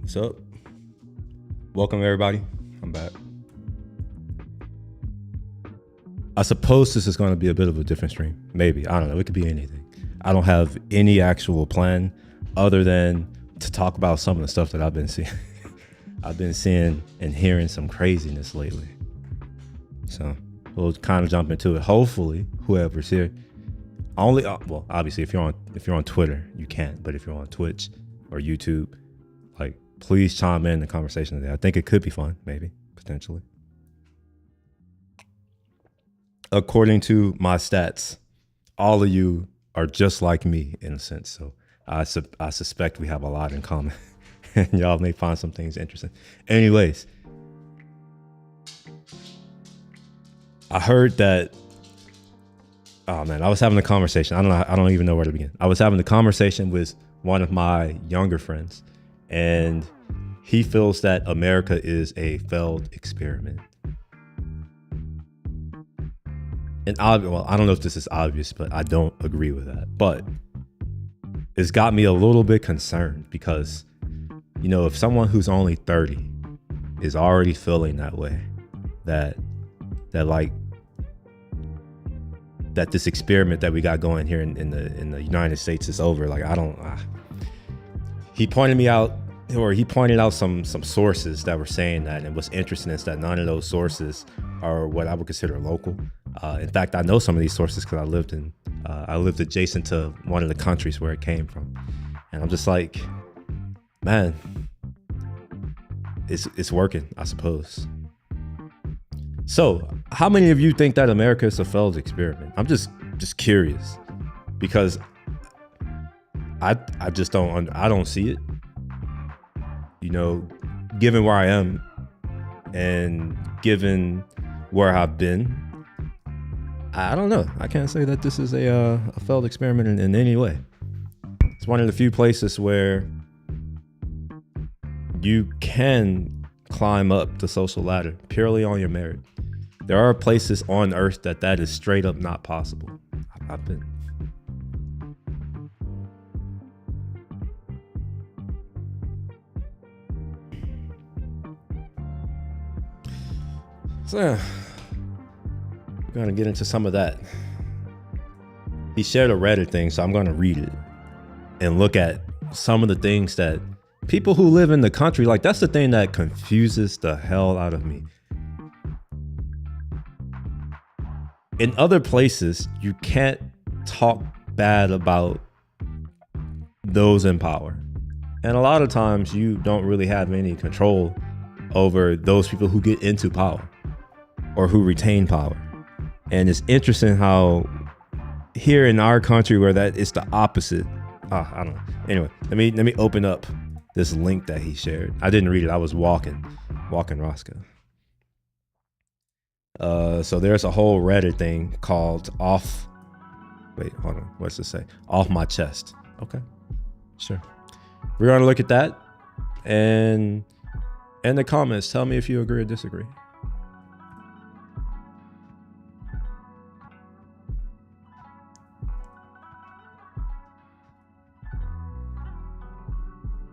So, welcome everybody. I'm back. I suppose this is going to be a bit of a different stream. Maybe. I don't know. It could be anything. I don't have any actual plan other than to talk about some of the stuff that I've been seeing. I've been seeing and hearing some craziness lately. So, we'll kind of jump into it. Hopefully, whoever's here. Well, obviously, if you're on Twitter, you can't. But if you're on Twitch or YouTube, please chime in the conversation today. I think it could be fun, maybe, potentially. According to my stats, all of you are just like me in a sense. So I suspect we have a lot in common. And y'all may find some things interesting. Anyways, I heard that, oh man, I was having a conversation. I don't even know where to begin. I was having a conversation with one of my younger friends, and he feels that America is a failed experiment. And I don't know if this is obvious, but I don't agree with that. But it's got me a little bit concerned because, if someone who's only 30 is already feeling that way, that this experiment that we got going here in the United States is over. He pointed out some sources that were saying that, and what's interesting is that none of those sources are what I would consider local. In fact, I know some of these sources because I lived adjacent to one of the countries where it came from, and I'm just like, man, it's working, I suppose. So, how many of you think that America is a failed experiment? I'm just curious, because I just don't see it. Given where I am and given where I've been, I don't know. I can't say that this is a failed experiment in any way. It's one of the few places where you can climb up the social ladder purely on your merit. There are places on Earth that is straight up not possible. I've been. So yeah, we're gonna get into some of that. He shared a Reddit thing, so I'm gonna read it and look at some of the things that people who live in the country, that's the thing that confuses the hell out of me. In other places, you can't talk bad about those in power. And a lot of times you don't really have any control over those people who get into power or who retain power. And it's interesting how here in our country where that is the opposite. I don't know. Anyway, let me open up this link that he shared. I didn't read it. I was walking Roscoe. So there's a whole Reddit thing called Off My Chest. Okay, sure. We're going to look at that, and in the comments, tell me if you agree or disagree.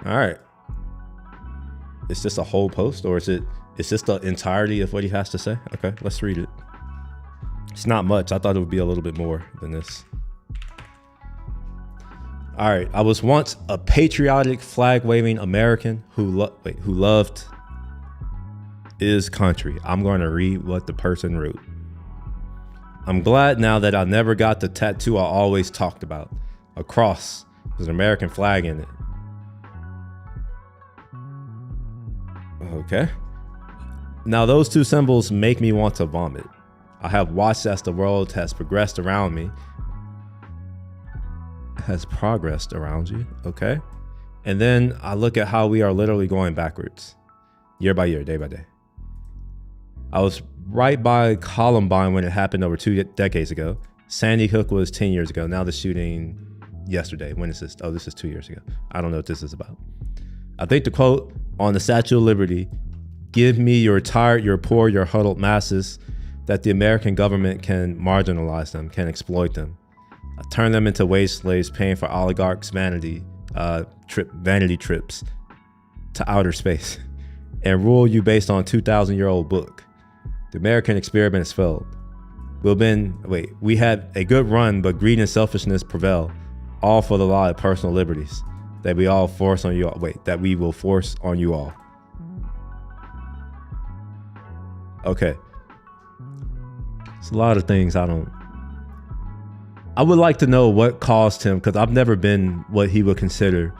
All right. Is this a whole post, or is this the entirety of what he has to say? Okay, let's read it. It's not much. I thought it would be a little bit more than this. All right. I was once a patriotic, flag-waving American who loved his country. I'm going to read what the person wrote. I'm glad now that I never got the tattoo I always talked about. A cross with an American flag in it. Okay. Now those two symbols make me want to vomit. I have watched as the world has progressed around me. Has progressed around you, okay? And then I look at how we are literally going backwards, year by year, day by day. I was right by Columbine when it happened over 2 decades ago. Sandy Hook was 10 years ago. Now the shooting yesterday. When is this? Oh, this is 2 years ago. I don't know what this is about. I think the quote on the Statue of Liberty, "Give me your tired, your poor, your huddled masses," that the American government can marginalize them, can exploit them, turn them into wage slaves, paying for oligarchs' vanity trips, to outer space and rule you based on a 2,000-year-old book. The American experiment has failed. We had a good run, but greed and selfishness prevail, all for the law of personal liberties that we all force on you all. That we will force on you all. Okay. It's a lot of things I would like to know what caused him, because I've never been what he would consider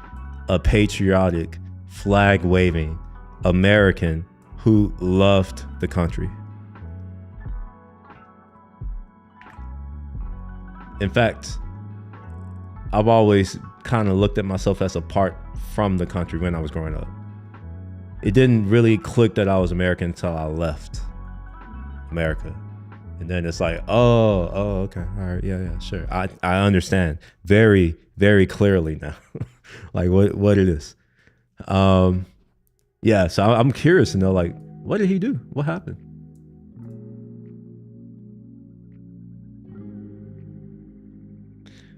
a patriotic, flag-waving American who loved the country. In fact, I've always kind of looked at myself as apart from the country when I was growing up. It didn't really click that I was American until I left America. And then it's like, oh, okay. All right. Yeah, sure. I understand very, very clearly now, like what it is. Yeah. So I'm curious to know, like, what did he do? What happened?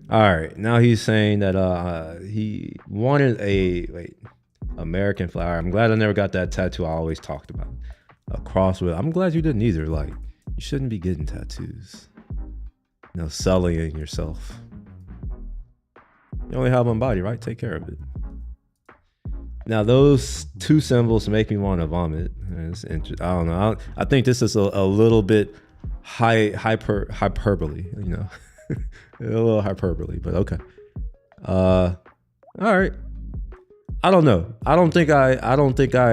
All right. Now he's saying that he wanted American flag. All right, I'm glad I never got that tattoo I always talked about. A cross with. I'm glad you didn't either. Like, you shouldn't be getting tattoos. Sullying yourself. You only have one body, right? Take care of it. Now, those two symbols make me want to vomit. It's interesting. I don't know. I think this is a little bit hyperbole, a little hyperbole, but okay. All right. I don't know. I don't think I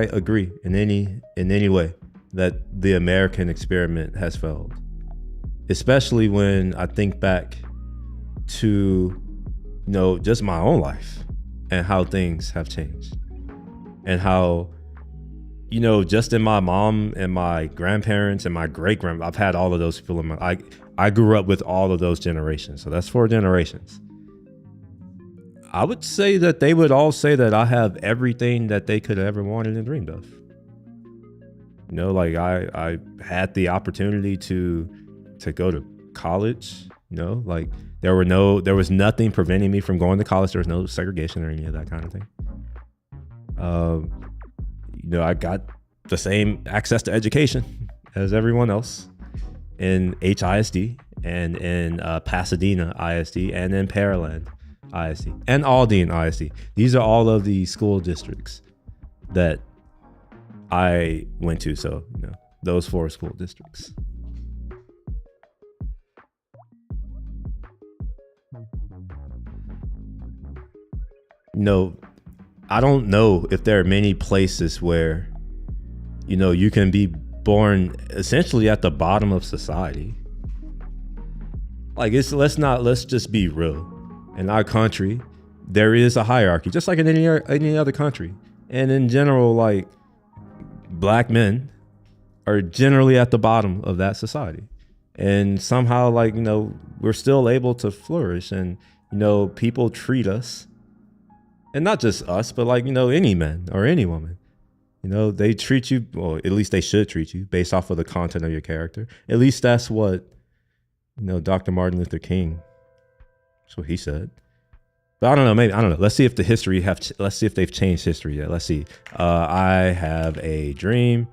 agree in any way that the American experiment has failed. Especially when I think back to, just my own life and how things have changed. And how, just in my mom and my grandparents and my great-grandma, I've had all of those people in my, I grew up with all of those generations. So that's 4 generations. I would say that they would all say that I have everything that they could have ever wanted and dreamed of. Like I had the opportunity to go to college, like there was nothing preventing me from going to college. There was no segregation or any of that kind of thing. I got the same access to education as everyone else in HISD and in Pasadena ISD and in Pearland ISD and Aldine ISD. These are all of the school districts that I went to. So, those 4 school districts. I don't know if there are many places where, you can be born essentially at the bottom of society. Like, let's just be real. In our country, there is a hierarchy, just like in any other country. And in general, like, black men are generally at the bottom of that society. And somehow, like, we're still able to flourish, and, people treat us, and not just us, but like, any man or any woman, they treat you, well, at least they should treat you based off of the content of your character. At least that's what, Dr. Martin Luther King, that's what he said. But I don't know. Let's see if let's see if they've changed history yet. Let's see. I have a dream.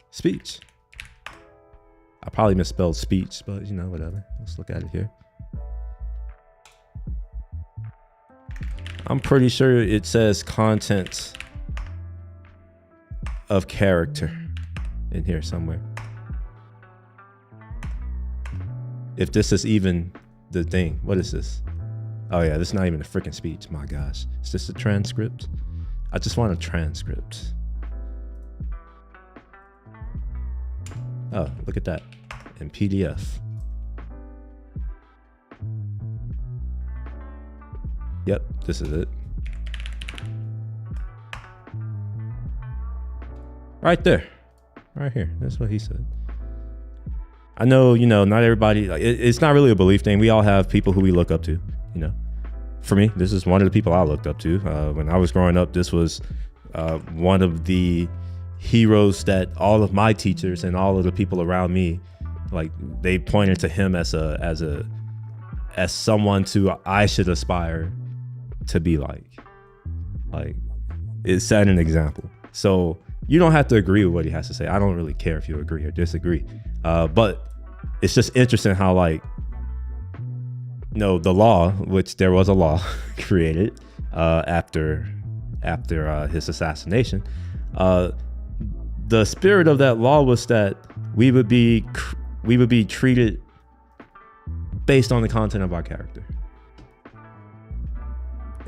Speech. I probably misspelled speech, but whatever. Let's look at it here. I'm pretty sure it says content of character in here somewhere. If this is even the thing. What is this? Oh yeah, this is not even a freaking speech. My gosh. Is this a transcript? I just want a transcript. Oh, look at that. In PDF. Yep, this is it. Right there. Right here. That's what he said. I know, not everybody, it's not really a belief thing. We all have people who we look up to, For me, this is one of the people I looked up to. When I was growing up, this was one of the heroes that all of my teachers and all of the people around me, like, they pointed to him as someone I should aspire to be like. Like, It set an example. So you don't have to agree with what he has to say. I don't really care if you agree or disagree. But it's just interesting how, like, the law, which there was a law created after his assassination. The spirit of that law was that we would be treated based on the content of our character.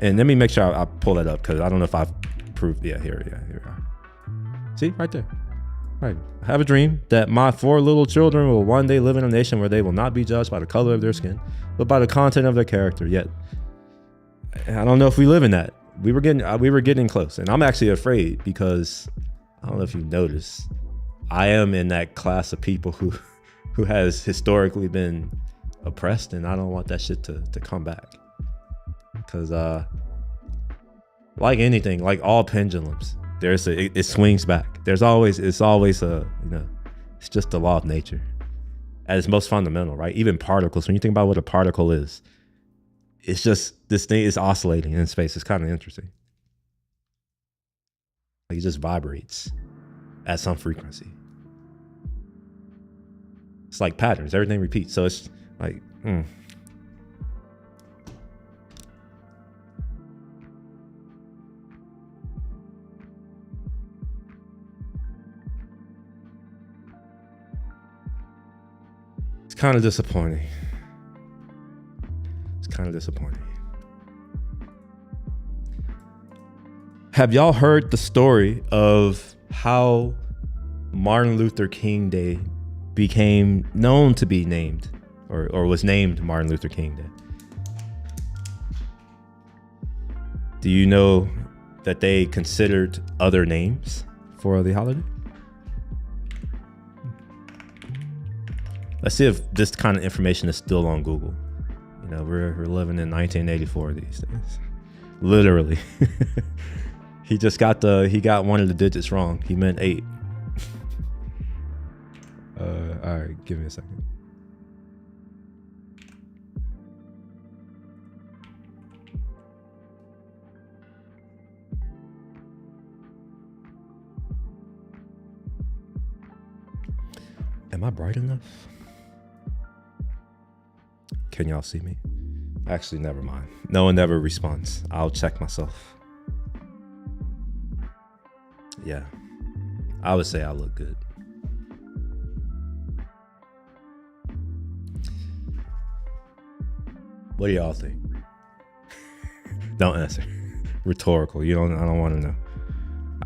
And let me make sure I pull that up, because I don't know if I've proved. Yeah, here we are. See, right there. Right. I have a dream that my 4 little children will one day live in a nation where they will not be judged by the color of their skin, but by the content of their character. Yet, I don't know if we live in that. We were getting close, and I'm actually afraid, because I don't know if you noticed, I am in that class of people who has historically been oppressed, and I don't want that shit to come back. Because like anything, like all pendulums, it swings back. It's always a, it's just the law of nature at its most fundamental, right? Even particles, when you think about what a particle is, it's just, this thing is oscillating in space. It's kind of interesting. Like, it just vibrates at some frequency. It's like patterns, everything repeats. So it's like, It's kind of disappointing. Have y'all heard the story of how Martin Luther King Day became known to be named, or was named Martin Luther King Day? Do you know that they considered other names for the holiday? Let's see if this kind of information is still on Google. We're living in 1984 these days. Literally. He got one of the digits wrong. He meant 8. All right, give me a second. Am I bright enough? Can y'all see me? Actually, never mind. No one ever responds. I'll check myself. Yeah, I would say I look good. What do y'all think? Don't answer. Rhetorical. I don't want to know.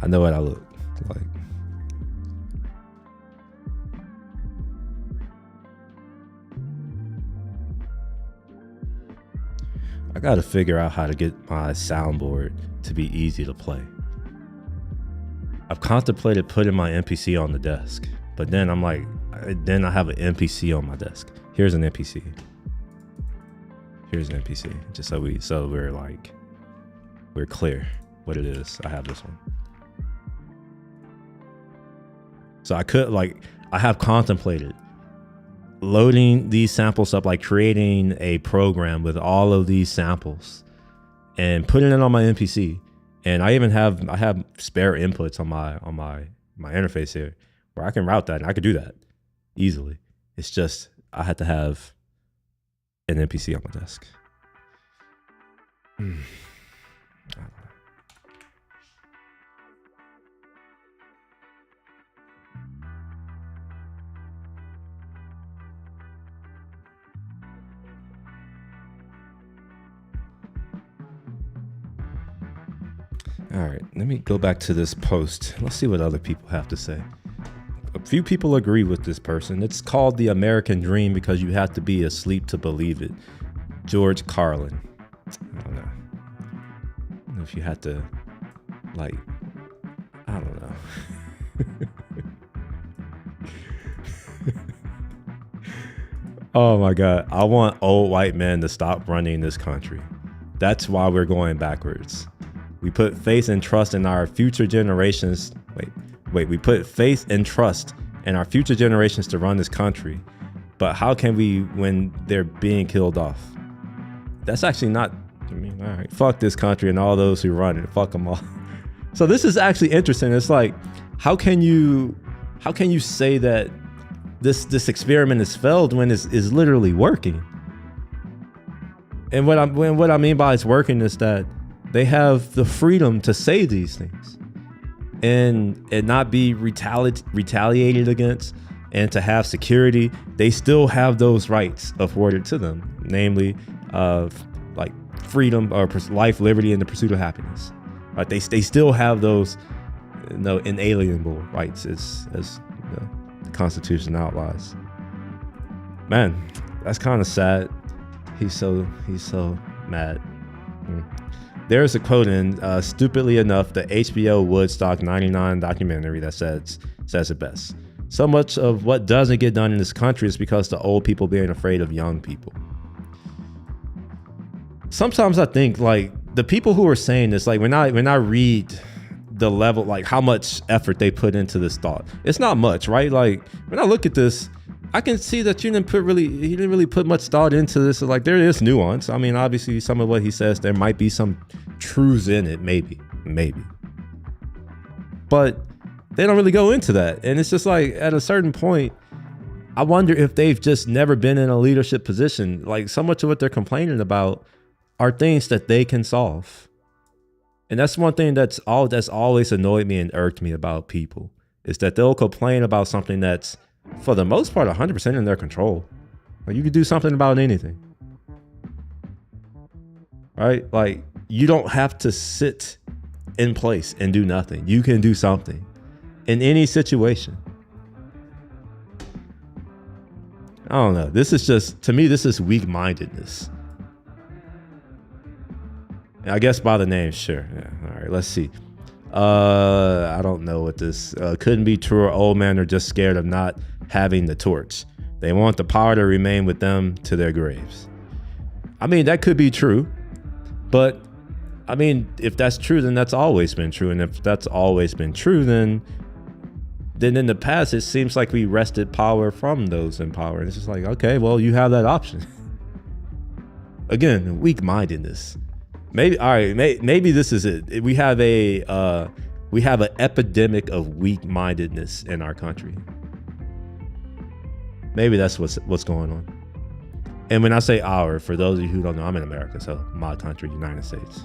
I know what I look like. I got to figure out how to get my soundboard to be easy to play. I've contemplated putting my NPC on the desk, but then I'm like, then I have an NPC on my desk. Here's an NPC. Just so we're clear what it is. I have this one. So I have contemplated loading these samples up, like creating a program with all of these samples and putting it on my NPC. And I have spare inputs on my interface here where I can route that, and I could do that easily. It's just I had to have an NPC on my desk. I don't know. All right, let me go back to this post. Let's see what other people have to say. A few people agree with this person. It's called the American Dream because you have to be asleep to believe it. George Carlin. I don't know. If you had to, I don't know. Oh my God. I want old white men to stop running this country. That's why we're going backwards. We put faith and trust in our future generations. We put faith and trust in our future generations to run this country. But how can we when they're being killed off? That's actually not, all right, fuck this country and all those who run it. Fuck them all. So this is actually interesting. It's like, how can you say that this experiment has failed when is literally working? And what I mean by it's working is that they have the freedom to say these things and not be retaliated against, and to have security. They still have those rights afforded to them, namely like freedom or life, liberty, and the pursuit of happiness. Right? They still have those inalienable rights as the Constitution outlaws. Man, that's kind of sad. He's so mad. There's a quote in stupidly enough, the HBO Woodstock 99 documentary that says it best. So much of what doesn't get done in this country is because the old people being afraid of young people. Sometimes I think like the people who are saying this, like when I read the level, like how much effort they put into this thought, it's not much, right? Like when I look at this, I can see that he didn't really put much thought into this. Like there is nuance. I mean, obviously some of what he says, there might be some truths in it, maybe. But they don't really go into that. And it's just like at a certain point, I wonder if they've just never been in a leadership position. Like so much of what they're complaining about are things that they can solve. And that's one thing that's always annoyed me and irked me about people, is that they'll complain about something that's, for the most part, 100% in their control. Like you can do something about anything, right? Like you don't have to sit in place and do nothing. You can do something in any situation. I don't know. This is just, to me, this is weak-mindedness. I guess by the name, sure. Yeah. All right, let's see. I don't know what this couldn't be true, or old men are just scared of not having the torch. They want the power to remain with them to their graves. I mean, that could be true, but I mean, if that's true, then that's always been true. And if that's always been true, then in the past, it seems like we wrested power from those in power. And it's just like, okay, well, you have that option. Again, weak-mindedness. Maybe, all right, maybe this is it. We have an epidemic of weak-mindedness in our country. Maybe that's what's going on. And when I say our, for those of you who don't know, I'm in America, so my country, United States.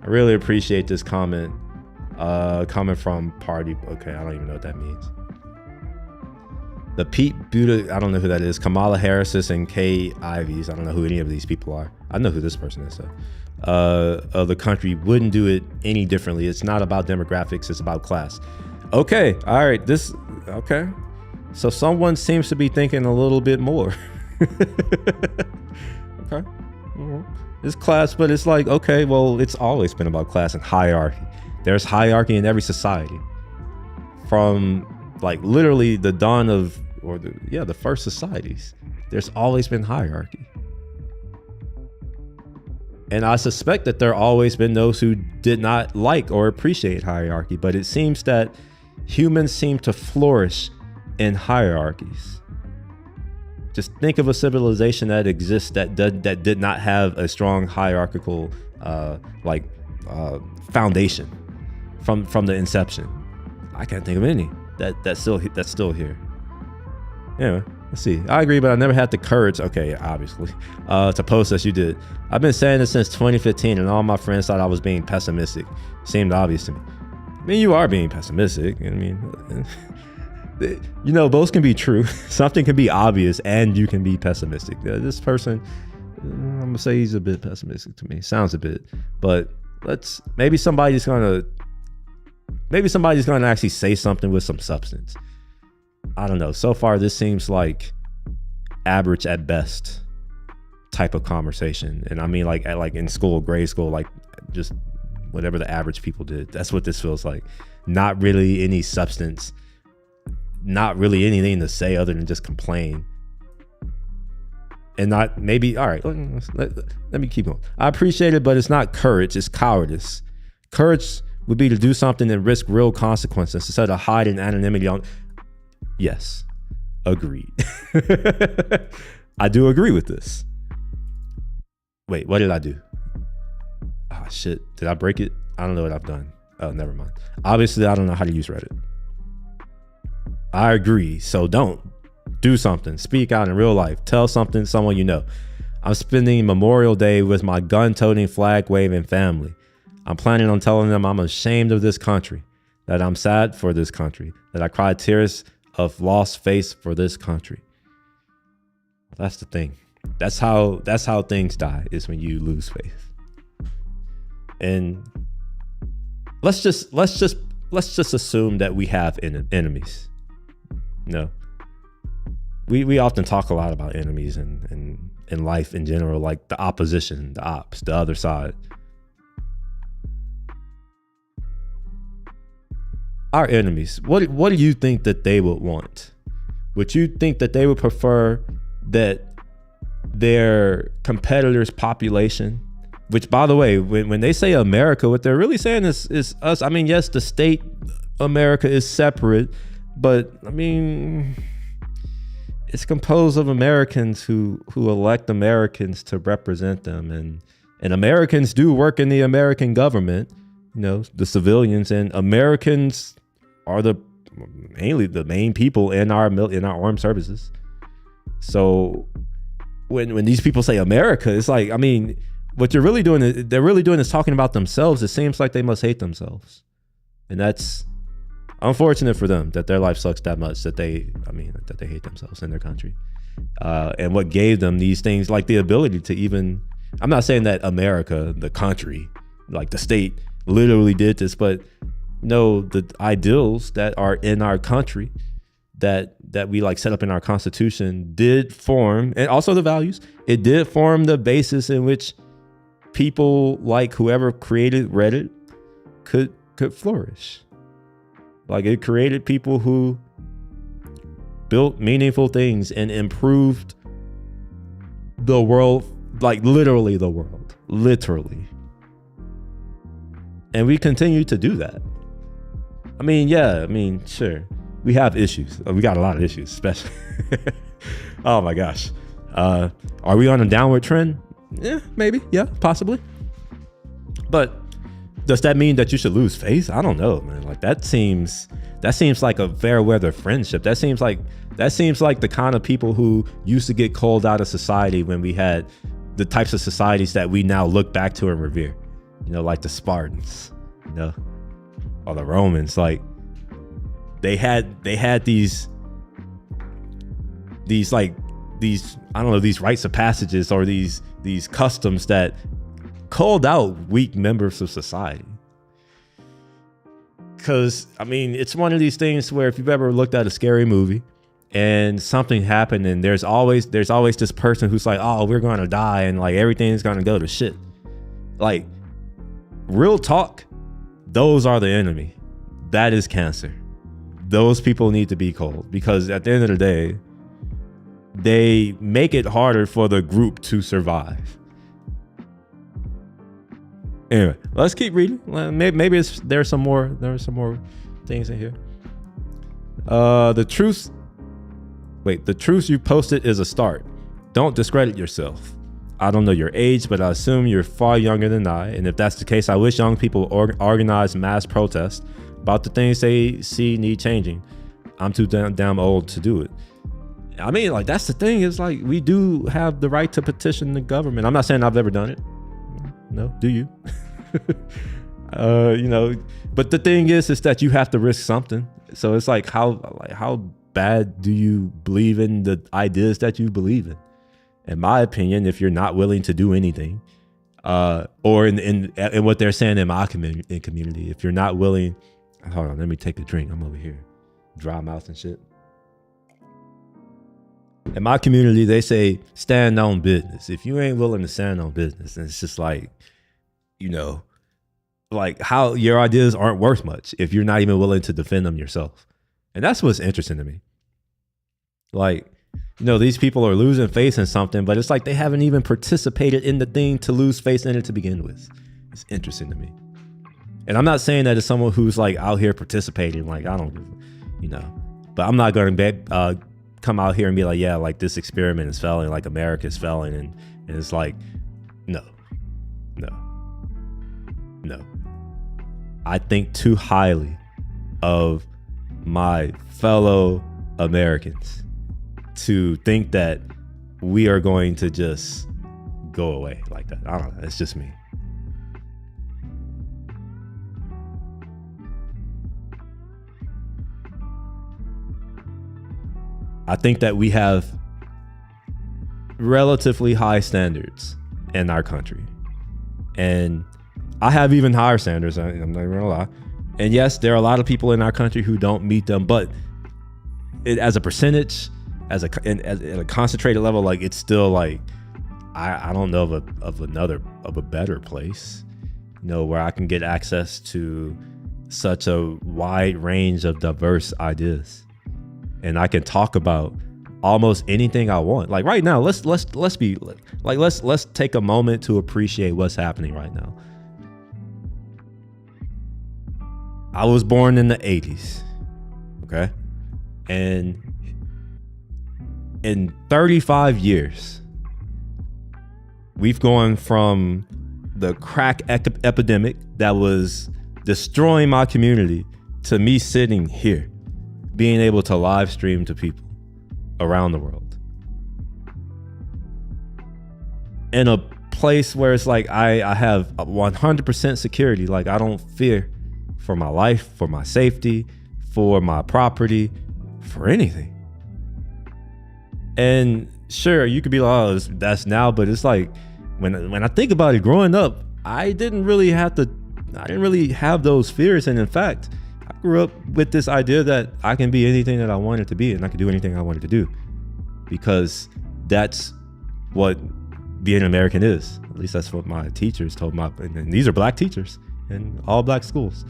I really appreciate this comment coming from Party. Okay, I don't even know what that means. The Pete Buda, I don't know who that is. Kamala Harris and Kay Ivies. I don't know who any of these people are. I know who this person is, though. Of the country wouldn't do it any differently. It's not about demographics, it's about class. Okay, all right, okay. So someone seems to be thinking a little bit more. Okay. It's class, but it's like, okay, well, it's always been about class and hierarchy. There's hierarchy in every society. From like literally the dawn of, the first societies, there's always been hierarchy. And I suspect that there always been those who did not like or appreciate hierarchy, but it seems that humans seem to flourish in hierarchies. Just think of a civilization that exists that did not have a strong hierarchical foundation from the inception. I can't think of any that's still here. Anyway, let's see. I agree, but I never had the courage, okay, obviously, to post as you did. I've been saying this since 2015, and all my friends thought I was being pessimistic. Seemed obvious to me. I mean, you are being pessimistic. I mean, you know, both can be true. Something can be obvious, and you can be pessimistic. This person, I'm gonna say he's a bit pessimistic to me. Sounds a bit, but maybe somebody's gonna actually say something with some substance. I don't know. So far, this seems like average at best type of conversation. And I mean, like in school, grade school, like just whatever the average people did. That's what this feels like. Not really any substance. Not really anything to say other than just complain. And not maybe, all right, let me keep going. I appreciate it, but it's not courage, it's cowardice. Courage would be to do something and risk real consequences instead of hide in anonymity on. Yes, agreed. I do agree with this. Wait, what did I do? Oh shit, did I break it? I don't know what I've done. Oh, never mind. Obviously, I don't know how to use Reddit. I agree. So don't do something. Speak out in real life. Tell someone you know. I'm spending Memorial Day with my gun-toting, flag-waving family. I'm planning on telling them I'm ashamed of this country, that I'm sad for this country, that I cried tears of lost face for this country. That's the thing. That's how things die, is when you lose faith. And let's just assume that we have enemies. No. We often talk a lot about enemies and in life in general, like the opposition, the ops, the other side. Our enemies, what do you think that they would want? Would you think that they would prefer that their competitors' population, which, by the way, when they say America, what they're really saying is us. I mean, yes, the state America is separate, but I mean, it's composed of Americans who elect Americans to represent them, and Americans do work in the American government, you know, the civilians, and Americans are mainly the main people in our armed services. So when these people say America, it's like, I mean, what they're really doing is talking about themselves. It seems like they must hate themselves, and that's unfortunate for them, that their life sucks that much that they hate themselves and their country. And what gave them these things, like the ability to even, I'm not saying that America, the country, like the state, literally did this, but no, the ideals that are in our country that we like set up in our Constitution did form, and also the values, it did form the basis in which people like whoever created Reddit could flourish. Like, it created people who built meaningful things and improved the world, like literally the world, literally. And we continue to do that. I mean, yeah, I mean, sure. We have issues. We got a lot of issues, especially. Oh my gosh. Are we on a downward trend? Yeah, maybe. Yeah, possibly. But does that mean that you should lose faith? I don't know, man. Like, that seems like a fair weather friendship. That seems like the kind of people who used to get called out of society when we had the types of societies that we now look back to and revere. You know, like the Spartans, you know, or the Romans. Like, they had these I don't know, these rites of passages or these customs that called out weak members of society. Because, I mean, it's one of these things where if you've ever looked at a scary movie and something happened, and there's always this person who's like, oh, we're going to die, and like everything's going to go to shit. Like, real talk, those are the enemy. That is cancer. Those people need to be called, because at the end of the day, they make it harder for the group to survive. Anyway, let's keep reading. Maybe there are some more things in here. The truth you posted is a start. Don't discredit yourself. I don't know your age, but I assume you're far younger than I. And if that's the case, I wish young people organize mass protests about the things they see need changing. I'm too damn old to do it. I mean, like, that's the thing, is like, we do have the right to petition the government. I'm not saying I've ever done it. No, do you? You know, but the thing is that you have to risk something. So it's like, how bad do you believe in the ideas that you believe in? In my opinion, if you're not willing to do anything, or in what they're saying in my community, if you're not willing, hold on, let me take a drink. I'm over here, dry mouth and shit. In my community, they say stand on business. If you ain't willing to stand on business, then it's just like, you know, like, how your ideas aren't worth much if you're not even willing to defend them yourself. And that's what's interesting to me. Like, you know, these people are losing faith in something, but it's like they haven't even participated in the thing to lose faith in it to begin with. It's interesting to me. And I'm not saying that as someone who's like out here participating, like, I don't, you know, but I'm not going to come out here and be like, yeah, like, this experiment is failing, like America's failing. And it's like, no. I think too highly of my fellow Americans to think that we are going to just go away like that. I don't know. It's just me. I think that we have relatively high standards in our country. And I have even higher standards. I'm not even gonna lie. And yes, there are a lot of people in our country who don't meet them, but as a percentage, at a concentrated level, like it's still like, I don't know of a better place, where I can get access to such a wide range of diverse ideas. And I can talk about almost anything I want. Like right now, let's take a moment to appreciate what's happening right now. I was born in the 80s. Okay. And in 35 years, we've gone from the crack epidemic that was destroying my community to me sitting here, being able to live stream to people around the world in a place where it's like I have 100% security. Like I don't fear for my life, for my safety, for my property, for anything. And sure, you could be like, oh, that's now, but it's like when I think about it, growing up, I didn't really have those fears. And in fact, I grew up with this idea that I can be anything that I wanted to be, and I can do anything I wanted to do, because that's what being American is. At least that's what my teachers told and these are black teachers in all black schools,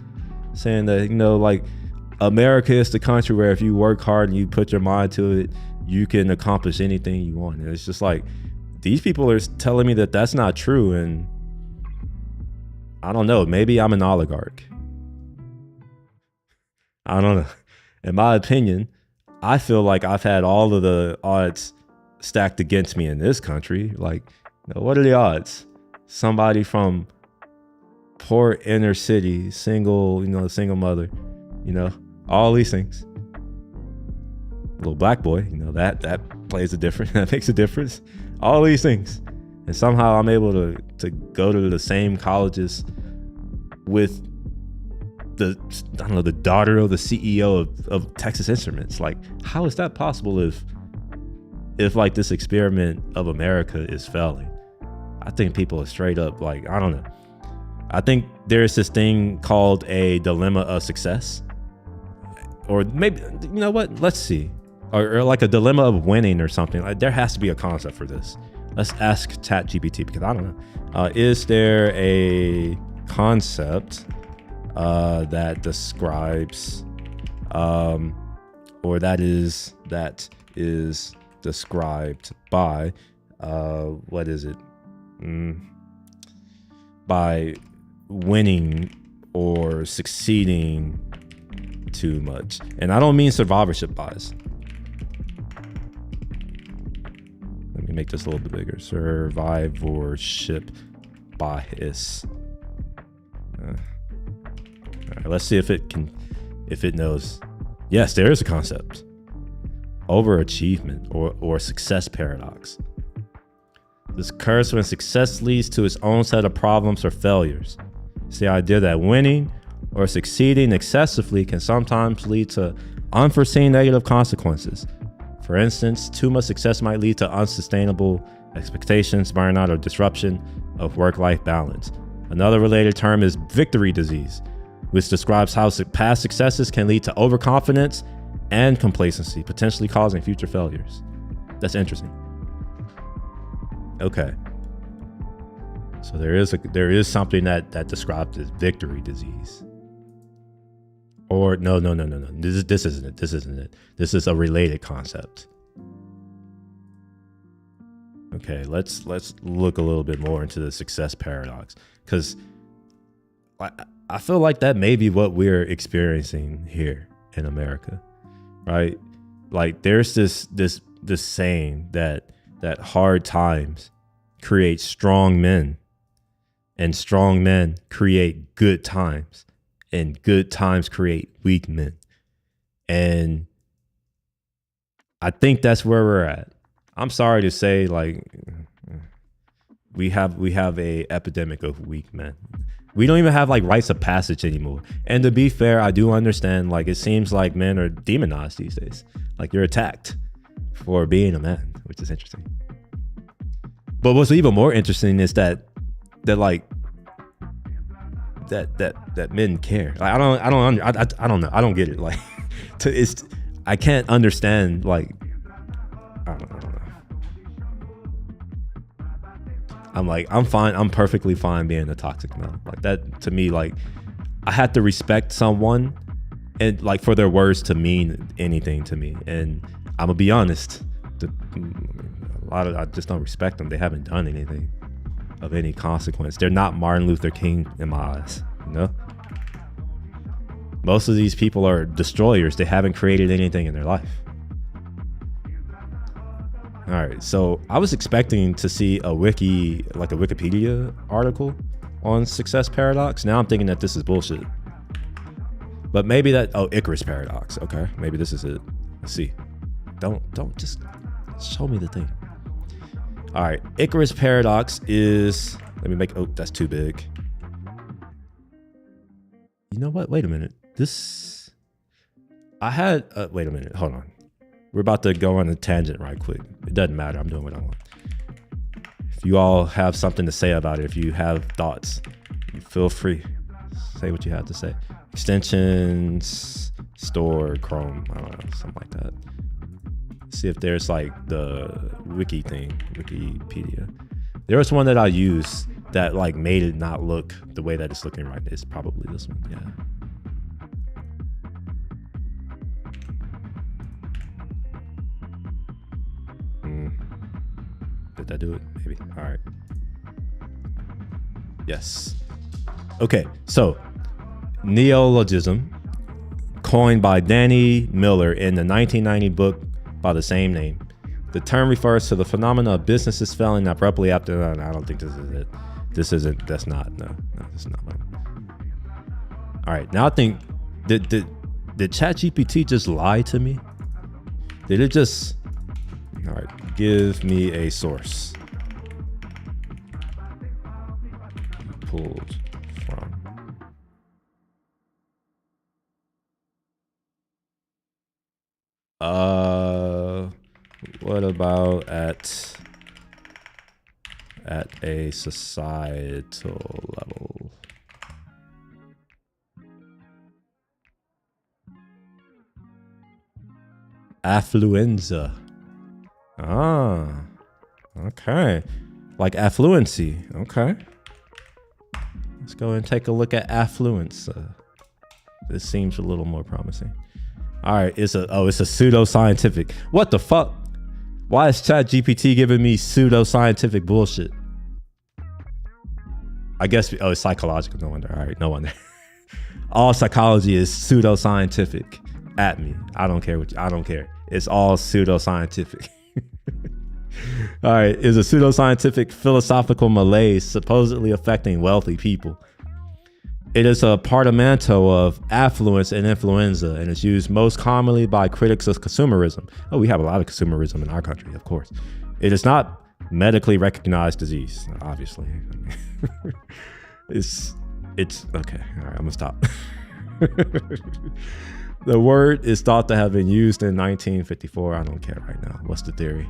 saying that, like America is the country where if you work hard and you put your mind to it, you can accomplish anything you want. And it's just like, these people are telling me that that's not true. And I don't know, maybe I'm an oligarch. I don't know. In my opinion, I feel like I've had all of the odds stacked against me in this country. Like, what are the odds? Somebody from poor inner city, single mother, all these things. Little black boy, that plays that makes a difference. All these things. And somehow I'm able to go to the same colleges with the daughter of the CEO of Texas Instruments. Like, how is that possible if like this experiment of America is failing? I think people are straight up like, I don't know. I think there's this thing called a dilemma of success. Or maybe, let's see. Or like a dilemma of winning or something. Like, there has to be a concept for this. Let's ask ChatGPT, because I don't know. Is there a concept that describes or that is described by what is it? By winning or succeeding too much. And I don't mean survivorship bias. Let me make this a little bit bigger. Survivorship bias. All right, let's see if it knows. Yes, there is a concept. Overachievement or success paradox. This occurs when success leads to its own set of problems or failures. It's the idea that winning or succeeding excessively can sometimes lead to unforeseen negative consequences. For instance, too much success might lead to unsustainable expectations, burnout, or disruption of work-life balance. Another related term is victory disease, which describes how past successes can lead to overconfidence and complacency, potentially causing future failures. That's interesting. Okay. So there is something that describes as victory disease. Or no. This isn't it. This is a related concept. Okay, let's look a little bit more into the success paradox, because I feel like that may be what we're experiencing here in America, right? Like there's this saying that hard times create strong men, and strong men create good times. and good times create weak men. And I think that's where we're at. I'm sorry to say, like, we have a epidemic of weak men. We don't even have like rites of passage anymore. And to be fair, I do understand, like, it seems like men are demonized these days. Like, you're attacked for being a man, which is interesting. But what's even more interesting is that like that men care. Like, I don't know. I don't get it. Like, I can't understand. Like, I don't know. I'm fine. I'm perfectly fine being a toxic male. Like, that to me, like, I have to respect someone and like for their words to mean anything to me. And I'm gonna be honest. I just don't respect them. They haven't done anything of any consequence. They're not Martin Luther King in my eyes, you know? Most of these people are destroyers. They haven't created anything in their life. All right, so I was expecting to see a Wikipedia article on success paradox. Now I'm thinking that this is bullshit. But maybe Icarus paradox. Okay, maybe this is it. Let's see. Don't just show me the thing. All right, Icarus paradox is, let me make, oh, that's too big. You know what? Wait a minute. Wait a minute. Hold on. We're about to go on a tangent right quick. It doesn't matter. I'm doing what I want. If you all have something to say about it, if you have thoughts, feel free. Say what you have to say. Extensions, store, Chrome, I don't know, something like that. See if there's like the wiki thing, Wikipedia. There was one that I used that like made it not look the way that it's looking right now. It's probably this one, yeah. Did that do it? Maybe. All right. Yes. Okay, so neologism, coined by Danny Miller in the 1990 book by the same name. The term refers to the phenomena of businesses failing abruptly after. I don't think this is it. That's not. No, this is not one. All right, now I think, did ChatGPT just lie to me? Did it just, all right, give me a source. Pulled from. What about at a societal level? Affluenza. Ah, okay. Like affluency. Okay. Let's go and take a look at affluence. This seems a little more promising. All right, it's a pseudoscientific. What the fuck? Why is ChatGPT giving me pseudoscientific bullshit? I guess, it's psychological. No wonder. All right, no wonder. All psychology is pseudoscientific at me. I don't care. It's all pseudoscientific. All right, is a pseudoscientific philosophical malaise supposedly affecting wealthy people. It is a portmanteau of affluence and influenza, and it's used most commonly by critics of consumerism. Oh, we have a lot of consumerism in our country, of course. It is not medically recognized disease, obviously. It's okay. All right, I'm gonna stop. The word is thought to have been used in 1954. I don't care right now. What's the theory?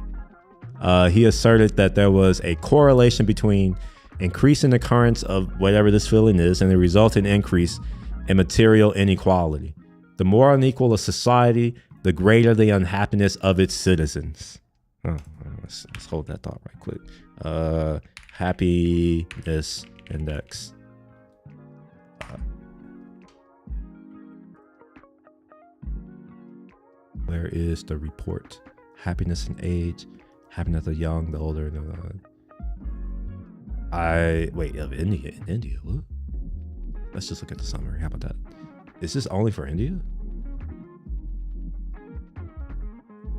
He asserted that there was a correlation between increasing occurrence of whatever this feeling is and the resulting increase in material inequality. The more unequal a society, the greater the unhappiness of its citizens. Let's hold that thought right quick. Happiness index. Where is the report? Happiness and age. Happiness of the young, the older. Of India. What? Let's just look at the summary. How about that? Is this only for India?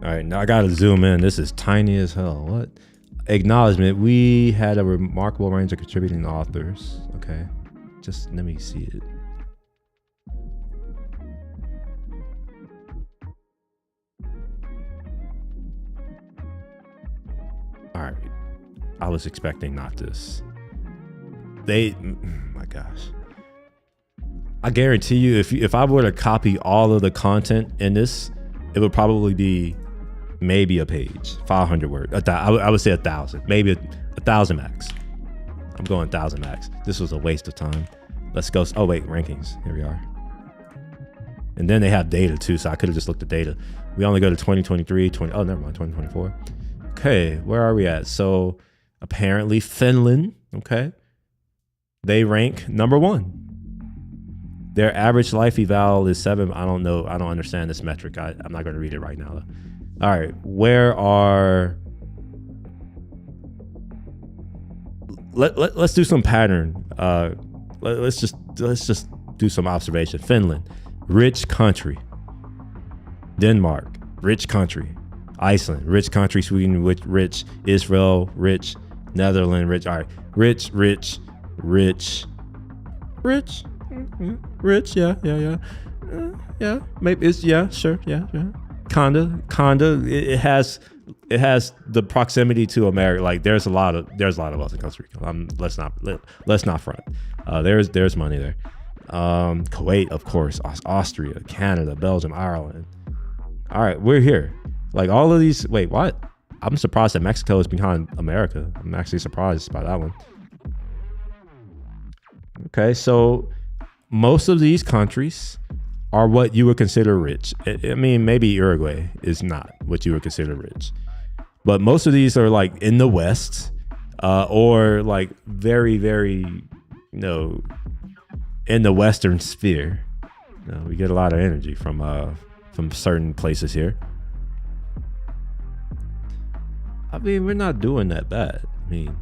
All right, now I gotta zoom in. This is tiny as hell. What? Acknowledgement. We had a remarkable range of contributing authors. Okay, just let me see it. I was expecting not this. They, my gosh. I guarantee you, if I were to copy all of the content in this, it would probably be maybe a page, 500 words. I would say 1,000, maybe 1,000 max. I'm going 1,000 max. This was a waste of time. Let's go. Oh wait, rankings. Here we are. And then they have data too, so I could have just looked at data. We only go to 2023, oh, never mind, 2024. Okay, where are we at? So apparently Finland, okay, they rank #1. Their average life eval is 7. I don't know. I don't understand this metric. I'm not going to read it right now, though. All right, where are... Let's do some pattern. Let's just do some observation. Finland, rich country. Denmark, rich country. Iceland, rich country. Sweden, rich. Israel, rich. Netherlands, rich. All right, rich. Yeah. Maybe it's sure. Yeah. Kinda. It has the proximity to America. Like there's a lot of wealth in Costa Rica. Let's not front. There's money there. Kuwait, of course, Austria, Canada, Belgium, Ireland. All right, we're here. Like all of these. Wait, what? I'm surprised that Mexico is behind America. I'm actually surprised by that one. Okay, so most of these countries are what you would consider rich. I mean, maybe Uruguay is not what you would consider rich, but most of these are like in the West, or like very, very, in the Western sphere. We get a lot of energy from certain places here. I mean, we're not doing that bad. I mean,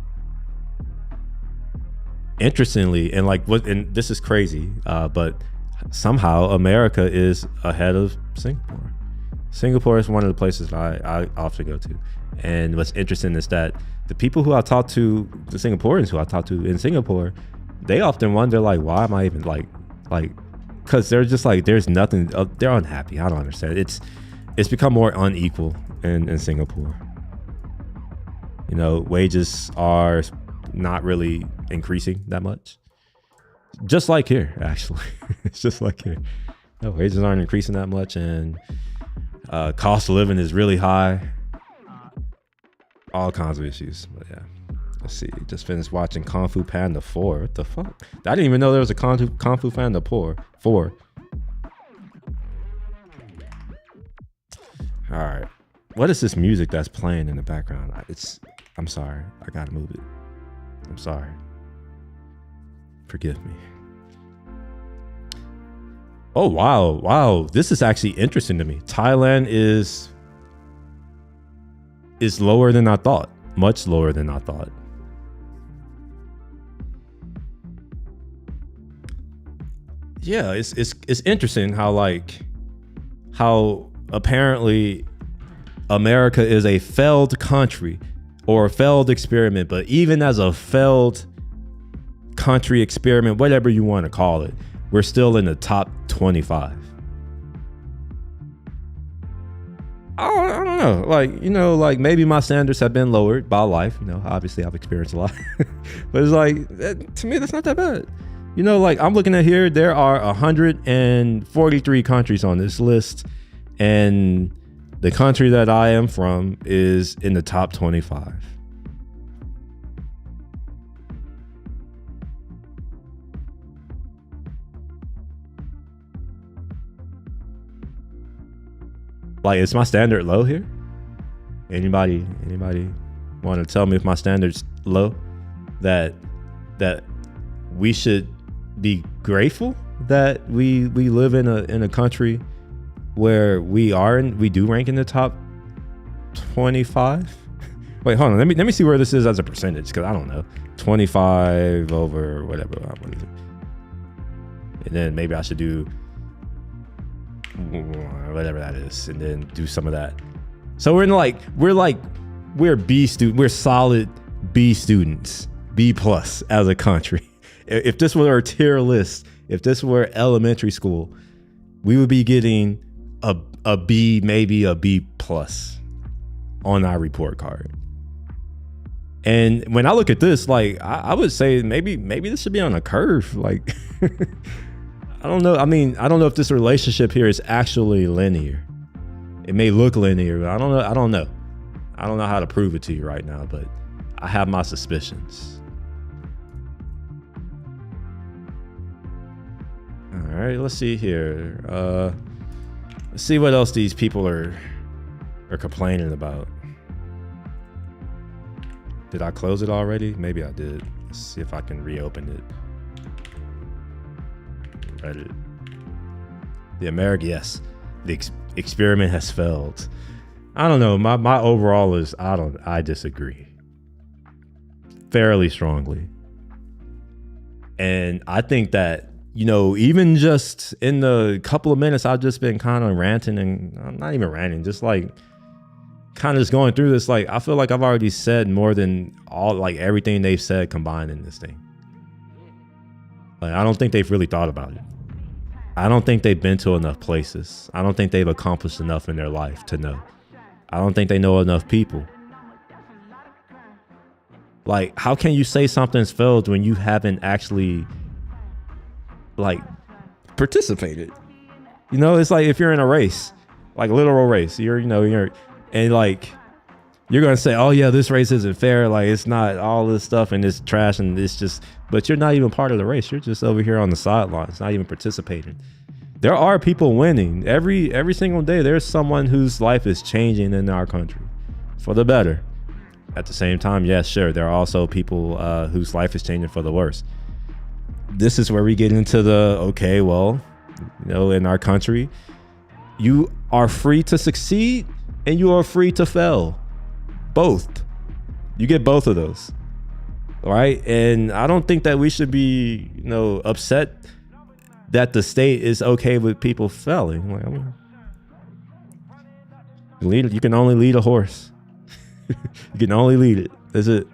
interestingly, and this is crazy, but somehow America is ahead of Singapore. Singapore is one of the places that I often go to. And what's interesting is that the people who I talk to, the Singaporeans who I talk to in Singapore, they often wonder, like, why am I even like, because they're just like, there's nothing, they're unhappy. I don't understand. It's become more unequal in Singapore. Wages are not really increasing that much. Just like here, actually. It's just like here. Wages aren't increasing that much, and cost of living is really high. All kinds of issues. But yeah, let's see. Just finished watching Kung Fu Panda 4. What the fuck? I didn't even know there was a Kung Fu Panda 4. All right. What is this music that's playing in the background? I'm sorry. I gotta move it. I'm sorry. Forgive me. Oh, wow. This is actually interesting to me. Thailand is lower than I thought. Much lower than I thought. Yeah, it's interesting how apparently America is a failed country or a failed experiment, but even as a failed country experiment, whatever you want to call it, we're still in the top 25. I don't know. Like maybe my standards have been lowered by life. Obviously I've experienced a lot, but it's like, to me, that's not that bad. I'm looking at here, there are 143 countries on this list, and the country that I am from is in the top 25. Like, is my standard low here? Anybody want to tell me if my standard's low? That we should be grateful that we live in a country where we do rank in the top 25. Wait, hold on. Let me see where this is as a percentage, because I don't know. 25 over whatever. What is it? And then maybe I should do whatever that is, and then do some of that. So we're B student. We're solid B students, B plus as a country. If this were our tier list, if this were elementary school, we would be getting a B, maybe a B plus on our report card. And when I look at this, like I would say maybe this should be on a curve. Like I don't know. I mean, I don't know if this relationship here is actually linear. It may look linear, but I don't know. I don't know how to prove it to you right now, but I have my suspicions. All right, let's see here. Let's see what else these people are complaining about. Did I close it already? Maybe I did. Let's see if I can reopen it. Reddit. The American, yes. The experiment has failed. I don't know. My overall is I disagree. Fairly strongly. And I think that, you know, even just in the couple of minutes I've just been kind of ranting, and I'm not even ranting, just like kind of just going through this, like I feel like I've already said more than everything they've said combined in this thing. Like I don't think they've really thought about it. I don't think they've been to enough places. I don't think they've accomplished enough in their life to know. I don't think they know enough people. Like, how can you say something's failed when you haven't actually like participated? You know, it's like if you're in a race, like a literal race, and like you're gonna say, oh yeah, this race isn't fair, like it's not all this stuff and it's trash and it's just, but you're not even part of the race. You're just over here on the sidelines, not even participating. There are people winning every single day. There's someone whose life is changing in our country for the better. At the same time, yes, sure, there are also people whose life is changing for the worse. This is where we get into the, okay, well, you know, in our country, you are free to succeed and you are free to fail. Both. You get both of those. All right. And I don't think that we should be, you know, upset that the state is okay with people failing. Like, I mean, you can only lead a horse. You can only lead it. That's it.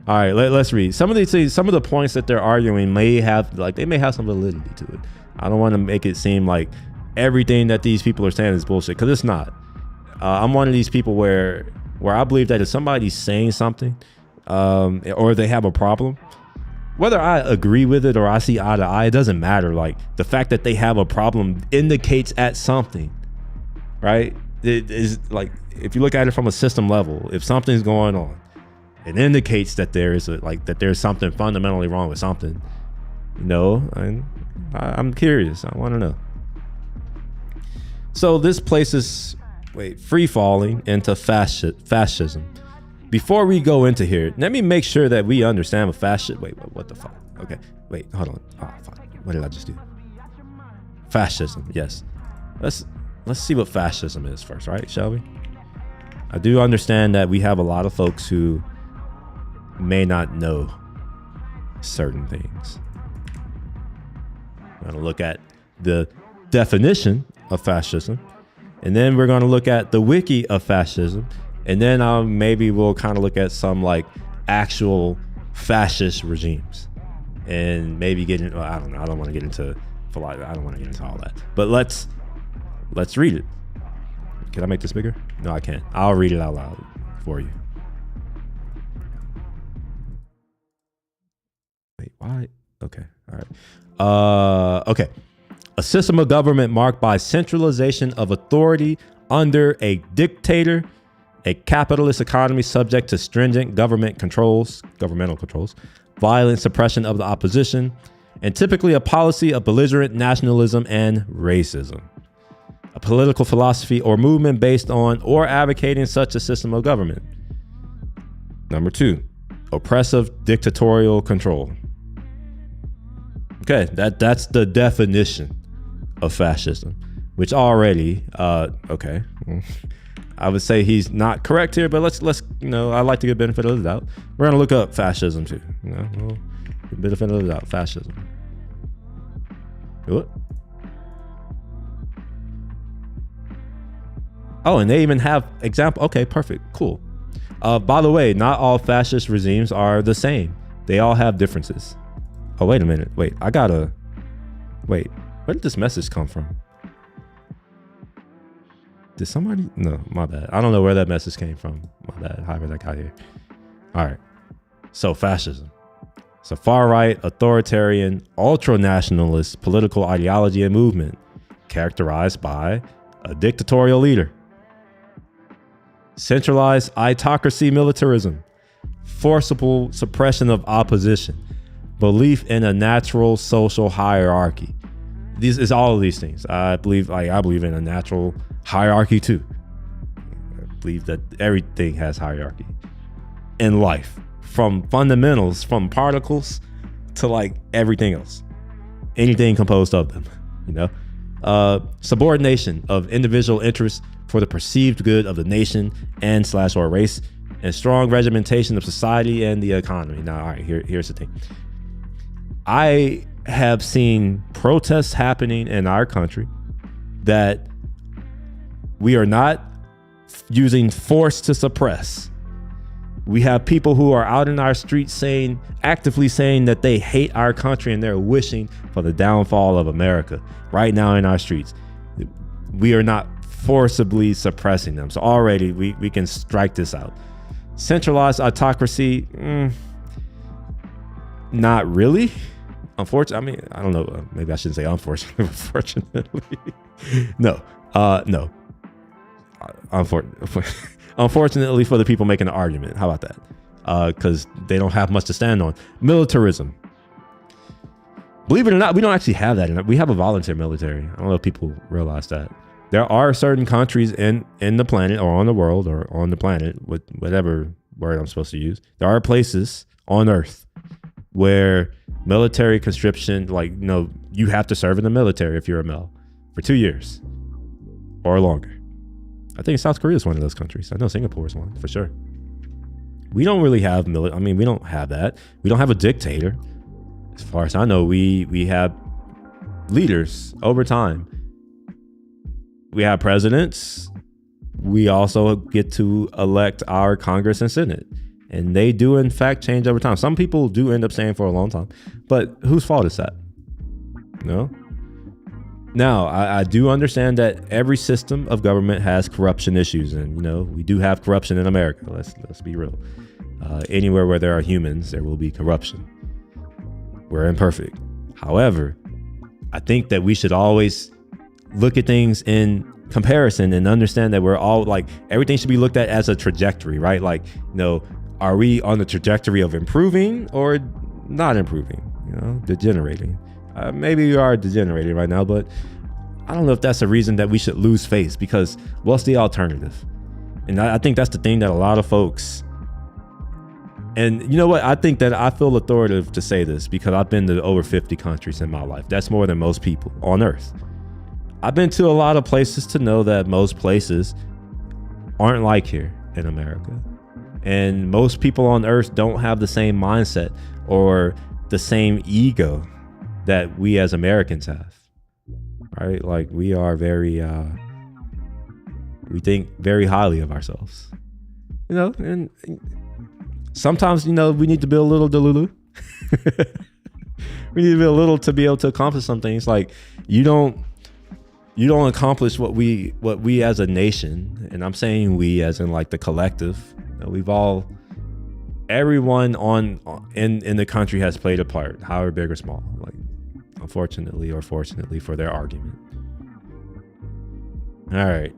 All right, let's read. Some of the points that they're arguing may have some validity to it. I don't want to make it seem like everything that these people are saying is bullshit, because it's not. I'm one of these people where I believe that if somebody's saying something or they have a problem, whether I agree with it or I see eye to eye, it doesn't matter. Like, the fact that they have a problem indicates at something, right? It is like, if you look at it from a system level, if something's going on, it indicates that there's something fundamentally wrong with something. You know, and I'm curious. I want to know. So this place is free falling into fascism. Before we go into here, let me make sure that we understand what fascism. What the fuck? Okay, wait, hold on. Oh fuck, what did I just do? Fascism. Yes. Let's see what fascism is first, right? Shall we? I do understand that we have a lot of folks who may not know certain things. I'm going to look at the definition of fascism, and then we're going to look at the wiki of fascism, and then maybe we'll kind of look at some like actual fascist regimes, and maybe get into, I don't know, I don't want to get into philosophy, I don't want to get into all that, but let's read it. Can I make this bigger? No, I can't. I'll read it out loud for you. Wait, why? Okay, all right. Okay. A system of government marked by centralization of authority under a dictator, a capitalist economy subject to stringent governmental controls, violent suppression of the opposition, and typically a policy of belligerent nationalism and racism. A political philosophy or movement based on or advocating such a system of government. Number 2, oppressive dictatorial control. Okay, that's the definition of fascism, which already, okay. I would say he's not correct here, but let's I like to give benefit of the doubt. We're gonna look up fascism too. Benefit of the doubt, fascism. What? Oh, and they even have example. Okay, perfect, cool. By the way, not all fascist regimes are the same. They all have differences. Oh, wait a minute. Wait, where did this message come from? Did somebody? No, my bad. I don't know where that message came from. My bad. However that got here. All right. So fascism. It's a far-right, authoritarian, ultra-nationalist political ideology and movement characterized by a dictatorial leader, centralized autocracy militarism, forcible suppression of opposition, belief in a natural social hierarchy. This is all of these things. I believe in a natural hierarchy too. I believe that everything has hierarchy in life, from fundamentals, from particles to like everything else, anything composed of them, you know. Subordination of individual interests for the perceived good of the nation and / or race, and strong regimentation of society and the economy. Now, all right, here's the thing. I have seen protests happening in our country that we are not using force to suppress. We have people who are out in our streets actively saying that they hate our country and they're wishing for the downfall of America right now in our streets. We are not forcibly suppressing them. So already we can strike this out. Centralized autocracy, not really. Unfortunately, I mean, I don't know. Maybe I shouldn't say unfortunately. Unfortunately, no. Unfortunately for the people making the argument. How about that? Because they don't have much to stand on. Militarism. Believe it or not, we don't actually have that. We have a volunteer military. I don't know if people realize that. There are certain countries in the planet or on the world or on the planet, with whatever word I'm supposed to use. There are places on Earth where military conscription, like, you know, you have to serve in the military if you're a male for 2 years or longer. I think South Korea is one of those countries. I know Singapore is one for sure. We don't really have we don't have that. We don't have a dictator. As far as I know, we have leaders over time. We have presidents. We also get to elect our Congress and Senate. And they do, in fact, change over time. Some people do end up staying for a long time. But whose fault is that? No? Now, I do understand that every system of government has corruption issues. And, you know, we do have corruption in America. Let's be real. Anywhere where there are humans, there will be corruption. We're imperfect. However, I think that we should always look at things in comparison and understand that we're all like, everything should be looked at as a trajectory, right? Like, you know, are we on the trajectory of improving or not improving, you know, degenerating? Maybe we are degenerating right now, but I don't know if that's a reason that we should lose face, because what's the alternative? And I think that's the thing that a lot of folks, and you know what? I think that I feel authoritative to say this because I've been to over 50 countries in my life. That's more than most people on Earth. I've been to a lot of places to know that most places aren't like here in America. And most people on Earth don't have the same mindset or the same ego that we as Americans have, right? Like, we are very, we think very highly of ourselves, you know, and sometimes, you know, we need to build a little delulu. We need to build a little to be able to accomplish some things. Like, you don't accomplish what we as a nation, and I'm saying we as in like the collective, we've all, everyone in the country has played a part, however big or small, like, unfortunately or fortunately for their argument. All right.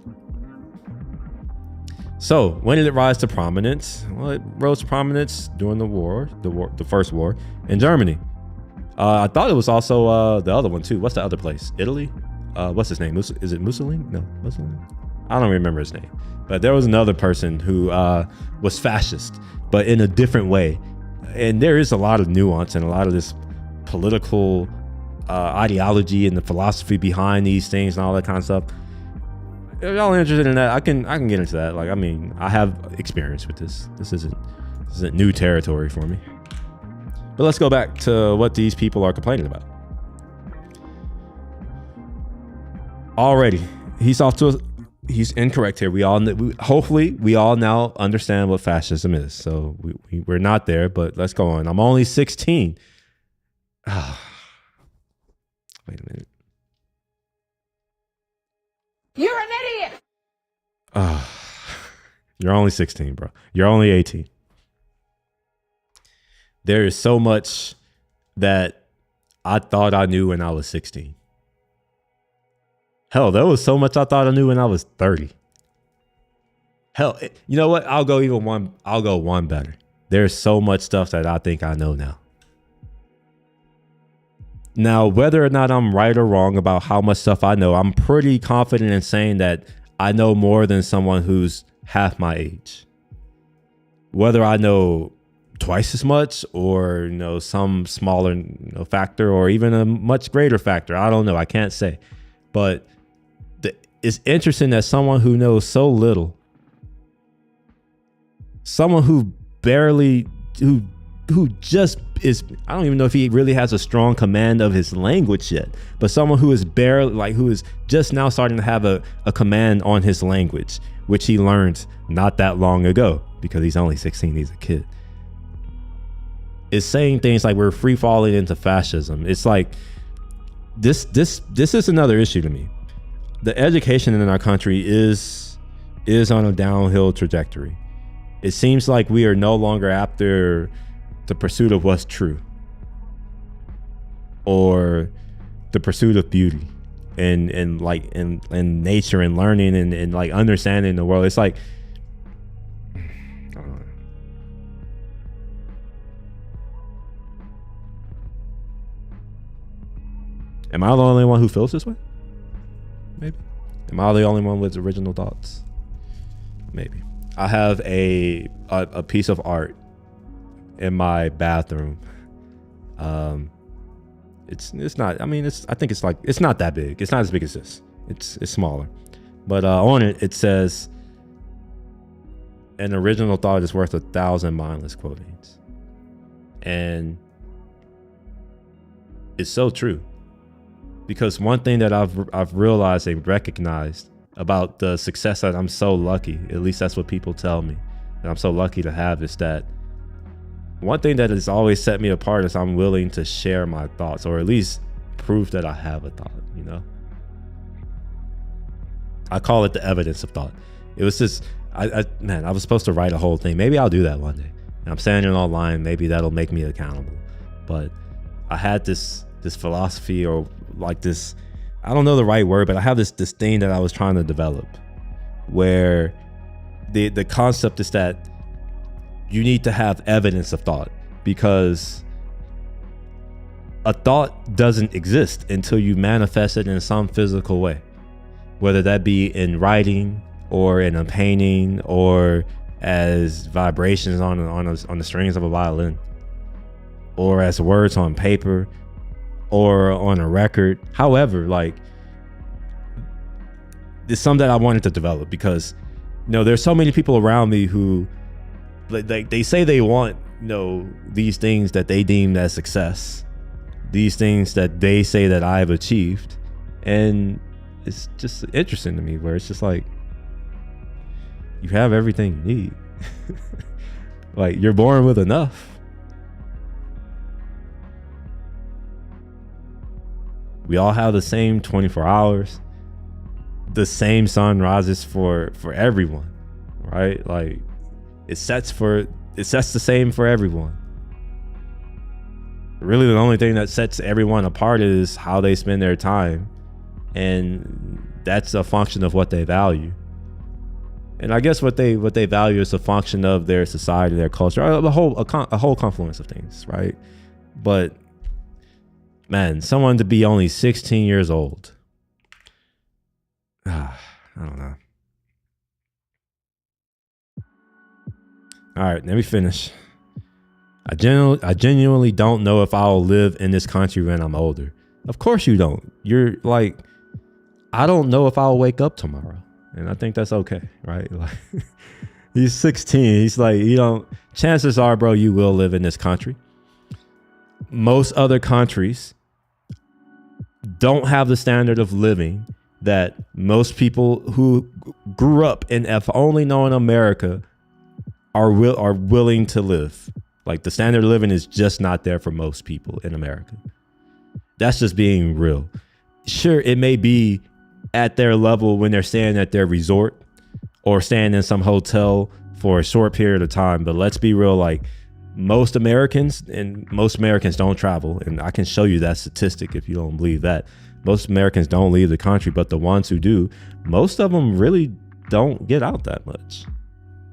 So when did it rise to prominence? Well, it rose to prominence during the first war in Germany. I thought it was also the other one too. What's the other place? Italy? What's his name? Is it Mussolini? No, Mussolini. I don't remember his name. But there was another person who was fascist, but in a different way. And there is a lot of nuance and a lot of this political ideology and the philosophy behind these things and all that kind of stuff. If y'all are interested in that, I can get into that. Like, I mean, I have experience with this. This isn't new territory for me. But let's go back to what these people are complaining about. Already, he's incorrect here. Hopefully we all now understand what fascism is. So we're not there, but let's go on. I'm only 16. Wait a minute. You're an idiot. You're only 16, bro. You're only 18. there is so much that I thought I knew when I was 16. Hell, there was so much I thought I knew when I was 30. Hell, you know what? I'll go one better. There's so much stuff that I think I know now. Now, whether or not I'm right or wrong about how much stuff I know, I'm pretty confident in saying that I know more than someone who's half my age. Whether I know twice as much or, some smaller factor or even a much greater factor, I don't know. I can't say. But it's interesting that someone who knows so little, someone who just is, I don't even know if he really has a strong command of his language yet, but someone who is who is just now starting to have a command on his language, which he learned not that long ago because he's only 16, he's a kid, is saying things like we're free falling into fascism. It's like, this is another issue to me. The education in our country is on a downhill trajectory. It seems like we are no longer after the pursuit of what's true or the pursuit of beauty and nature and learning and like understanding the world. It's like, I don't know. Am I the only one who feels this way? Maybe. Am I the only one with original thoughts? Maybe. I have a piece of art in my bathroom. It's not, I mean, I think it's like, it's not that big. It's not as big as this. It's smaller. But on it says, an original thought is worth 1,000 mindless quotings. And it's so true. Because one thing that I've realized and recognized about the success that I'm so lucky, at least that's what people tell me, that I'm so lucky to have, is that one thing that has always set me apart is I'm willing to share my thoughts, or at least prove that I have a thought, I call it the evidence of thought. It was just, I was supposed to write a whole thing. Maybe I'll do that one day. And I'm saying it online, maybe that'll make me accountable. But I had this philosophy, or like this, I don't know the right word, but I have this thing that I was trying to develop, where the concept is that you need to have evidence of thought, because a thought doesn't exist until you manifest it in some physical way, whether that be in writing or in a painting or as vibrations on the strings of a violin, or as words on paper or on a record. However, like, it's something that I wanted to develop, because there's so many people around me who like they say they want these things that they deem as success, these things that they say that I've achieved, and it's just interesting to me, where it's just like, you have everything you need. Like, you're born with enough. We all have the same 24 hours. The same sun rises for everyone, right? Like, it sets the same for everyone. Really, the only thing that sets everyone apart is how they spend their time, and that's a function of what they value. And I guess what they value is a function of their society, their culture, a whole confluence of things, right? But man, someone to be only 16 years old, I don't know. All right, let me finish. I genuinely don't know if I'll live in this country when I'm older. Of course you don't. You're like, I don't know if I'll wake up tomorrow. And I think that's okay, right? Like, he's 16. He's like, chances are, bro, you will live in this country. Most other countries don't have the standard of living that most people who grew up and have only known America are willing to live. Like, the standard of living is just not there for most people in America. That's just being real. Sure, it may be at their level when they're staying at their resort or staying in some hotel for a short period of time, but let's be real, like, most Americans don't travel. And I can show you that statistic if you don't believe that. Most Americans don't leave the country, but the ones who do, most of them really don't get out that much.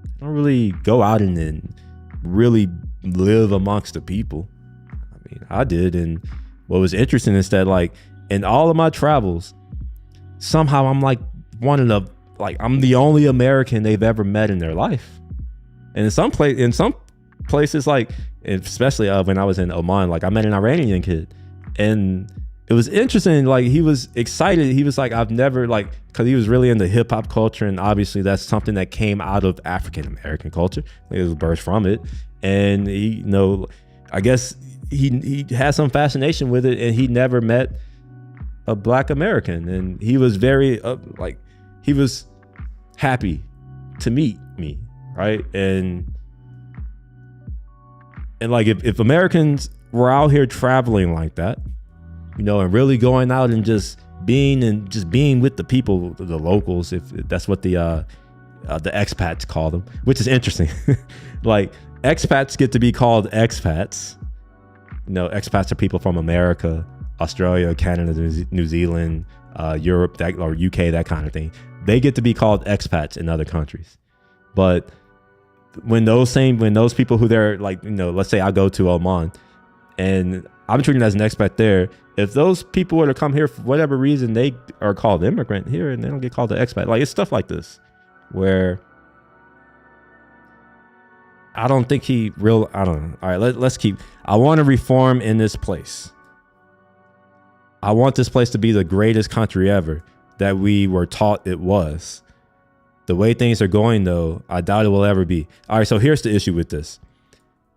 They don't really go out and really live amongst the people. I mean, I did. And what was interesting is that, like, in all of my travels, somehow I'm like I'm the only American they've ever met in their life. And in some places, like, especially when I was in Oman, like, I met an Iranian kid, and it was interesting. Like, he was excited. He was like, I've never, like, because he was really into hip hop culture, and obviously that's something that came out of African American culture. It was birthed from it, and he, you know, I guess he had some fascination with it, and he never met a Black American, and he was very he was happy to meet me, right? And like, if Americans were out here traveling like that, you know, and really going out and just being with the people, the locals, if that's what the expats call them, which is interesting. Like, expats get to be called expats. You know, expats are people from America, Australia, Canada, New Zealand, Europe, or UK, that kind of thing. They get to be called expats in other countries. But when those people who they're, like, you know, let's say I go to Oman and I'm treated as an expat there, if those people were to come here for whatever reason, they are called immigrant here and they don't get called an expat. Like, it's stuff like this where I don't think I don't know. All right, let's keep. I want to reform in this place. I want this place to be the greatest country ever that we were taught it was. The way things are going, though, I doubt it will ever be. All right, so here's the issue with this.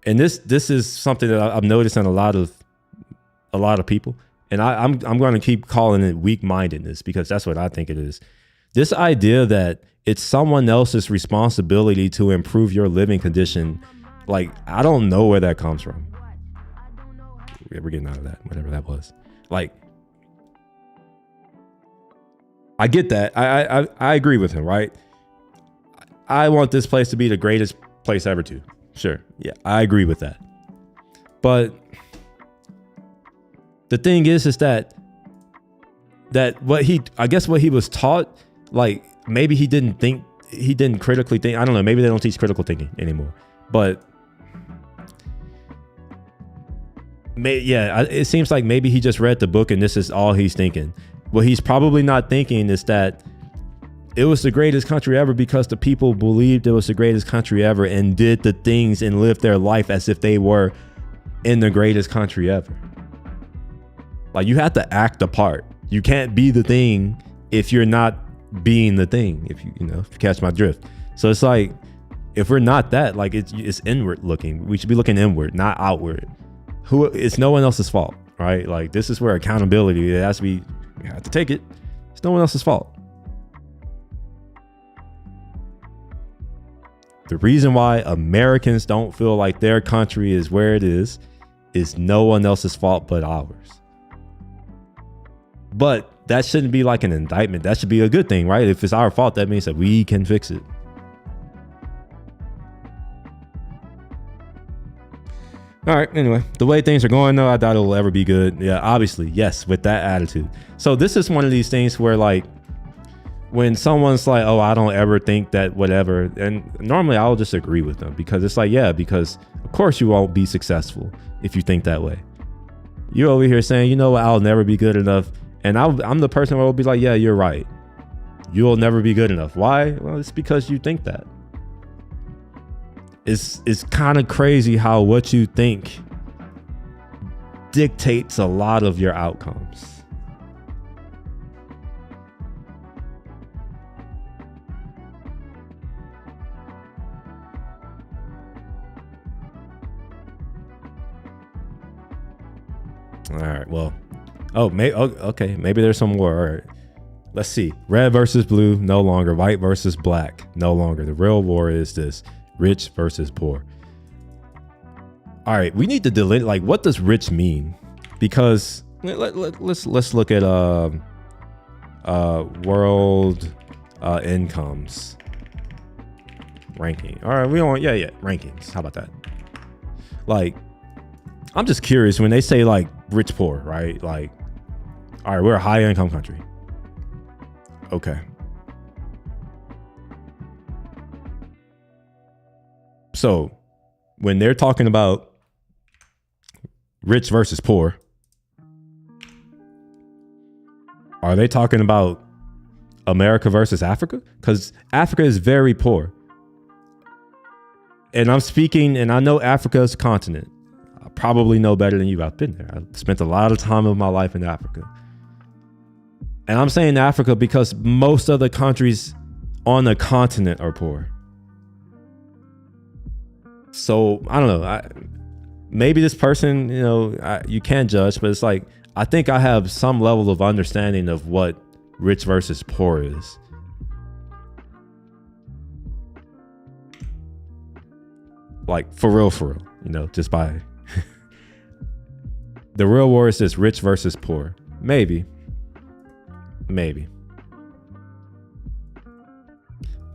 And this is something that I've noticed in a lot of people. And I'm going to keep calling it weak-mindedness, because that's what I think it is. This idea that it's someone else's responsibility to improve your living condition, like, I don't know where that comes from. We're getting out of that, whatever that was. Like, I get that. I agree with him, right? I want this place to be the greatest place ever too. Sure. Yeah, I agree with that. But the thing is that what he was taught, like, maybe he didn't critically think. I don't know. Maybe they don't teach critical thinking anymore. But it seems like maybe he just read the book and this is all he's thinking. What he's probably not thinking is that it was the greatest country ever because the people believed it was the greatest country ever and did the things and lived their life as if they were in the greatest country ever. Like, you have to act the part. You can't be the thing if you're not being the thing, if you catch my drift. So it's like, if we're not that, like, it's inward looking. We should be looking inward, not outward. It's no one else's fault, right? Like, this is where accountability, it has to be. You have to take it. It's no one else's fault. The reason why Americans don't feel like their country is where it is no one else's fault but ours. But that shouldn't be like an indictment. That should be a good thing, right? If it's our fault, that means that we can fix it. All right, anyway, the way things are going, though, I doubt it will ever be good. Yeah, obviously, yes, with that attitude. So this is one of these things where, like, when someone's like, oh, I don't ever think that whatever, and normally I'll just agree with them, because it's like, yeah, because of course you won't be successful if you think that way. You're over here saying, you know what, I'll never be good enough. And I'm the person who will be like, yeah, you're right. You'll never be good enough. Why? Well, it's because you think that. It's kind of crazy how what you think dictates a lot of your outcomes. All right, well, okay, maybe there's some more. All right, let's see. Red versus blue, no longer. White versus black, no longer. The real war is this: rich versus poor. All right, we need to delineate, like, what does rich mean? Because let's look at world incomes ranking. All right, we don't, yeah, rankings. How about that? Like, I'm just curious when they say like rich poor, right? Like, all right, we're a high income country. Okay. So when they're talking about rich versus poor, are they talking about America versus Africa? Because Africa is very poor. And I'm speaking, and I know Africa's a continent. I probably know better than you. I've been there. I've spent a lot of time of my life in Africa. And I'm saying Africa because most of the countries on the continent are poor. So I don't know. Maybe this person, you can't judge, but it's like, I think I have some level of understanding of what rich versus poor is. Like for real, just by the real war is just rich versus poor. Maybe.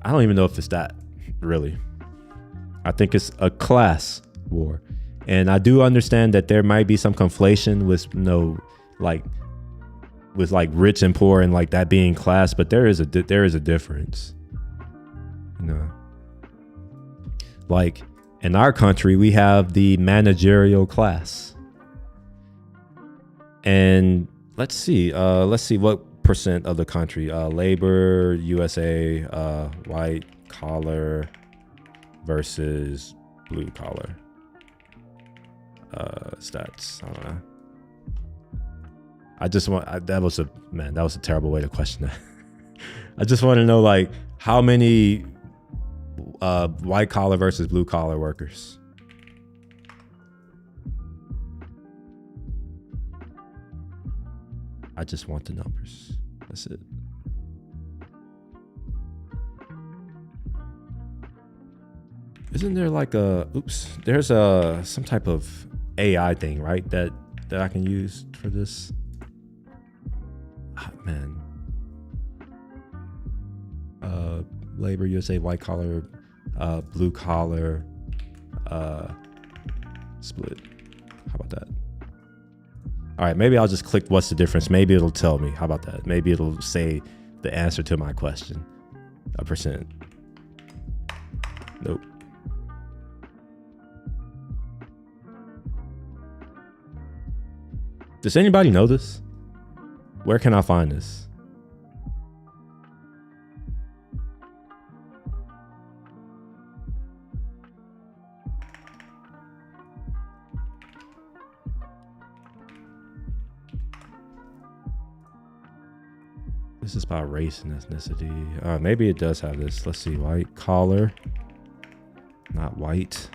I don't even know if it's that, really. I think it's a class war. And I do understand that there might be some conflation with with rich and poor and like that being class, but there is a difference. Like in our country, we have the managerial class. And let's see what percent of the country, labor, USA, white collar versus blue collar. Stats. I don't know. That was a terrible way to question that. I just want to know like how many white collar versus blue collar workers. I just want the numbers. That's it. Isn't there like there's some type of AI thing, right? That I can use for this. Man. Labor, USA, white collar, blue collar, split. How about that? All right, maybe I'll just click what's the difference. Maybe it'll tell me. How about that? Maybe it'll say the answer to my question. A percent. Nope. Does anybody know this? Where can I find this? This is by race and ethnicity. Maybe it does have this. Let's see. White collar. Not white.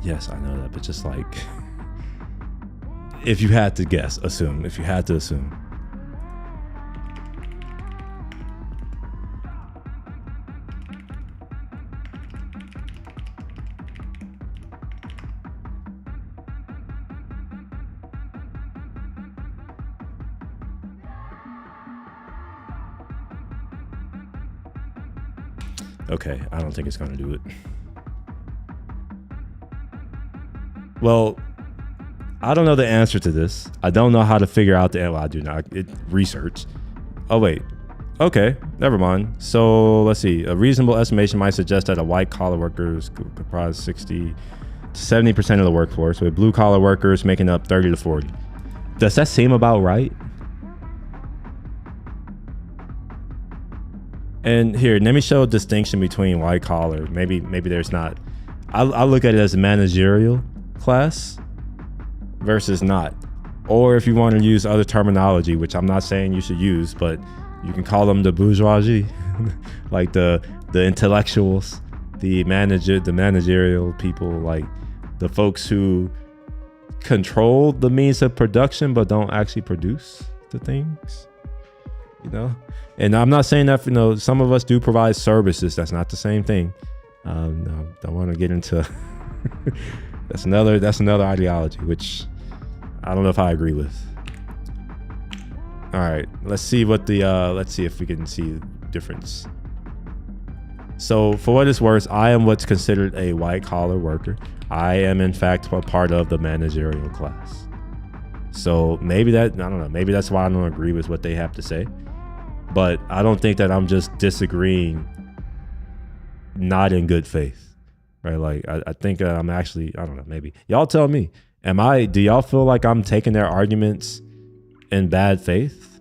Yes, I know that, but just like, if you had to guess, assume, if you had to assume. Okay, I don't think it's going to do it. Well, I don't know the answer to this. I don't know how to figure out the, well, I do not. Research. Oh, wait. Okay, never mind. So let's see. A reasonable estimation might suggest that a white collar workers comprise 60 to 70% of the workforce, with blue collar workers making up 30 to 40. Does that seem about right? And here, let me show a distinction between white collar. Maybe there's not. I look at it as a managerial class versus not. Or if you want to use other terminology, which I'm not saying you should use, but you can call them the bourgeoisie, like the intellectuals, the managerial people, like the folks who control the means of production but don't actually produce the things, you know. And I'm not saying that, you know, some of us do provide services. That's not the same thing. No, don't want to get into that's another ideology, which I don't know if I agree with. All right, let's see what the let's see if we can see the difference. So for what it's worth, I am what's considered a white collar worker. I am in fact a part of the managerial class. So maybe that, I don't know, maybe that's why I don't agree with what they have to say. But I don't think that I'm just disagreeing not in good faith, right? Like I think I'm actually, I don't know, maybe y'all tell me, do y'all feel like I'm taking their arguments in bad faith?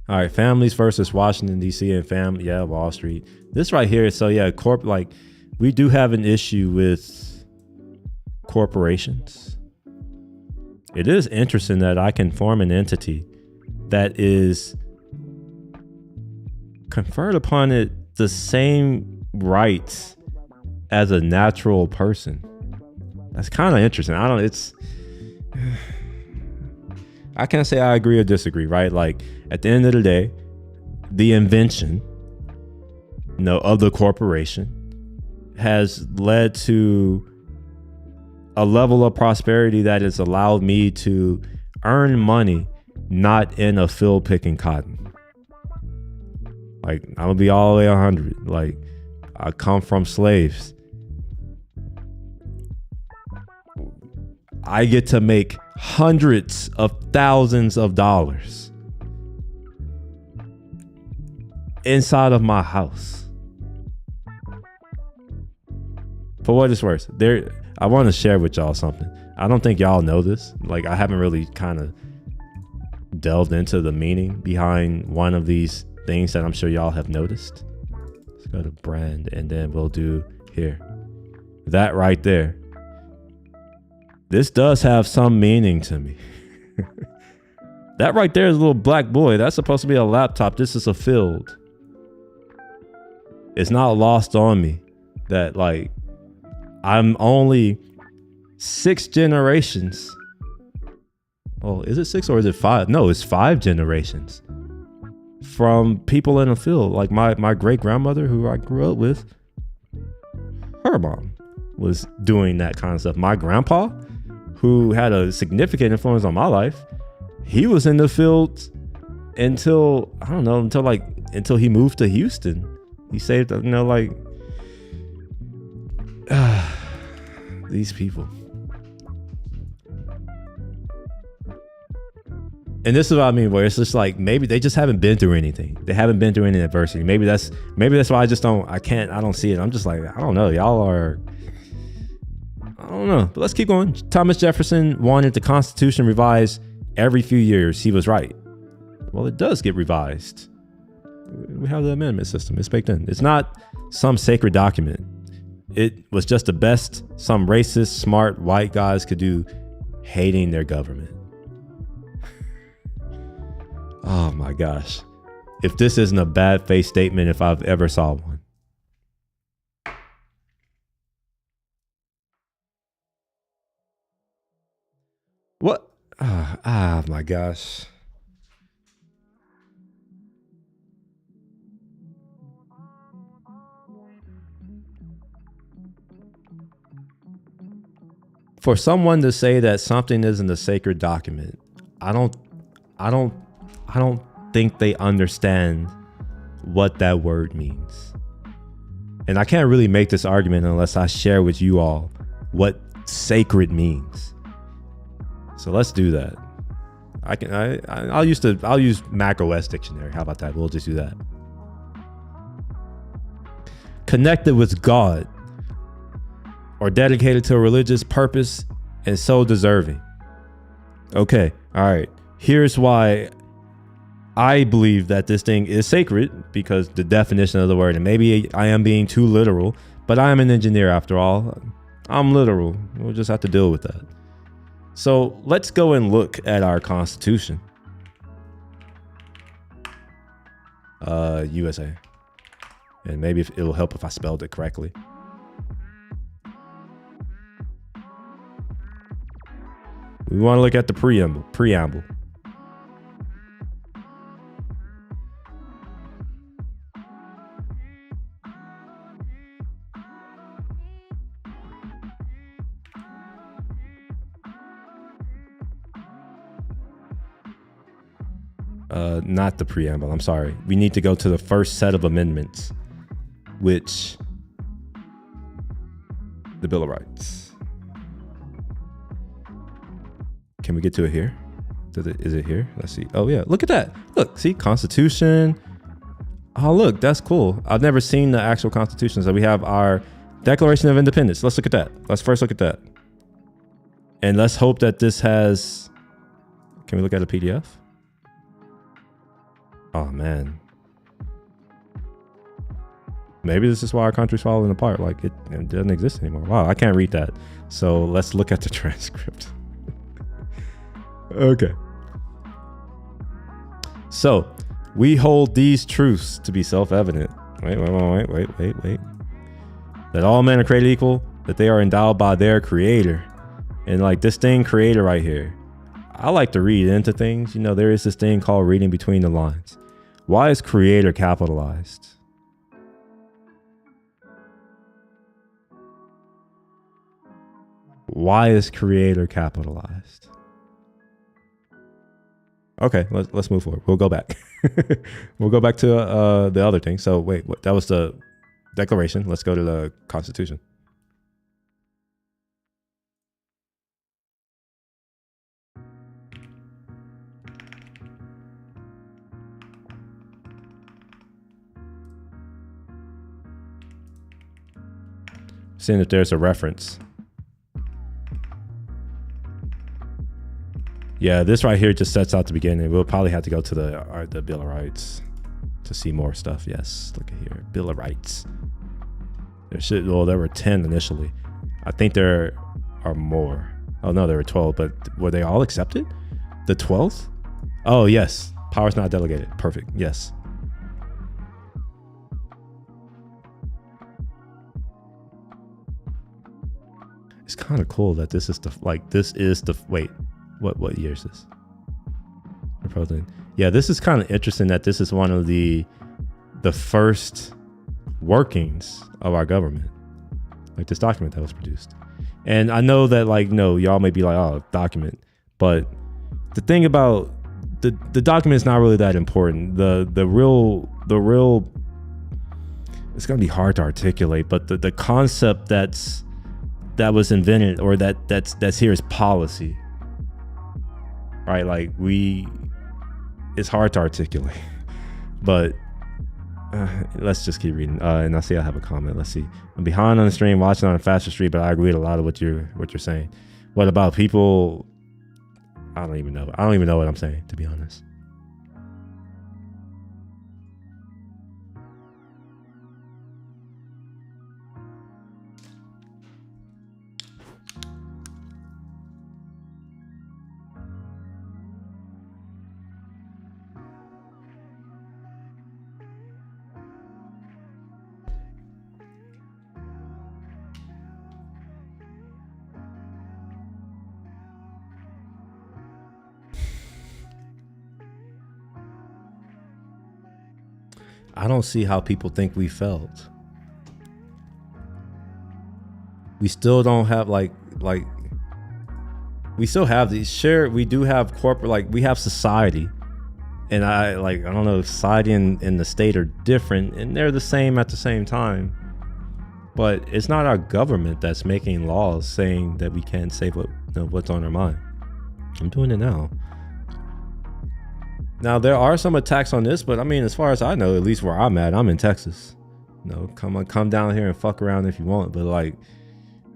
All right, families versus Washington D.C. and Wall Street. This right here, so yeah, like we do have an issue with corporations. It is interesting that I can form an entity that is conferred upon it the same rights as a natural person. That's kind of interesting. I can't say I agree or disagree, right? Like at the end of the day, the invention, you know, of the corporation has led to a level of prosperity that has allowed me to earn money not in a field picking cotton. Like I'm gonna be all the way 100. Like I come from slaves. I get to make hundreds of thousands of dollars inside of my house. For what it's worth, I want to share with y'all something. I don't think y'all know this. Like I haven't really kind of delved into the meaning behind one of these things that I'm sure y'all have noticed. Let's go to brand and then we'll do here. That right there. This does have some meaning to me. That right there is a little black boy. That's supposed to be a laptop. This is a field. It's not lost on me that like I'm only 6 generations. Oh, is it 6 or is it 5? No, it's 5 generations from people in the field. Like my great grandmother, who I grew up with, her mom was doing that kind of stuff. My grandpa, who had a significant influence on my life, he was in the field until he moved to Houston. He saved, you know, like these people. And this is what I mean, where it's just like maybe they just haven't been through anything. They haven't been through any adversity. Maybe that's why I don't see it. I'm just like, I don't know. I don't know. But let's keep going. Thomas Jefferson wanted the Constitution revised every few years. He was right. Well, it does get revised. We have the amendment system. It's baked in. It's not some sacred document. It was just the best some racist, smart white guys could do, hating their government. Oh my gosh. If this isn't a bad faith statement, if I've ever saw one. What? My gosh. For someone to say that something isn't a sacred document, I don't think they understand what that word means. And I can't really make this argument unless I share with you all what sacred means. So let's do that. I'll use Mac OS dictionary. How about that? We'll just do that. Connected with God, or dedicated to a religious purpose and so deserving. Okay, all right. Here's why I believe that this thing is sacred, because the definition of the word, and maybe I am being too literal, but I am an engineer after all. I'm literal. We'll just have to deal with that. So let's go and look at our Constitution. USA. And maybe it'll help if I spelled it correctly. We want to look at the preamble. Not the preamble. I'm sorry. We need to go to the first set of amendments, which the Bill of Rights. Can we get to it here? Is it here? Let's see. Oh yeah, look at that. Look, see, Constitution. Oh look, that's cool. I've never seen the actual Constitution. So we have our Declaration of Independence. Let's look at that. Let's first look at that. And let's hope that this has, can we look at a PDF? Oh man. Maybe this is why our country's falling apart. Like it doesn't exist anymore. Wow, I can't read that. So let's look at the transcript. Okay. So we hold these truths to be self-evident. Wait. That all men are created equal, that they are endowed by their creator. And like this thing creator right here, I like to read into things. You know, there is this thing called reading between the lines. Why is creator capitalized? Why is creator capitalized? Okay, let's move forward. We'll go back. We'll go back to the other thing. So wait, that was the Declaration. Let's go to the Constitution. Seeing if there's a reference. Yeah, this right here just sets out the beginning. We'll probably have to go to the Bill of Rights to see more stuff. Yes, look at here, Bill of Rights. There were 10 initially. I think there are more. Oh no, there were 12, but were they all accepted? The 12th? Oh yes, powers not delegated. Perfect. Yes. It's kind of cool that this is wait, what year is this? Yeah, this is kind of interesting that this is one of the first workings of our government, like this document that was produced. And I know that like, no, y'all may be like, oh, document, but the thing about the document is not really that important. The real it's gonna be hard to articulate, but the concept that was invented, or that's here, is policy, right? Like it's hard to articulate, but let's just keep reading. And I see I have a comment. Let's see. I'm behind on the stream, watching on a faster street, but I agree with a lot of what you're saying. What about people? I don't even know. I don't even know what I'm saying, to be honest. I don't see how people think we felt. We still don't have like we still have these shared, we do have corporate, like we have society, and I don't know, society and the state are different, and they're the same at the same time, but it's not our government that's making laws saying that we can't say what's on our mind. I'm doing it now. Now, there are some attacks on this, but I mean, as far as I know, at least where I'm at, I'm in Texas. Come down here and fuck around if you want. But like,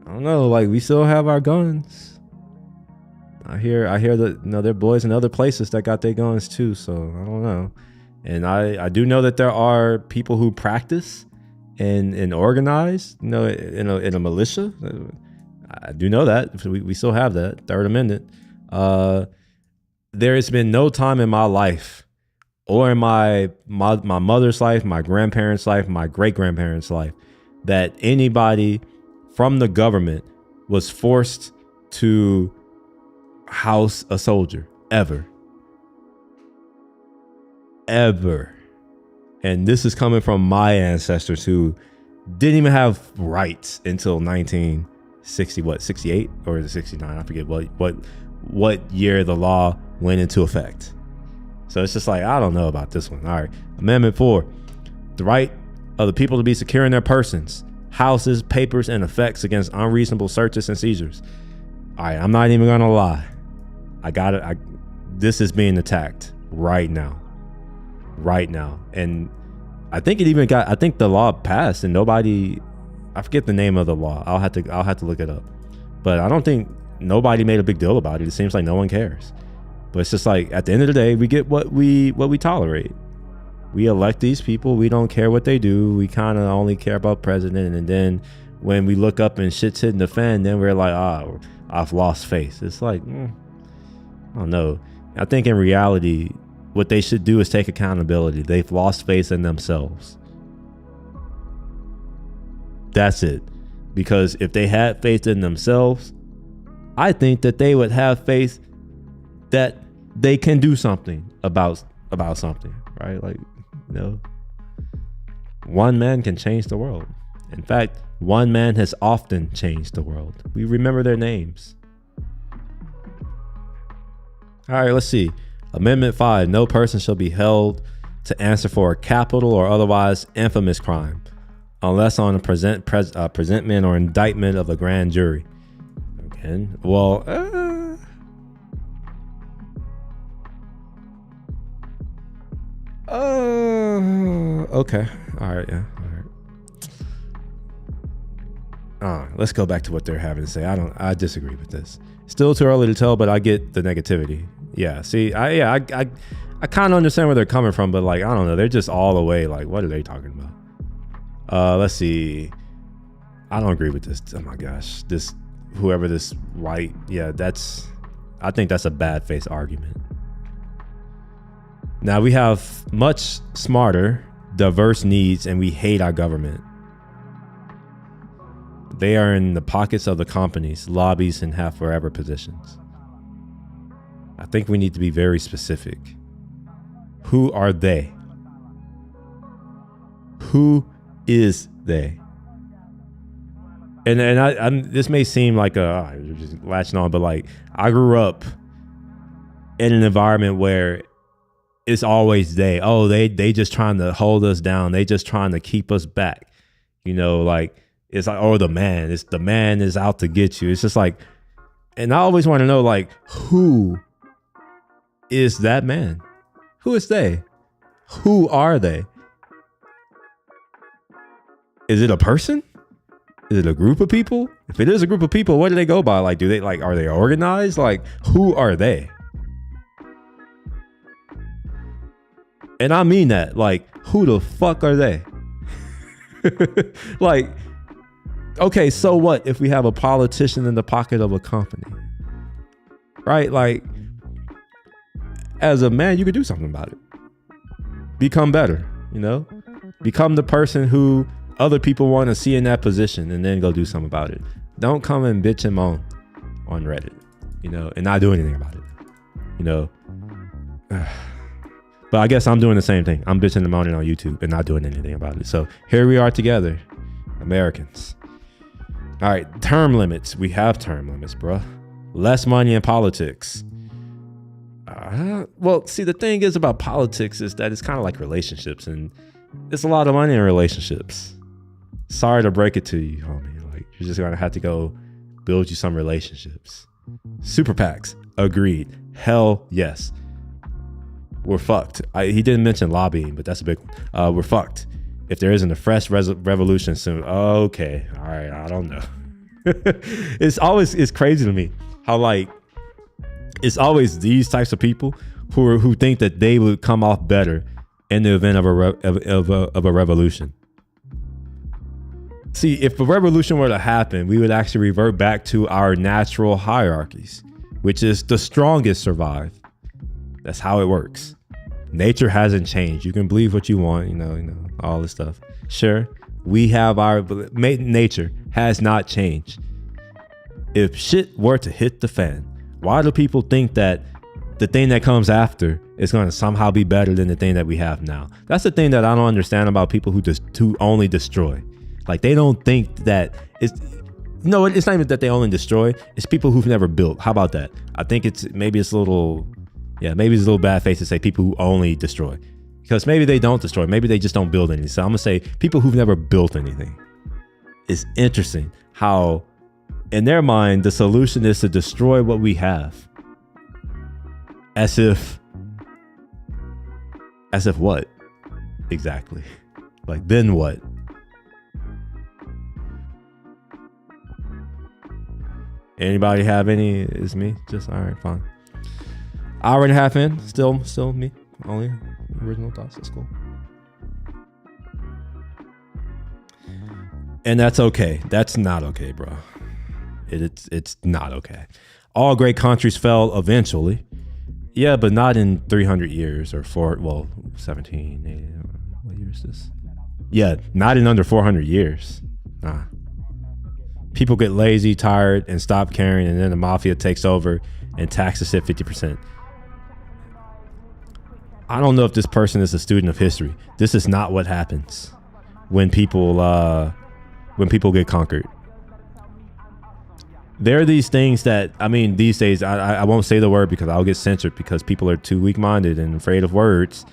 I don't know, like we still have our guns. I hear that there are boys in other places that got their guns too. So I don't know. And I do know that there are people who practice and organize, in a militia. I do know that. We still have that Third Amendment. There has been no time in my life or in my mother's life, my grandparents' life, my great-grandparents' life, that anybody from the government was forced to house a soldier, ever. And this is coming from my ancestors who didn't even have rights until 1960, 68 or is it 69? I forget what year the law went into effect. So it's just like, I don't know about this one. All right. Amendment 4, the right of the people to be secure in their persons, houses, papers, and effects against unreasonable searches and seizures. All right. I'm not even going to lie. I got it. This is being attacked right now. And I think the law passed and I forget the name of the law. I'll have to look it up, but I don't think nobody made a big deal about it. It seems like no one cares. But it's just like, at the end of the day, we get what we tolerate. We elect these people. We don't care what they do. We kind of only care about president. And then when we look up and shit's hitting the fan, then we're like, I've lost faith. It's like, I don't know. I think in reality, what they should do is take accountability. They've lost faith in themselves. That's it. Because if they had faith in themselves, I think that they would have faith that they can do something about something, right? Like, one man can change the world. In fact, one man has often changed the world. We remember their names. All right, let's see. Amendment 5, no person shall be held to answer for a capital or otherwise infamous crime unless on a presentment or indictment of a grand jury. Okay, well, okay. All right, yeah. All right. Let's go back to what they're having to say. I disagree with this. Still too early to tell, but I get the negativity. Yeah. See, I kind of understand where they're coming from, but like, I don't know. They're just all the way. Like, what are they talking about? Let's see. I don't agree with this. Oh my gosh. Whoever this white. Yeah, I think that's a bad face argument. Now we have much smarter, diverse needs, and we hate our government. They are in the pockets of the companies, lobbies, and have forever positions. I think we need to be very specific. Who are they? Who is they? And I this may seem like just latching on, but like, I grew up in an environment where it's always they. Oh, they just trying to hold us down. They just trying to keep us back. Like, it's like, oh, the man is out to get you. It's just like, and I always want to know, like, who is that man? Who is they? Who are they? Is it a person? Is it a group of people? If it is a group of people, what do they go by? Like, are they organized? Like, who are they? And I mean that, like, who the fuck are they? Like, okay, so what if we have a politician in the pocket of a company? Right? Like, as a man, you could do something about it. Become better, Become the person who other people want to see in that position, and then go do something about it. Don't come and bitch and moan on Reddit, and not do anything about it. But I guess I'm doing the same thing. I'm bitching and moaning on YouTube and not doing anything about it. So here we are together, Americans. All right, term limits. We have term limits, bruh. Less money in politics. Well, see, the thing is about politics is that it's kind of like relationships, and it's a lot of money in relationships. Sorry to break it to you, homie. Like, you're just gonna have to go build you some relationships. Super PACs, Agreed. Hell yes. We're fucked. He didn't mention lobbying, but that's a big one. We're fucked. If there isn't a fresh revolution soon, okay, all right, I don't know. It's crazy to me how like it's always these types of people who think that they would come off better in the event of a revolution. See, if a revolution were to happen, we would actually revert back to our natural hierarchies, which is the strongest survive. That's how it works. Nature hasn't changed. You can believe what you want, you know, all this stuff. Sure, we have nature has not changed. If shit were to hit the fan, why do people think that the thing that comes after is going to somehow be better than the thing that we have now? That's the thing that I don't understand about people who only destroy. Like, they don't think that it's not even that they only destroy. It's people who've never built. How about that? I think maybe it's a little bad face to say people who only destroy, because maybe they don't destroy. Maybe they just don't build anything. So I'm gonna say people who've never built anything. It's interesting how in their mind, the solution is to destroy what we have. As if what? Exactly. Like, then what? Anybody have any? It's me. Just all right, fine. Hour and a half in. Still me. Only original thoughts. That's cool. And that's okay. That's not okay, bro. It's not okay. All great countries fell eventually. Yeah, but not in 300 years or 17. What year is this? Yeah, not in under 400 years. Nah. People get lazy, tired, and stop caring, and then the mafia takes over and taxes it 50%. I don't know if this person is a student of history. This is not what happens when people get conquered. There are these things that, I mean, these days, I won't say the word because I'll get censored because people are too weak-minded and afraid of words.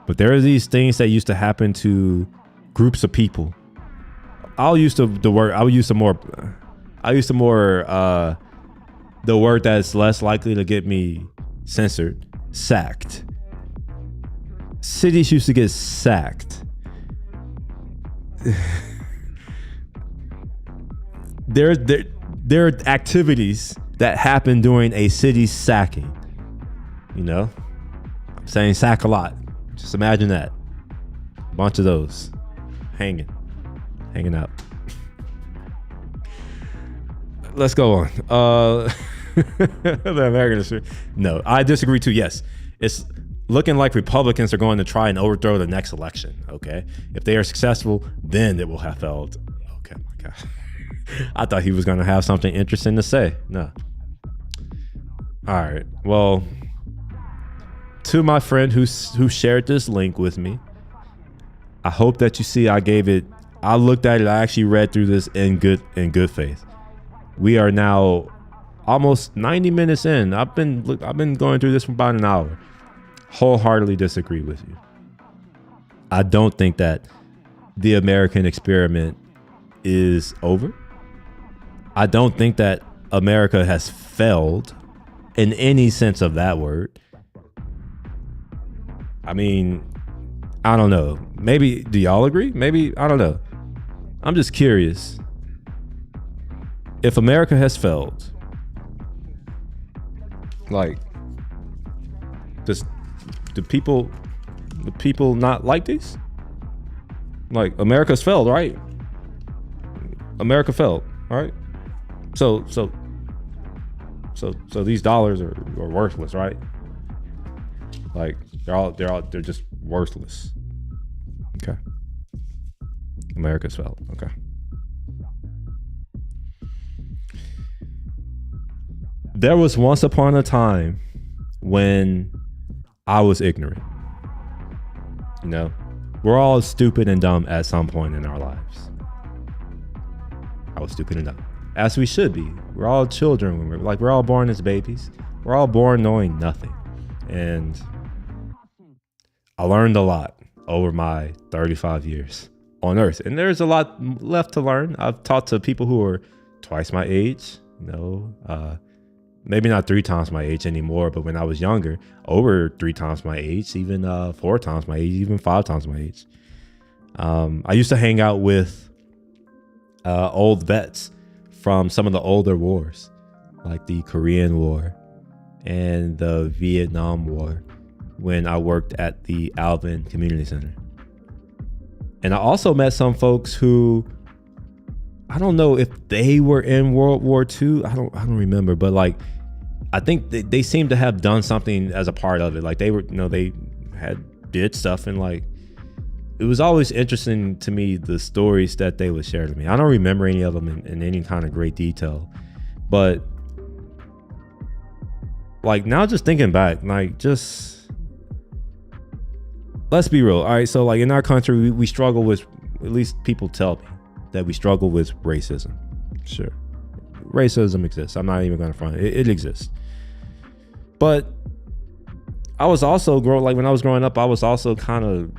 But there are these things that used to happen to groups of people. The word that's less likely to get me censored. Sacked. Cities used to get sacked. There are activities that happen during a city's sacking. You know, I'm saying sack a lot. Just imagine that. A bunch of those hanging out. Let's go on. The American history. No, I disagree too. Yes, it's looking like Republicans are going to try and overthrow the next election. Okay, if they are successful, then it will have failed. Okay, my God. I thought he was going to have something interesting to say. No. All right. Well, to my friend who shared this link with me, I hope that you see I looked at it. I actually read through this in good faith. We are now almost 90 minutes in. I've been going through this for about an hour. Wholeheartedly disagree with you. I don't think that the American experiment is over. I don't think that America has failed in any sense of that word. I mean, I don't know. Maybe, do y'all agree? Maybe, I don't know. I'm just curious. If America has failed, like, does the people not like these? Like, America's failed, right? America failed, right? So these dollars are worthless, right? Like, they're just worthless. Okay. America's failed. Okay. There was once upon a time when I was ignorant. You know, we're all stupid and dumb at some point in our lives. I was stupid and dumb, as we should be. We're all children when we're all born as babies. We're all born knowing nothing. And I learned a lot over my 35 years on Earth. And there's a lot left to learn. I've talked to people who are twice my age, maybe not 3 times my age anymore, but when I was younger, over 3 times my age, even 4 times my age, even 5 times my age. I used to hang out with old vets from some of the older wars, like the Korean War and the Vietnam War, when I worked at the Alvin Community Center. And I also met some folks who, I don't know if they were in World War II. I don't remember, but like, I think they seem to have done something as a part of it. Like they were, they did stuff, and like, it was always interesting to me, the stories that they would share to me. I don't remember any of them in any kind of great detail, but like now just thinking back, like just, let's be real. All right. So like in our country, we struggle with, at least people tell me that we struggle with racism. Sure. Racism exists. I'm not even going to front it. It exists. But I was also when I was growing up, I was also kind of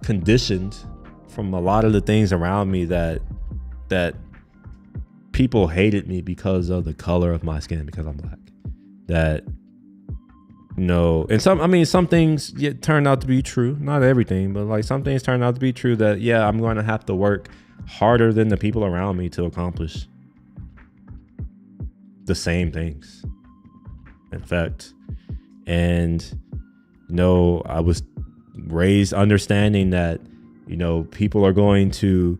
conditioned from a lot of the things around me that people hated me because of the color of my skin, because I'm black. That, and some things turned out to be true. Not everything, but like some things turned out to be true, that I'm going to have to work harder than the people around me to accomplish the same things, in fact. And I was raised understanding that people are going to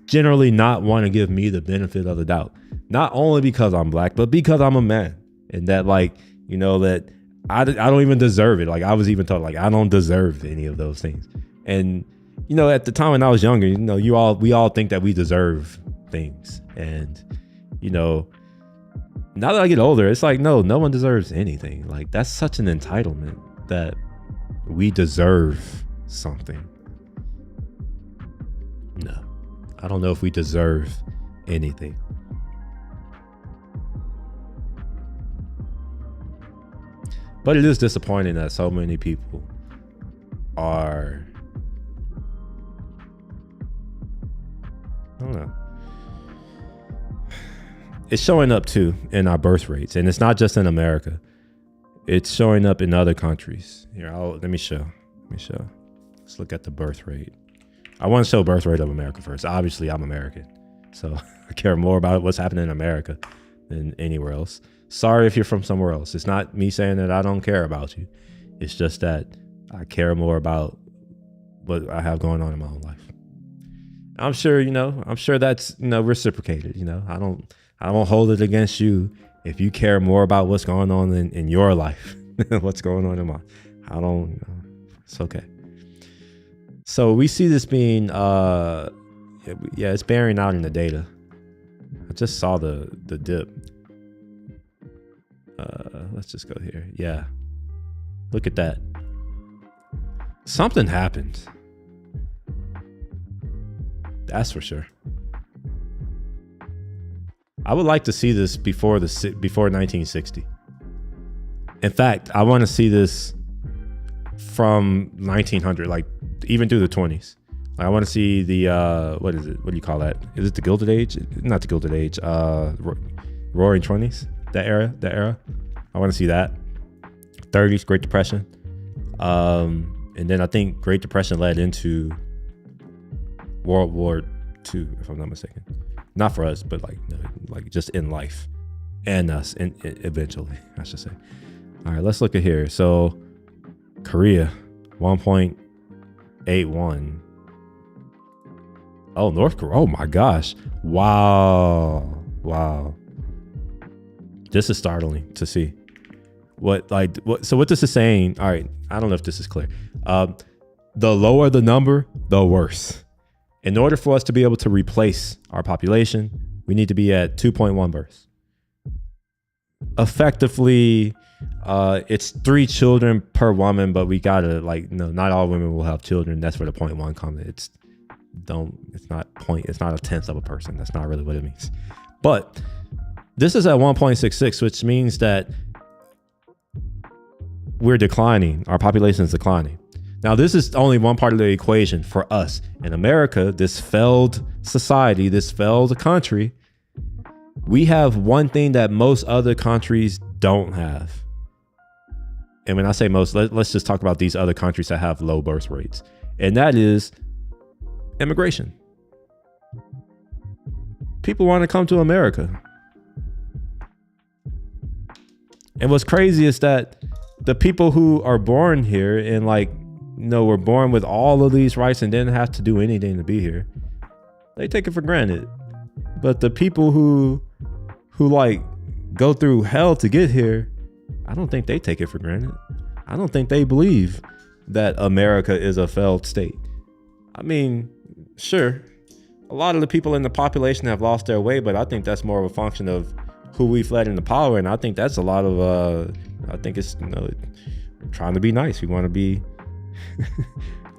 generally not want to give me the benefit of the doubt, not only because I'm black, but because I'm a man, and that that I don't even deserve it. Like I was even told, like, I don't deserve any of those things. And at the time when I was younger, we all think that we deserve things. And now that I get older, it's like, no one deserves anything. Like that's such an entitlement, that we deserve something. No, I don't know if we deserve anything. But it is disappointing that so many people are, I don't know. It's showing up too in our birth rates, and it's not just in America. It's showing up in other countries. Here, let me show. Let's look at the birth rate. I want to show birth rate of America first. Obviously, I'm American, so I care more about what's happening in America than anywhere else. Sorry if you're from somewhere else. It's not me saying that I don't care about you. It's just that I care more about what I have going on in my own life. I'm sure, that's, reciprocated. I don't hold it against you if you care more about what's going on in your life than what's going on in mine. It's okay. So we see this being, it's bearing out in the data. I just saw the dip. Let's just go here. Yeah. Look at that. Something happened. That's for sure. I would like to see this before 1960. In fact, I want to see this from 1900, like even through the 20s. Like, I want to see the what is it? What do you call that? Is it the Gilded Age? Not the Gilded Age. Roaring 20s. That era. I want to see that. 30s, Great Depression. And then I think Great Depression led into World War II, if I'm not mistaken. Not for us, but like just in life, and us, and eventually, I should say. All right, let's look at here. So Korea, 1.81. Oh, North Korea. Oh my gosh. Wow. This is startling to see. So what this is saying, all right, I don't know if this is clear. The lower the number, the worse. In order for us to be able to replace our population, we need to be at 2.1 births. Effectively, it's 3 children per woman, but we gotta not all women will have children. That's where the 0.1 comes. It's not a tenth of a person. That's not really what it means. But this is at 1.66, which means that we're declining. Our population is declining. Now, this is only one part of the equation for us in America. This failed society, this failed country, We have one thing that most other countries don't have. And when I say most, let's just talk about these other countries that have low birth rates. And that is immigration. People want to come to America. And what's crazy is that the people who are born here and like, were born with all of these rights and didn't have to do anything to be here, they take it for granted. But the people who like go through hell to get here, I don't think they take it for granted. I don't think they believe that America is a failed state. I mean, sure, a lot of the people in the population have lost their way, but I think that's more of a function of who we've led into power. And I think that's a lot of, I think it's, trying to be nice. We want to be,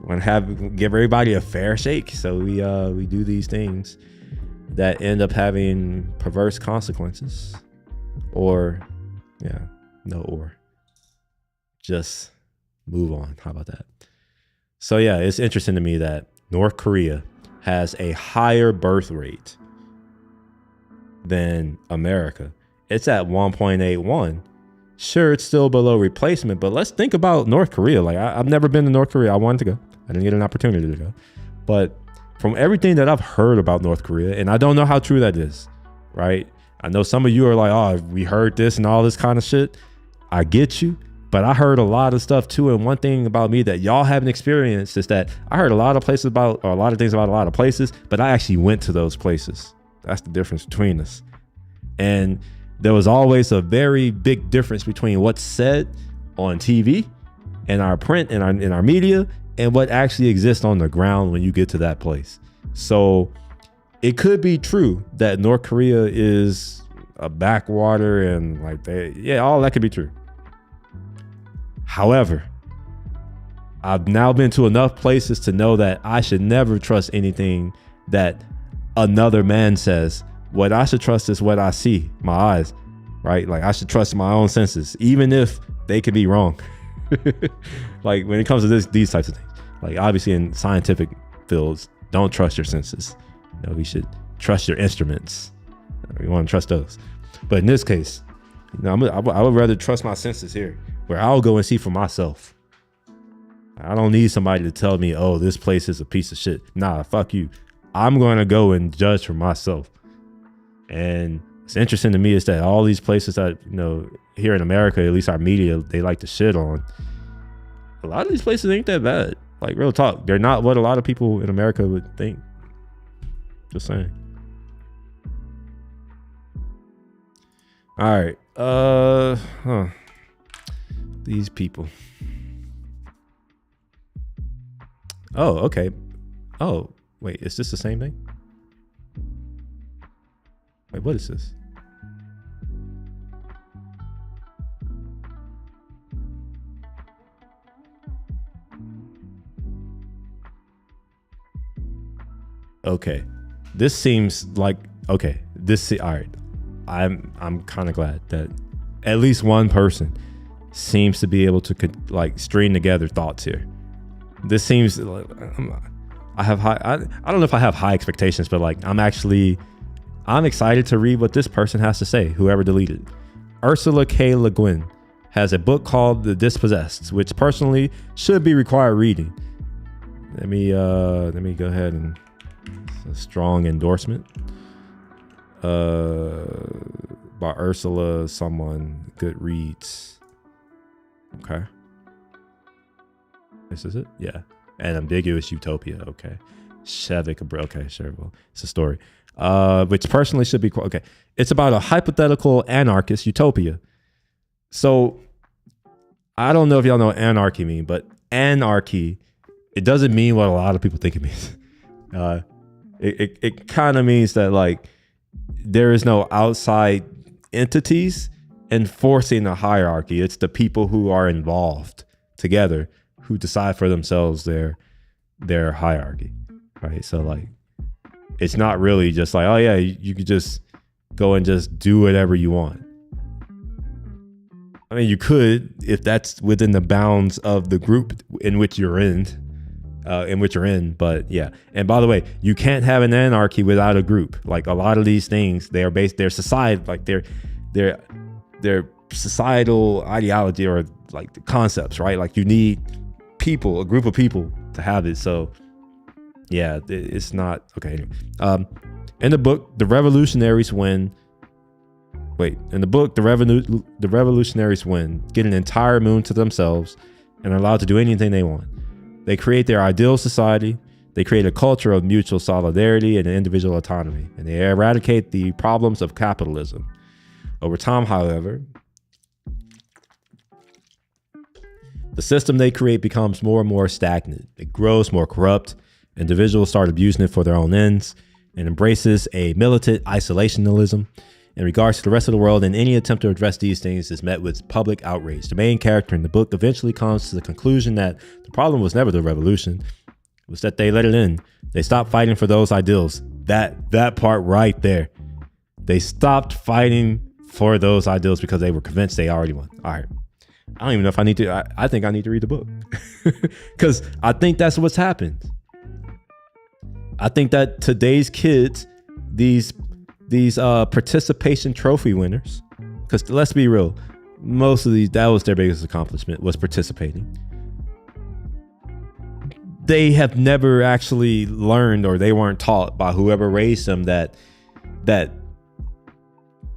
want to give everybody a fair shake. So we do these things that end up having perverse consequences, or just move on. How about that? So yeah, it's interesting to me that North Korea has a higher birth rate than America. It's at 1.81. Sure, it's still below replacement, but let's think about North Korea. Like I've never been to North Korea. I wanted to go. I didn't get an opportunity to go. But from everything that I've heard about North Korea, and I don't know how true that is, right? I know some of you are like, oh, we heard this and all this kind of shit. I get you. But I heard a lot of stuff too. And one thing about me that y'all haven't experienced is that I heard a lot of things about a lot of places, but I actually went to those places. That's the difference between us. And there was always a very big difference between what's said on TV and our print and in our media and what actually exists on the ground when you get to that place. So it could be true that North Korea is a backwater and like all that could be true. However, I've now been to enough places to know that I should never trust anything that another man says. What I should trust is what I see, my eyes, right? Like I should trust my own senses, even if they could be wrong. Like when it comes to these types of things, like obviously in scientific fields, don't trust your senses. We should trust your instruments. We want to trust those. But in this case, I would rather trust my senses here, where I'll go and see for myself. I don't need somebody to tell me, oh, this place is a piece of shit. Nah, fuck you. I'm going to go and judge for myself. And it's interesting to me is that all these places that, here in America, at least our media, they like to shit on. A lot of these places ain't that bad. Like real talk. They're not what a lot of people in America would think. Just saying. All right. These people. Oh, okay. Oh, wait, is this the same thing? Wait, what is this? Okay. This seems like, okay, all right. I'm kind of glad that at least one person seems to be able to like string together thoughts here. This seems like I don't know if I have high expectations, but like I'm excited to read what this person has to say, whoever deleted. Ursula K. Le Guin has a book called The Dispossessed, which personally should be required reading. Let me go ahead and a strong endorsement by Ursula someone Goodreads. Okay. This is it? Yeah. An Ambiguous Utopia. Okay. Shevik. Okay, sure. Well, it's a story. Which personally should be okay. It's about a hypothetical anarchist utopia. So I don't know if y'all know what anarchy mean, but anarchy, it doesn't mean what a lot of people think it means. It kind of means that like there is no outside entities enforcing a hierarchy. It's the people who are involved together who decide for themselves their hierarchy, right? So like, it's not really just like, oh yeah, you could just go and just do whatever you want. I mean, you could, if that's within the bounds of the group in which you're in. in which you're in. But yeah, and by the way, you can't have an anarchy without a group. Like a lot of these things, they are based, their society, like their societal ideology or like the concepts, right? Like you need people, a group of people to have it. So yeah, it's not okay. In the book, the revolutionaries win. In the book, the revolutionaries win, get an entire moon to themselves, and are allowed to do anything they want. They create their ideal society. They create a culture of mutual solidarity and individual autonomy, and they eradicate the problems of capitalism. Over time, however, the system they create becomes more and more stagnant. It grows more corrupt. Individuals start abusing it for their own ends and embraces a militant isolationism in regards to the rest of the world, and any attempt to address these things is met with public outrage. The main character in the book eventually comes to the conclusion that the problem was never the revolution, it was that they let it in. They stopped fighting for those ideals. That part right there. They stopped fighting for those ideals because they were convinced they already won. All right. I don't even know if I need to, I think I need to read the book because I think that's what's happened. I think that today's kids, these participation trophy winners, because let's be real, most of these, that was their biggest accomplishment, was participating. They have never actually learned, or they weren't taught by whoever raised them that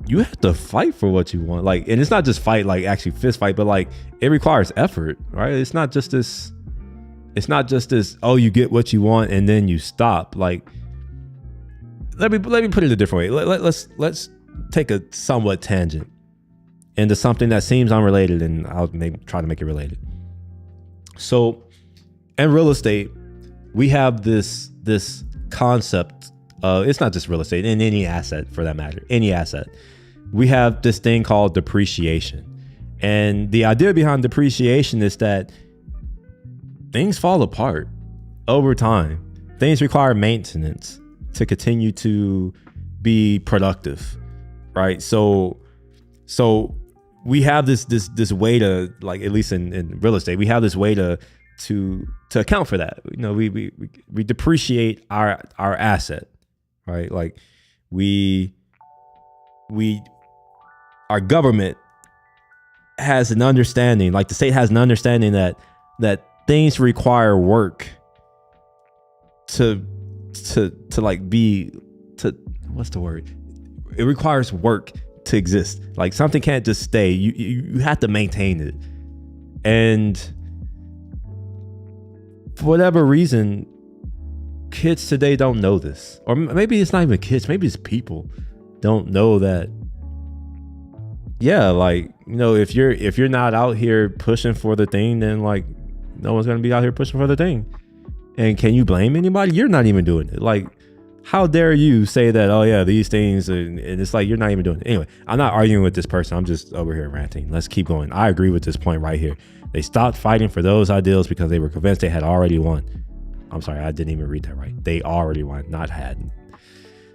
you have to fight for what you want. Like, and it's not just fight, like actually fist fight, but like it requires effort, right? It's not just this, oh, you get what you want and then you stop. Like, let me put it a different way. Let's take a somewhat tangent into something that seems unrelated, and I'll try to make it related. So in real estate, we have this concept. It's not just real estate, in any asset for that matter, any asset. We have this thing called depreciation. And the idea behind depreciation is that things fall apart over time. Things require maintenance to continue to be productive, right? So we have this way to, like, at least in real estate, we have this way to account for that. You know, we depreciate our asset, right? Like our government has an understanding, like the state has an understanding that things require work to like be, to, what's the word? It requires work to exist. Like something can't just stay. You have to maintain it. And for whatever reason, kids today don't know this. Or maybe it's not even kids, maybe it's people don't know that. Yeah, like, you know, if you're not out here pushing for the thing, then like no one's gonna be out here pushing for the thing. And can you blame anybody? You're not even doing it. Like, how dare you say that, oh yeah, these things, and it's like you're not even doing it. Anyway, I'm not arguing with this person. I'm just over here ranting. Let's keep going. I agree with this point right here. They stopped fighting for those ideals because they were convinced they had already won. I'm sorry, I didn't even read that right. They already won, not had.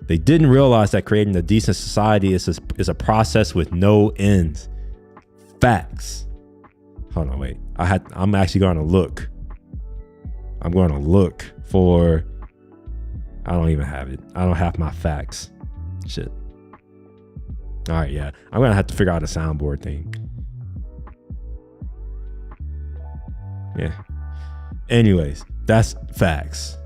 They didn't realize that creating a decent society is a process with no ends. Facts. Hold on, wait. I'm actually going to look. I'm going to look for, I don't even have it. I don't have my facts. Shit. All right, yeah. I'm going to have to figure out a soundboard thing. Yeah. Anyways, that's facts.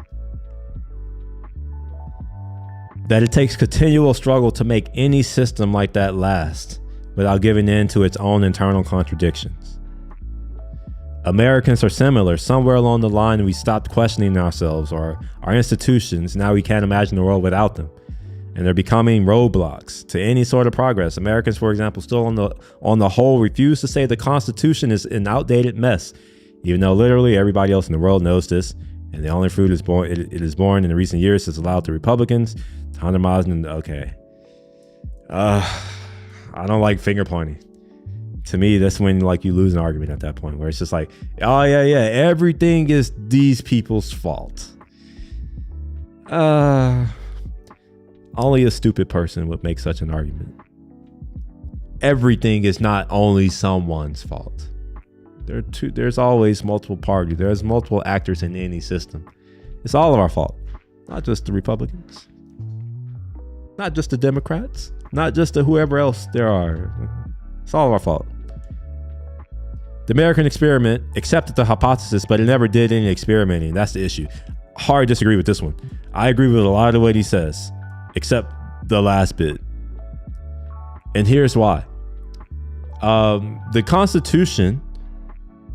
That it takes continual struggle to make any system like that last without giving in to its own internal contradictions. Americans are similar. Somewhere along the line, we stopped questioning ourselves or our institutions. Now we can't imagine the world without them. And they're becoming roadblocks to any sort of progress. Americans, for example, still on the whole refuse to say the Constitution is an outdated mess, even though literally everybody else in the world knows this. And the only fruit is born, it is born in the recent years has allowed the Republicans to undermine. Okay. I don't like finger pointing. To me, that's when like you lose an argument at that point, where it's just like, oh yeah, everything is these people's fault. Only a stupid person would make such an argument. Everything is not only someone's fault. There's always multiple parties. There's multiple actors in any system. It's all of our fault. Not just the Republicans. Not just the Democrats. Not just the whoever else there are. It's all of our fault. The American experiment accepted the hypothesis, but it never did any experimenting. That's the issue. Hard to disagree with this one. I agree with a lot of what he says, except the last bit. And here's why. The Constitution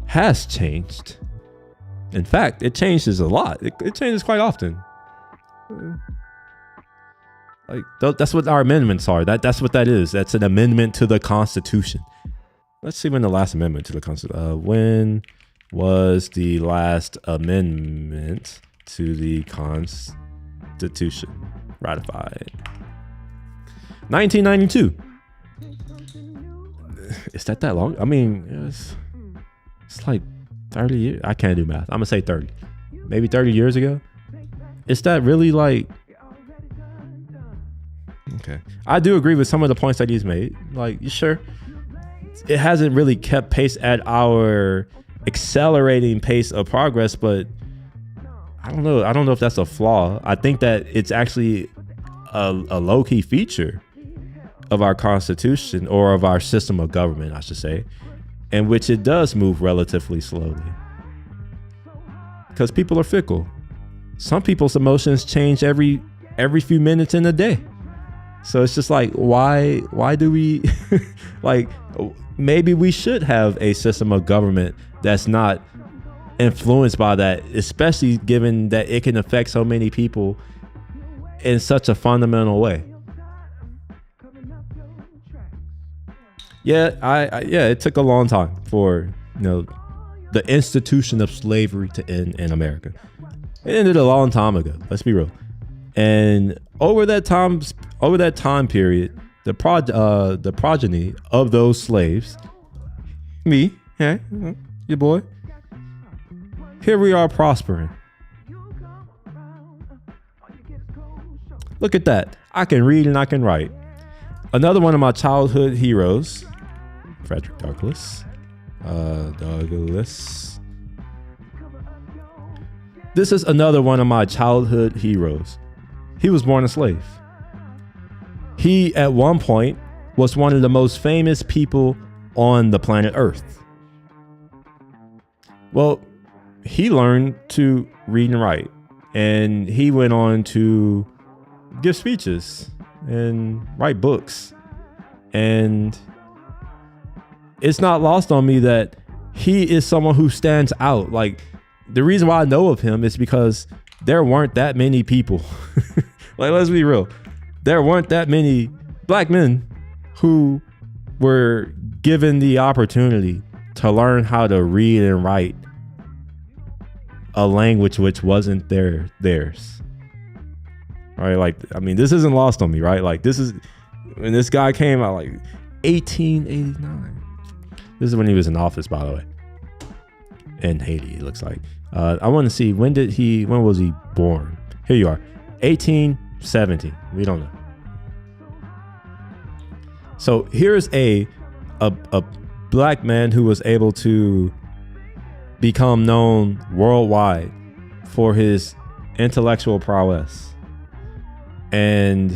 has changed. In fact, it changes a lot. It changes quite often. Like that's what our amendments are. That's what that is. That's an amendment to the Constitution. Let's see when the last amendment to the Constitution. When was the last amendment to the Constitution ratified? 1992. Is that long? I mean, it's like 30 years. I can't do math. I'm gonna say 30. Maybe 30 years ago. Is that really like? Okay. I do agree with some of the points that he's made. Like, you sure? It hasn't really kept pace at our accelerating pace of progress, but I don't know. I don't know if that's a flaw. I think that it's actually a low-key feature of our Constitution, or of our system of government, I should say, in which it does move relatively slowly. Because people are fickle. Some people's emotions change every few minutes in a day. So it's just like, why do we like, maybe we should have a system of government that's not influenced by that, especially given that it can affect so many people in such a fundamental way. Yeah, it took a long time for, the institution of slavery to end in America. It ended a long time ago. Let's be real. And over that time period, the progeny of those slaves, me, yeah, your boy, here we are prospering. Look at that. I can read and I can write. Another one of my childhood heroes, Frederick Douglass. This is another one of my childhood heroes. He was born a slave. He, at one point, was one of the most famous people on the planet Earth. Well, he learned to read and write, and he went on to give speeches and write books. And it's not lost on me that he is someone who stands out. Like, the reason why I know of him is because there weren't that many people. Like, let's be real. There weren't that many black men who were given the opportunity to learn how to read and write a language which wasn't theirs. Right? Like, I mean, this isn't lost on me, right? Like, this is when this guy came out, like 1889. This is when he was in office, by the way. In Haiti, it looks like. I want to see, when was he born? Here you are. 1870. We don't know. So here's a black man who was able to become known worldwide for his intellectual prowess. And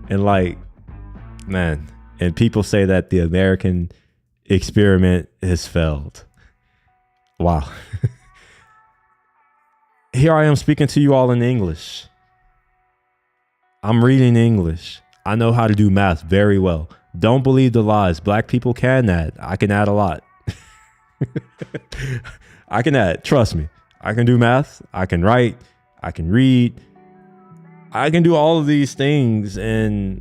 like, man, and people say that the American experiment has failed. Wow. Here I am speaking to you all in English. I'm reading English. I know how to do math very well. Don't believe the lies. Black people can add. I can add a lot. I can add. Trust me. I can do math. I can write. I can read. I can do all of these things, and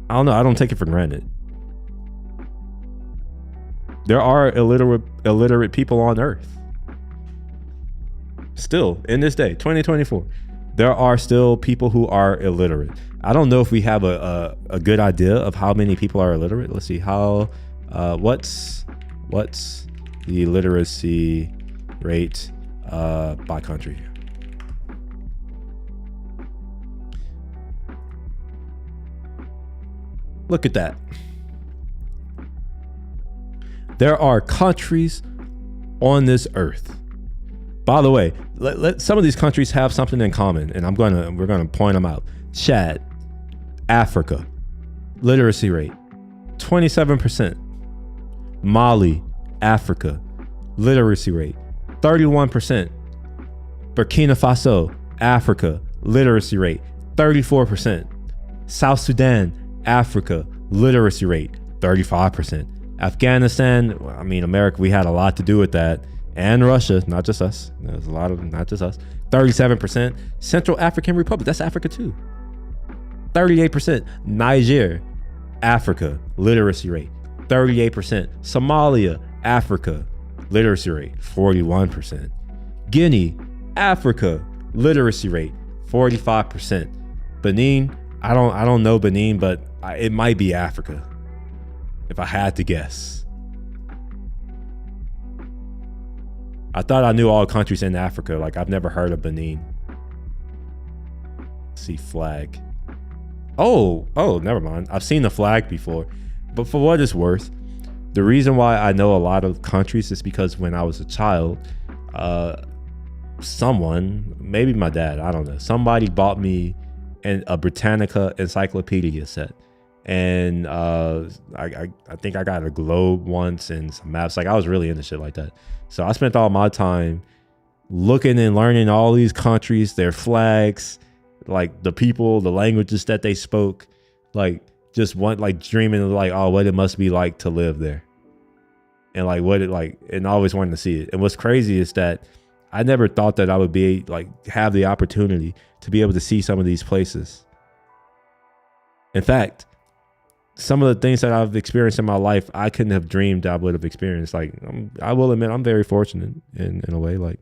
I don't know. I don't take it for granted. There are illiterate people on Earth. Still, in this day, 2024, there are still people who are illiterate. I don't know if we have a good idea of how many people are illiterate. Let's see how what's the literacy rate by country. Look at that. There are countries on this earth. By the way, some of these countries have something in common, and we're gonna point them out. Chad, Africa, literacy rate 27%. Mali, Africa, literacy rate 31%. Burkina Faso, Africa, literacy rate 34%. South Sudan, Africa, literacy rate 35%. Afghanistan, I mean, America, we had a lot to do with that. And Russia, not just us. There's a lot of, not just us. 37%. Central African Republic, that's Africa too. 38%. Niger, Africa, literacy rate 38%. Somalia, Africa, literacy rate 41%. Guinea, Africa, literacy rate 45%. Benin, I don't know Benin, but it might be Africa if I had to guess. I thought I knew all countries in Africa. Like, I've never heard of Benin. See flag. Oh, never mind. I've seen the flag before. But for what it's worth, the reason why I know a lot of countries is because when I was a child, someone, maybe my dad, I don't know, somebody bought me a Britannica encyclopedia set. And I think I got a globe once and some maps. Like, I was really into shit like that. So I spent all my time looking and learning all these countries, their flags, like the people, the languages that they spoke, like just dreaming of like, oh, what it must be like to live there. And like what it like, and I always wanted to see it. And what's crazy is that I never thought that I would be like, have the opportunity to be able to see some of these places. In fact, some of the things that I've experienced in my life, I couldn't have dreamed I would have experienced. Like, I will admit, I'm very fortunate in a way. Like,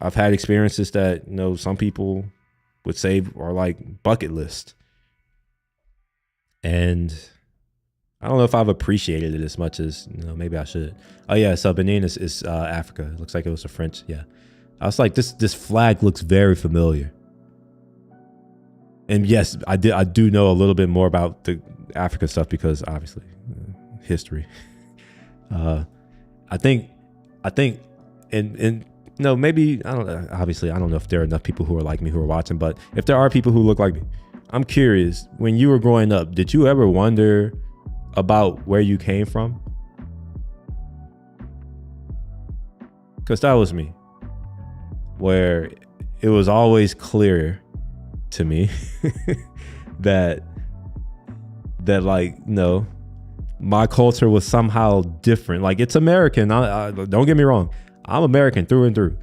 I've had experiences that, you know, some people would say are like bucket list. And I don't know if I've appreciated it as much as, you know, maybe I should. Oh yeah, so Benin is Africa. It looks like it was a French. Yeah, I was like, this flag looks very familiar. And yes, I do know a little bit more about the Africa stuff because obviously history. I think and no, maybe, I don't know. Obviously, I don't know if there are enough people who are like me who are watching, but if there are people who look like me, I'm curious, when you were growing up, did you ever wonder about where you came from? Because that was me, where it was always clear to me that like, no, my culture was somehow different. Like, it's American. I don't get me wrong, I'm American through and through.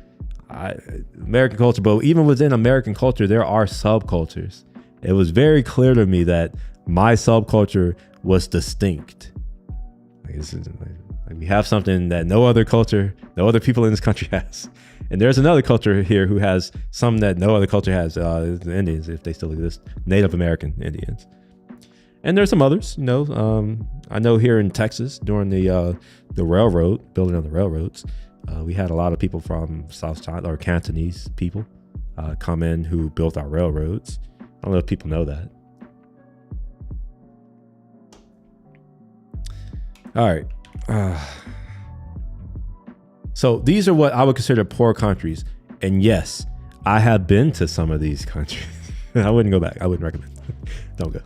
American culture, but even within American culture, there are subcultures. It was very clear to me that my subculture was distinct. Like, we have something that no other culture, no other people in this country has. And there's another culture here who has something that no other culture has. The Indians, if they still exist, Native American Indians. And there's some others, you know. I know here in Texas during the railroad, building of the railroads, we had a lot of people from South China, or Cantonese people, come in who built our railroads. I don't know if people know that. All right. So these are what I would consider poor countries. And yes, I have been to some of these countries. I wouldn't go back. I wouldn't recommend. Don't go.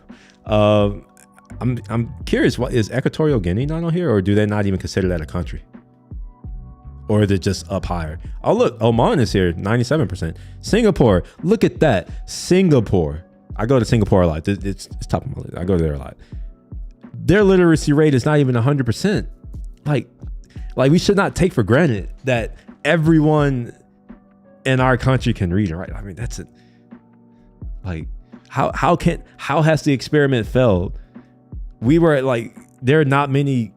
I'm curious, what is Equatorial Guinea not on here, or do they not even consider that a country? Or is it just up higher? Oh, look, Oman is here, 97%. Singapore, look at that. Singapore. I go to Singapore a lot. It's top of my list. I go there a lot. Their literacy rate is not even 100%. Like we should not take for granted that everyone in our country can read and write. I mean, that's it. Like, how has the experiment failed? We were like, there are not many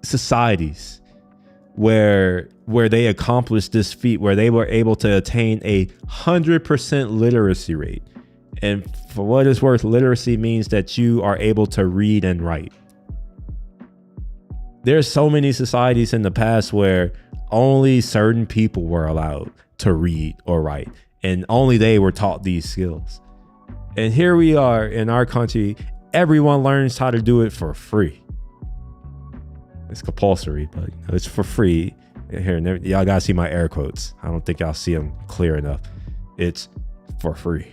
societies where they accomplished this feat, where they were able to attain a 100% literacy rate. And for what it's worth, literacy means that you are able to read and write. There's so many societies in the past where only certain people were allowed to read or write, and only they were taught these skills. And here we are in our country, everyone learns how to do it for free. It's compulsory, but it's for free. Here, y'all gotta see my air quotes. I don't think y'all see them clear enough. It's for free.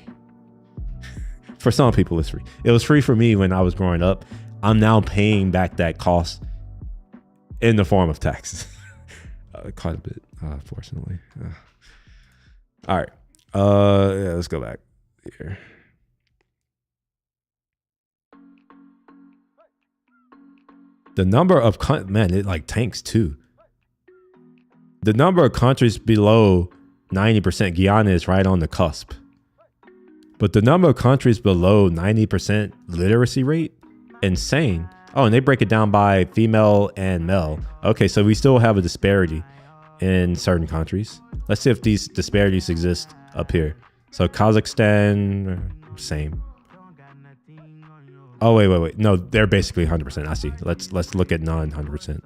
For some people, it's free. It was free for me when I was growing up. I'm now paying back that cost in the form of taxes. Quite a bit, unfortunately. All right. Yeah, let's go back here. The number of man, it like tanks too. The number of countries below 90%, Guyana is right on the cusp. But the number of countries below 90% literacy rate, insane. Oh, and they break it down by female and male. Okay, so we still have a disparity in certain countries. Let's see if these disparities exist up here. So Kazakhstan, same. Oh, wait. No, they're basically 100%. I see. Let's look at non-100%.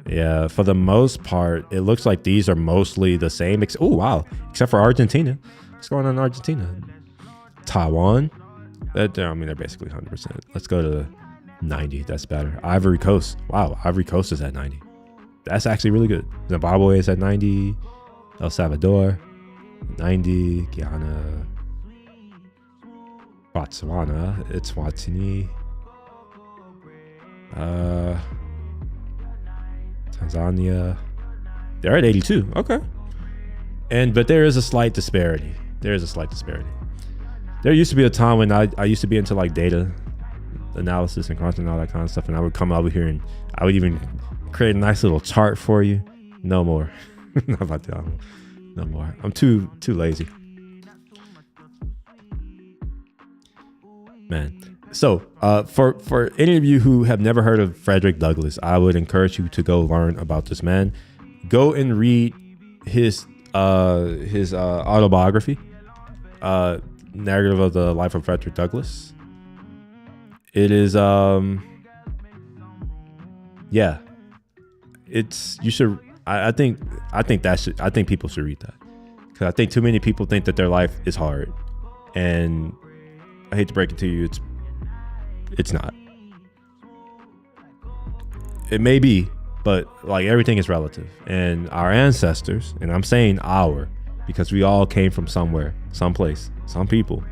Yeah, for the most part, it looks like these are mostly the same. Oh, wow. Except for Argentina. What's going on in Argentina? Taiwan. I mean, they're basically 100%. Let's go to 90. That's better. Ivory Coast. Wow, Ivory Coast is at 90. That's actually really good. Zimbabwe is at 90. El Salvador, 90. Guyana. Botswana, it's Eswatini. Tanzania, they're at 82. Okay. But there is a slight disparity. There used to be a time when I used to be into like data analysis and crunching and all that kind of stuff, and I would come over here and I would even create a nice little chart for you. No more. Not about that. No more. I'm too lazy. Man. So for any of you who have never heard of Frederick Douglass, I would encourage you to go learn about this man. Go and read his autobiography, Narrative of the Life of Frederick Douglass. It is yeah, it's, you should, I think people should read that, because I think too many people think that their life is hard, and I hate to break it to you, it's not. It may be, but like everything is relative. And our ancestors, and I'm saying our, because we all came from somewhere, someplace, some people.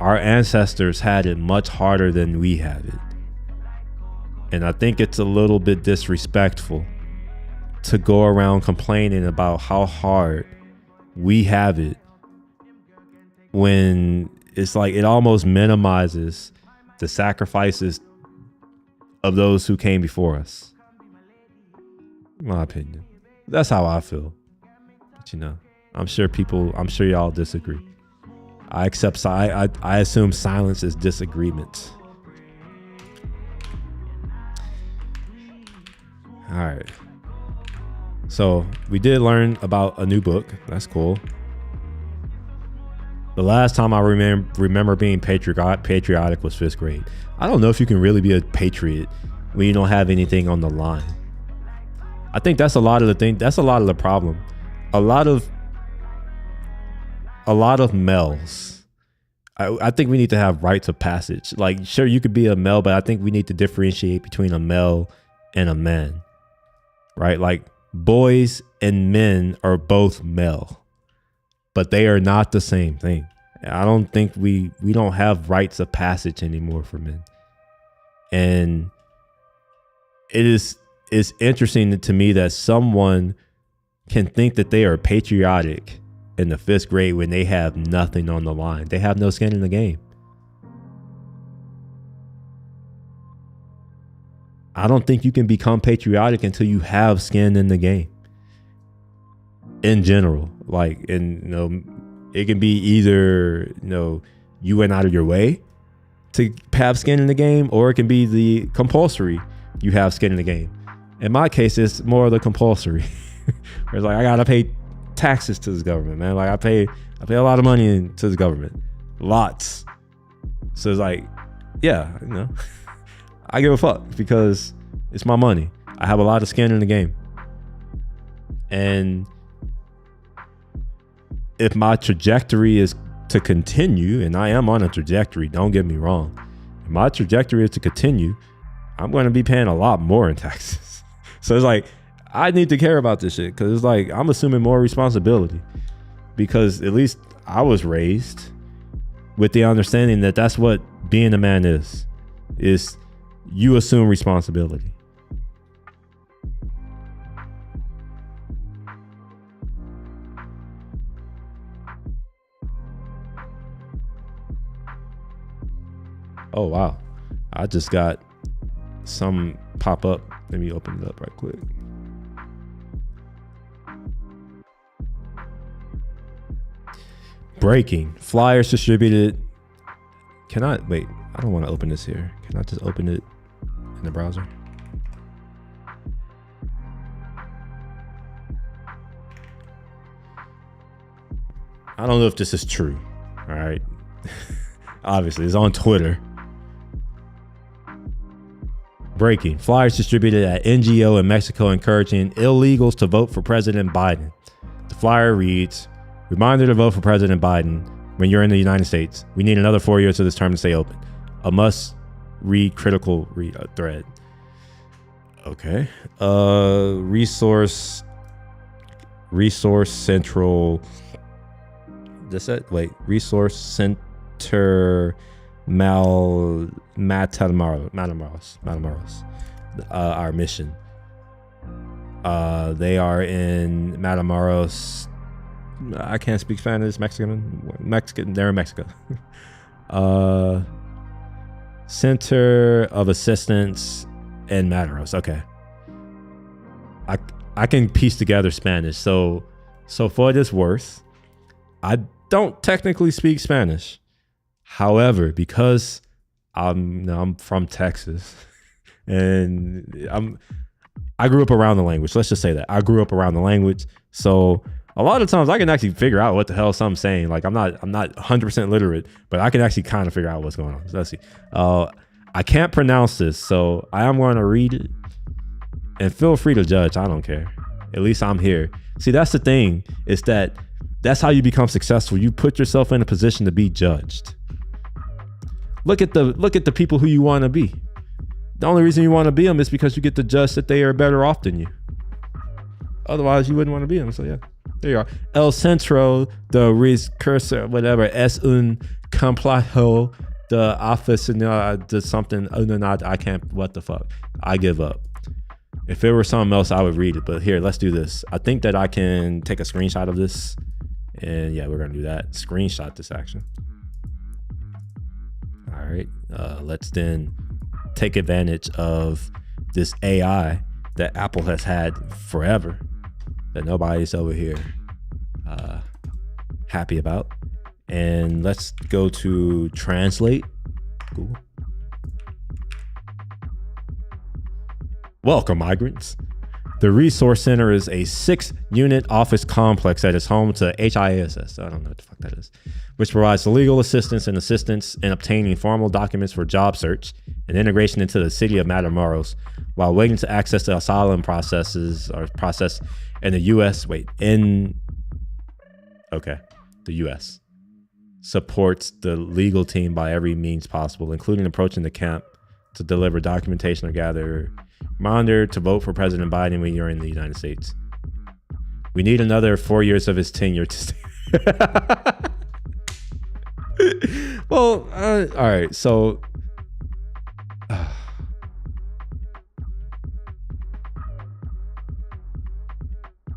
Our ancestors had it much harder than we have it. And I think it's a little bit disrespectful to go around complaining about how hard we have it, when it's like it almost minimizes the sacrifices of those who came before us. In my opinion, that's how I feel. But you know, I'm sure y'all disagree. I assume silence is disagreement. All right. So we did learn about a new book. That's cool. The last time I remember being patriotic was 5th grade. I don't know if you can really be a patriot when you don't have anything on the line. I think that's a lot of the thing. That's a lot of the problem. A lot of males. I think we need to have rites of passage. Like, sure, you could be a male, but I think we need to differentiate between a male and a man, right? Like, boys and men are both male, but they are not the same thing. I don't think we don't have rites of passage anymore for men. And it's interesting to me that someone can think that they are patriotic in the 5th grade when they have nothing on the line. They have no skin in the game. I don't think you can become patriotic until you have skin in the game. In general, like, and you know, it can be either, you know, you went out of your way to have skin in the game, or it can be the compulsory, you have skin in the game. In my case, it's more of the compulsory. It's like, I gotta pay taxes to this government, man. Like, I pay a lot of money to the government, lots. So it's like, yeah, you know, I give a fuck because it's my money. I have a lot of skin in the game, and if my trajectory is to continue, and I am on a trajectory, don't get me wrong. If my trajectory is to continue, I'm going to be paying a lot more in taxes. So it's like, I need to care about this shit because it's like, I'm assuming more responsibility because at least I was raised with the understanding that that's what being a man is you assume responsibility. Oh, wow. I just got some pop up. Let me open it up right quick. Breaking. Flyers distributed. Can I, wait, I don't want to open this here. Can I just open it in the browser? I don't know if this is true. All right. Obviously, it's on Twitter. Breaking. Flyers distributed at NGO in Mexico encouraging illegals to vote for President Biden. The flyer reads, reminder to vote for President Biden when you're in the United States. We need another 4 years of this term to stay open. A must read critical thread. Okay. Resource Central. This it? Wait. Resource Center Matamoros. Our mission. They are in Matamoros. I can't speak Spanish. Mexican. They're in Mexico. Center of Assistance in Matamoros. Okay. I can piece together Spanish. So for what it's worth, I don't technically speak Spanish. However, because I'm from Texas and I grew up around the language. Let's just say that I grew up around the language. So a lot of times I can actually figure out what the hell someone's saying. Like I'm not 100% literate, but I can actually kind of figure out what's going on. So let's see. I can't pronounce this, so I am going to read it and feel free to judge. I don't care. At least I'm here. See, that's the thing, is that's how you become successful. You put yourself in a position to be judged. Look at the people who you want to be. The only reason you want to be them is because you get to judge that they are better off than you. Otherwise, you wouldn't want to be them. So yeah, there you are. El centro de recurso, whatever, es un complejo de aficionado de something. I can't. What the fuck? I give up. If it were something else, I would read it. But here, let's do this. I think that I can take a screenshot of this. And yeah, we're going to do that. Screenshot this action. All right. Let's then take advantage of this AI that Apple has had forever, that nobody's over here happy about. And let's go to translate. Google. Welcome, migrants. The Resource Center is a 6-unit office complex that is home to HISS. I don't know what the fuck that is, which provides legal assistance in obtaining formal documents for job search and integration into the city of Matamoros while waiting to access the asylum process in the U.S. The U.S. supports the legal team by every means possible, including approaching the camp to deliver documentation or gather reminder to vote for President Biden when you're in the United States. We need another 4 years of his tenure to stay. Well, all right. So,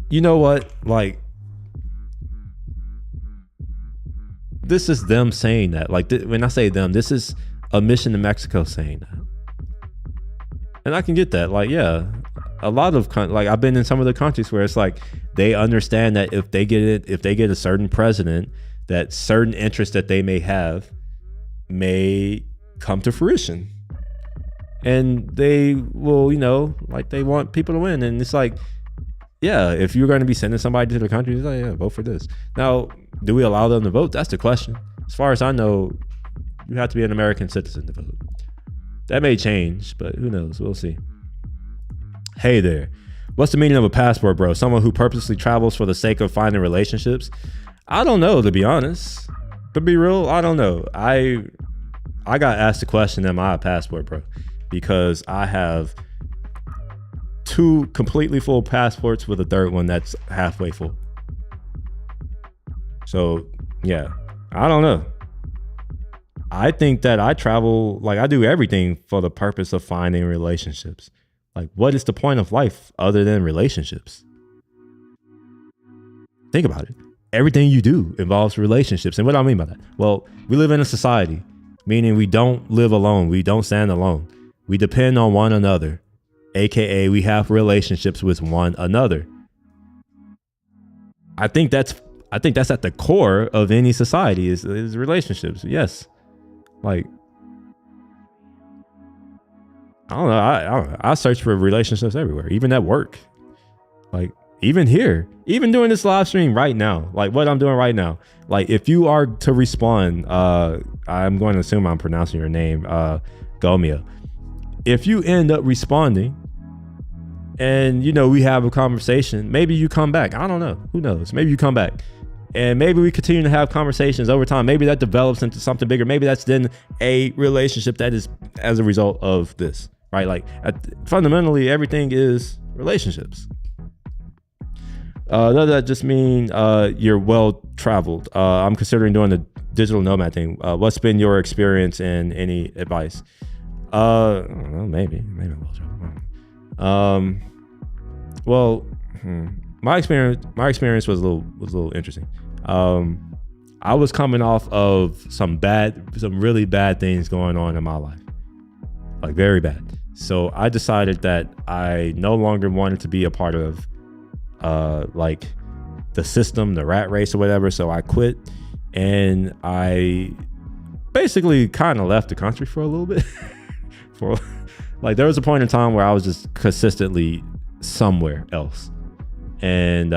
you know what? Like, this is them saying that. Like, when I say them, this is a mission to Mexico saying that. And I can get that. Like, yeah, a lot of like I've been in some of the countries where it's like they understand that if they get a certain president, that certain interests that they may have may come to fruition, and they will, like they want people to win. And it's like, yeah, if you're going to be sending somebody to the country, it's like, yeah, vote for this. Now, do we allow them to vote? That's the question. As far as I know, you have to be an American citizen to vote. That may change, but who knows? We'll see. Hey there. What's the meaning of a passport, bro? Someone who purposely travels for the sake of finding relationships? I don't know, to be honest. To be real, I don't know. I got asked a question, am I a passport, bro? because I have 2 completely full passports with a third one that's halfway full. So yeah, I don't know. I think that I travel, like I do everything for the purpose of finding relationships. Like, what is the point of life other than relationships? Think about it. Everything you do involves relationships. And what do I mean by that? Well, we live in a society, meaning we don't live alone. We don't stand alone. We depend on one another, AKA we have relationships with one another. I think that's at the core of any society is relationships. Yes. Like, I don't know. I search for relationships everywhere, even at work. Like, even here, even doing this live stream right now, like what I'm doing right now. Like, if you are to respond, I'm going to assume I'm pronouncing your name, Gomia. If you end up responding and, we have a conversation, maybe you come back. I don't know. Who knows? Maybe you come back. And maybe we continue to have conversations over time. Maybe that develops into something bigger. Maybe that's then a relationship that is as a result of this, right? Like, fundamentally, everything is relationships. Does that just mean you're well-traveled? I'm considering doing the digital nomad thing. What's been your experience and any advice? I don't know, maybe I'm well-traveled. My experience was a little interesting. I was coming off of some really bad things going on in my life, like very bad. So I decided that I no longer wanted to be a part of like the system, the rat race or whatever. So I quit, and I basically kind of left the country for a little bit. Like, there was a point in time where I was just consistently somewhere else. And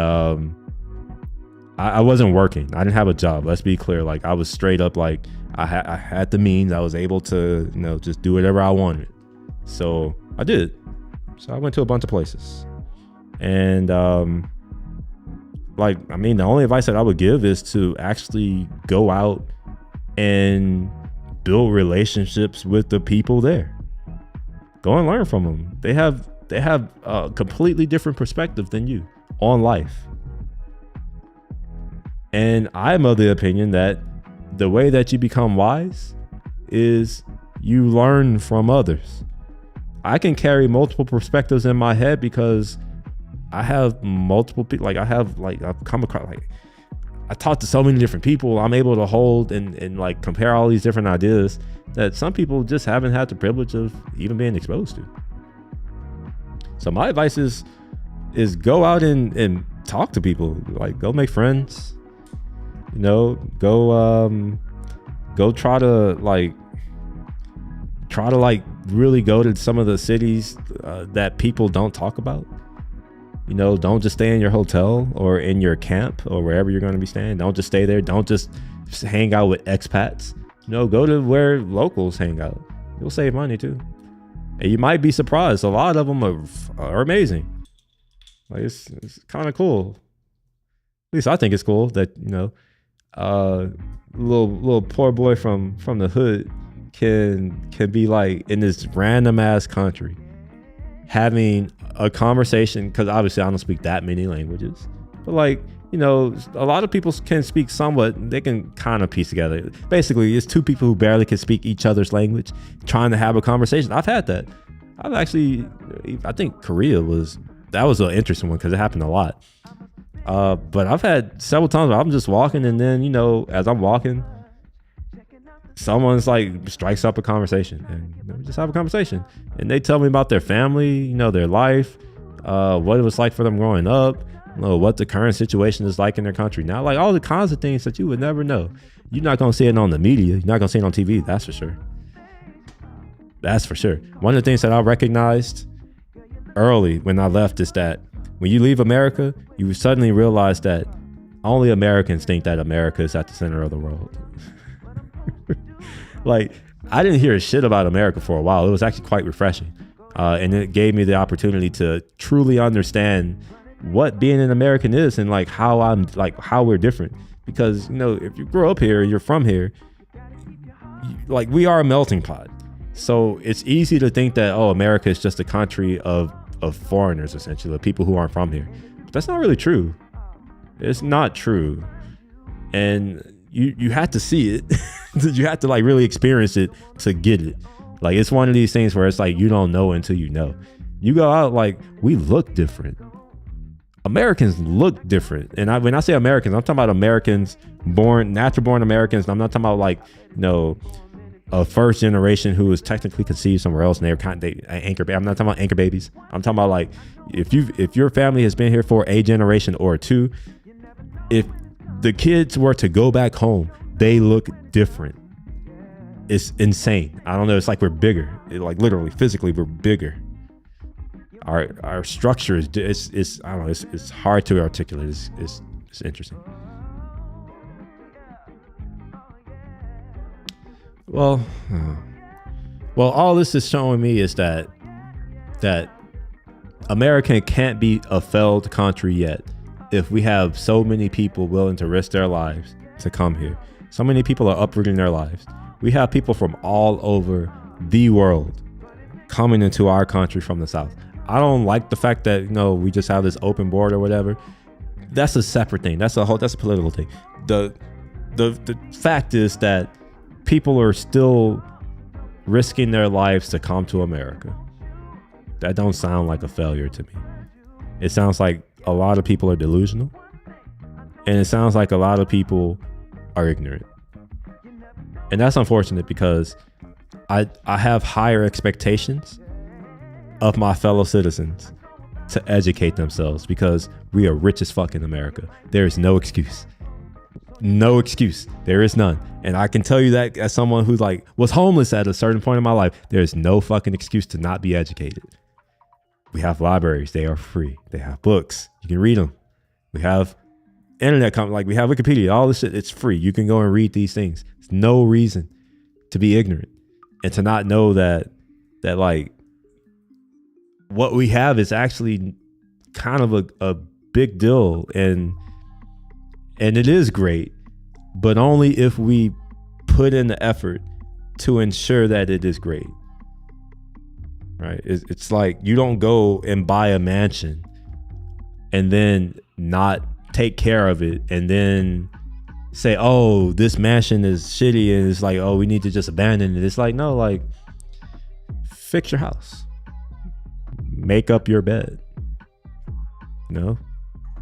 I wasn't working. I didn't have a job. Let's be clear. Like, I was straight up like I had the means. I was able to, just do whatever I wanted. So I did. So I went to a bunch of places. And the only advice that I would give is to actually go out and build relationships with the people there. Go and learn from them. They have a completely different perspective than you on life. And I'm of the opinion that the way that you become wise is you learn from others. I can carry multiple perspectives in my head because I have multiple people. Like, I've come across, like, I talk to so many different people. I'm able to hold and like compare all these different ideas that some people just haven't had the privilege of even being exposed to. So my advice is go out and talk to people. Like, go make friends. Go try to really go to some of the cities that people don't talk about. Don't just stay in your hotel or in your camp or wherever you're going to be staying. Don't just stay there. Don't just hang out with expats. Go to where locals hang out. You'll save money too. And you might be surprised. A lot of them are amazing. Like, it's kind of cool. At least I think it's cool that, little poor boy from the hood can be like in this random ass country having a conversation, because obviously I don't speak that many languages, but like, a lot of people can speak somewhat. They can kind of piece together. Basically, it's 2 people who barely can speak each other's language trying to have a conversation. I've had that. I think Korea was an interesting one because it happened a lot. But I've had several times where I'm just walking, and then, as I'm walking, someone's like strikes up a conversation, and we just have a conversation, and they tell me about their family, their life, what it was like for them growing up, what the current situation is like in their country now, like all the kinds of things that you would never know. You're not going to see it on the media. You're not going to see it on TV. That's for sure. One of the things that I recognized early when I left is that when you leave America, you suddenly realize that only Americans think that America is at the center of the world. Like, I didn't hear shit about America for a while. It was actually quite refreshing. And it gave me the opportunity to truly understand what being an American is, and like how we're different. Because, if you grow up here, you're from here, like, we are a melting pot. So it's easy to think that, oh, America is just a country of foreigners, essentially, of people who aren't from here. But that's not really true. It's not true. And you have to see it. You have to like really experience it to get it. Like, it's one of these things where it's like you don't know until you know. You go out, like, we look different. Americans look different. And when I say Americans, I'm talking about Americans natural born Americans. I'm not talking about like, a first generation who was technically conceived somewhere else and I'm not talking about anchor babies. I'm talking about like, if your family has been here for a generation or two, if the kids were to go back home, they look different. It's insane. I don't know. It's like we're bigger. Like literally, physically, we're bigger. Our structure is I don't know. It's hard to articulate. It's interesting. Well, all this is showing me is that America can't be a failed country yet if we have so many people willing to risk their lives to come here. So many people are uprooting their lives. We have people from all over the world coming into our country from the South. I don't like the fact that, we just have this open border or whatever. That's a separate thing. That's a political thing. The fact is that people are still risking their lives to come to America. That don't sound like a failure to me. It sounds like a lot of people are delusional, and it sounds like a lot of people are ignorant. And that's unfortunate because I have higher expectations of my fellow citizens to educate themselves, because we are rich as fuck in America. There is no excuse. No excuse. There is none. And I can tell you that as someone who was homeless at a certain point in my life, there's no fucking excuse to not be educated. We have libraries. They are free. They have books. You can read them. We have internet, we have Wikipedia, all this shit. It's free. You can go and read these things. There's no reason to be ignorant and to not know that what we have is actually kind of a big deal, and it is great, but only if we put in the effort to ensure that it is great. Right? It's like you don't go and buy a mansion and then not take care of it and then say, oh, this mansion is shitty, and it's like, oh, we need to just abandon it. It's like, no, fix your house. Make up your bed.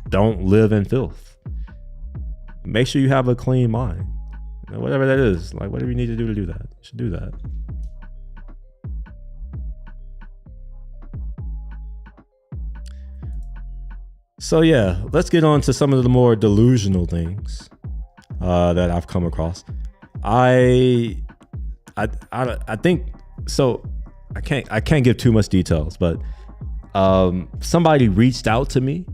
Don't live in filth. Make sure you have a clean mind. Whatever that is, whatever you need to do that, you should do that. So yeah, let's get on to some of the more delusional things that I've come across. I think so. I can't give too much details, but somebody reached out to me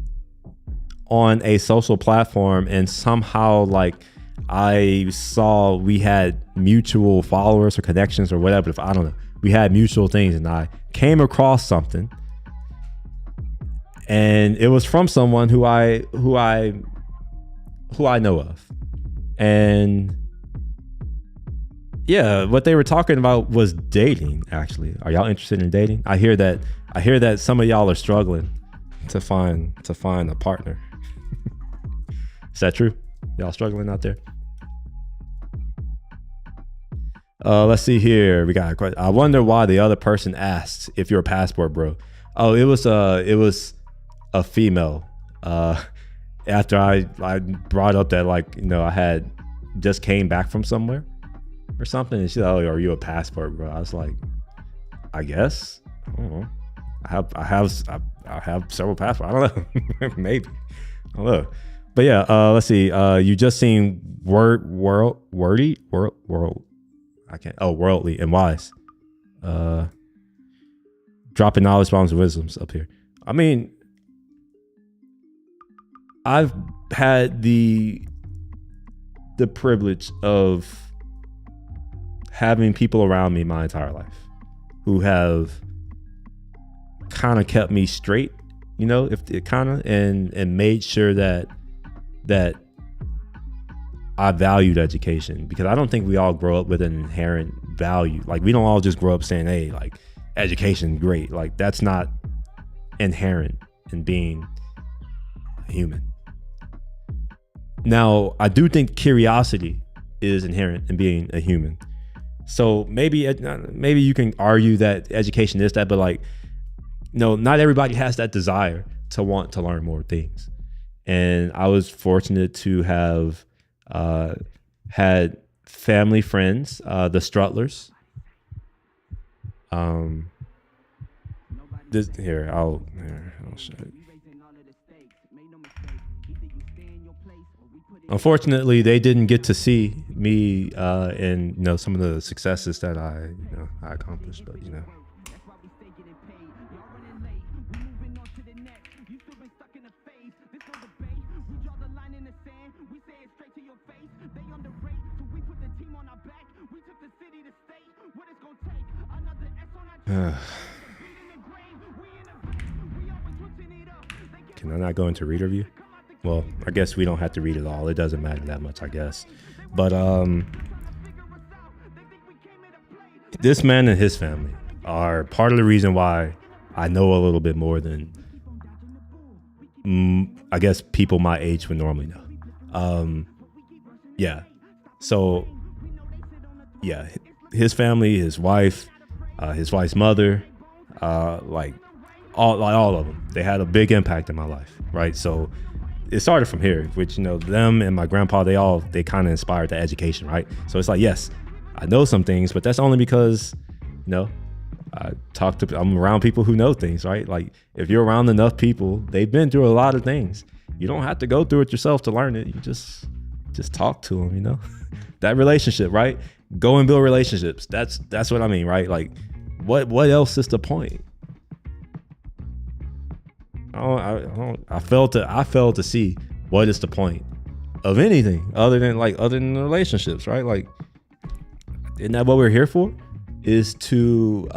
on a social platform, and somehow I saw we had mutual followers or connections or whatever. I don't know. We had mutual things, and I came across something, and it was from someone who I know of, and yeah, what they were talking about was dating. Actually, are y'all interested in dating? I hear that some of y'all are struggling to find a partner. Is that true? Y'all struggling out there? Let's see here. We got a question. I wonder why the other person asked if you're a passport bro. Oh, it was a female. After I brought up that I had just came back from somewhere or something, and she's like, oh, are you a passport bro? I was like, I guess. I don't know. I have several passports. I don't know. Maybe. I don't know. But yeah, let's see. You just seen worldly and wise. Dropping knowledge bombs and wisdoms up here. I mean, I've had the privilege of having people around me my entire life who have kind of kept me straight, if it kind of and made sure that I valued education, because I don't think we all grow up with an inherent value. Like, we don't all just grow up saying, hey, like, education great. Like, that's not inherent in being a human. Now, I do think curiosity is inherent in being a human. So maybe you can argue that education is that, but like, no, not everybody has that desire to want to learn more things. And I was fortunate to have had family friends, the Strutlers. I'll show it. Unfortunately, they didn't get to see me and some of the successes that I accomplished, but Can I not go into reader view? Well, I guess we don't have to read it all. It doesn't matter that much, I guess. But this man and his family are part of the reason why I know a little bit more than I guess people my age would normally know. So his family, his wife's mother, like all of them, they had a big impact in my life, right? So it started from here, which them and my grandpa, they kind of inspired the education, right? So it's like, yes, I know some things, but that's only because I'm around people who know things, right? Like, if you're around enough people, they've been through a lot of things. You don't have to go through it yourself to learn it. You just talk to them, that relationship, right? Go and build relationships. That's what I mean, right? Like, what else is the point? I failed to see what is the point of anything other than relationships, right? Like, isn't that what we're here for? Is to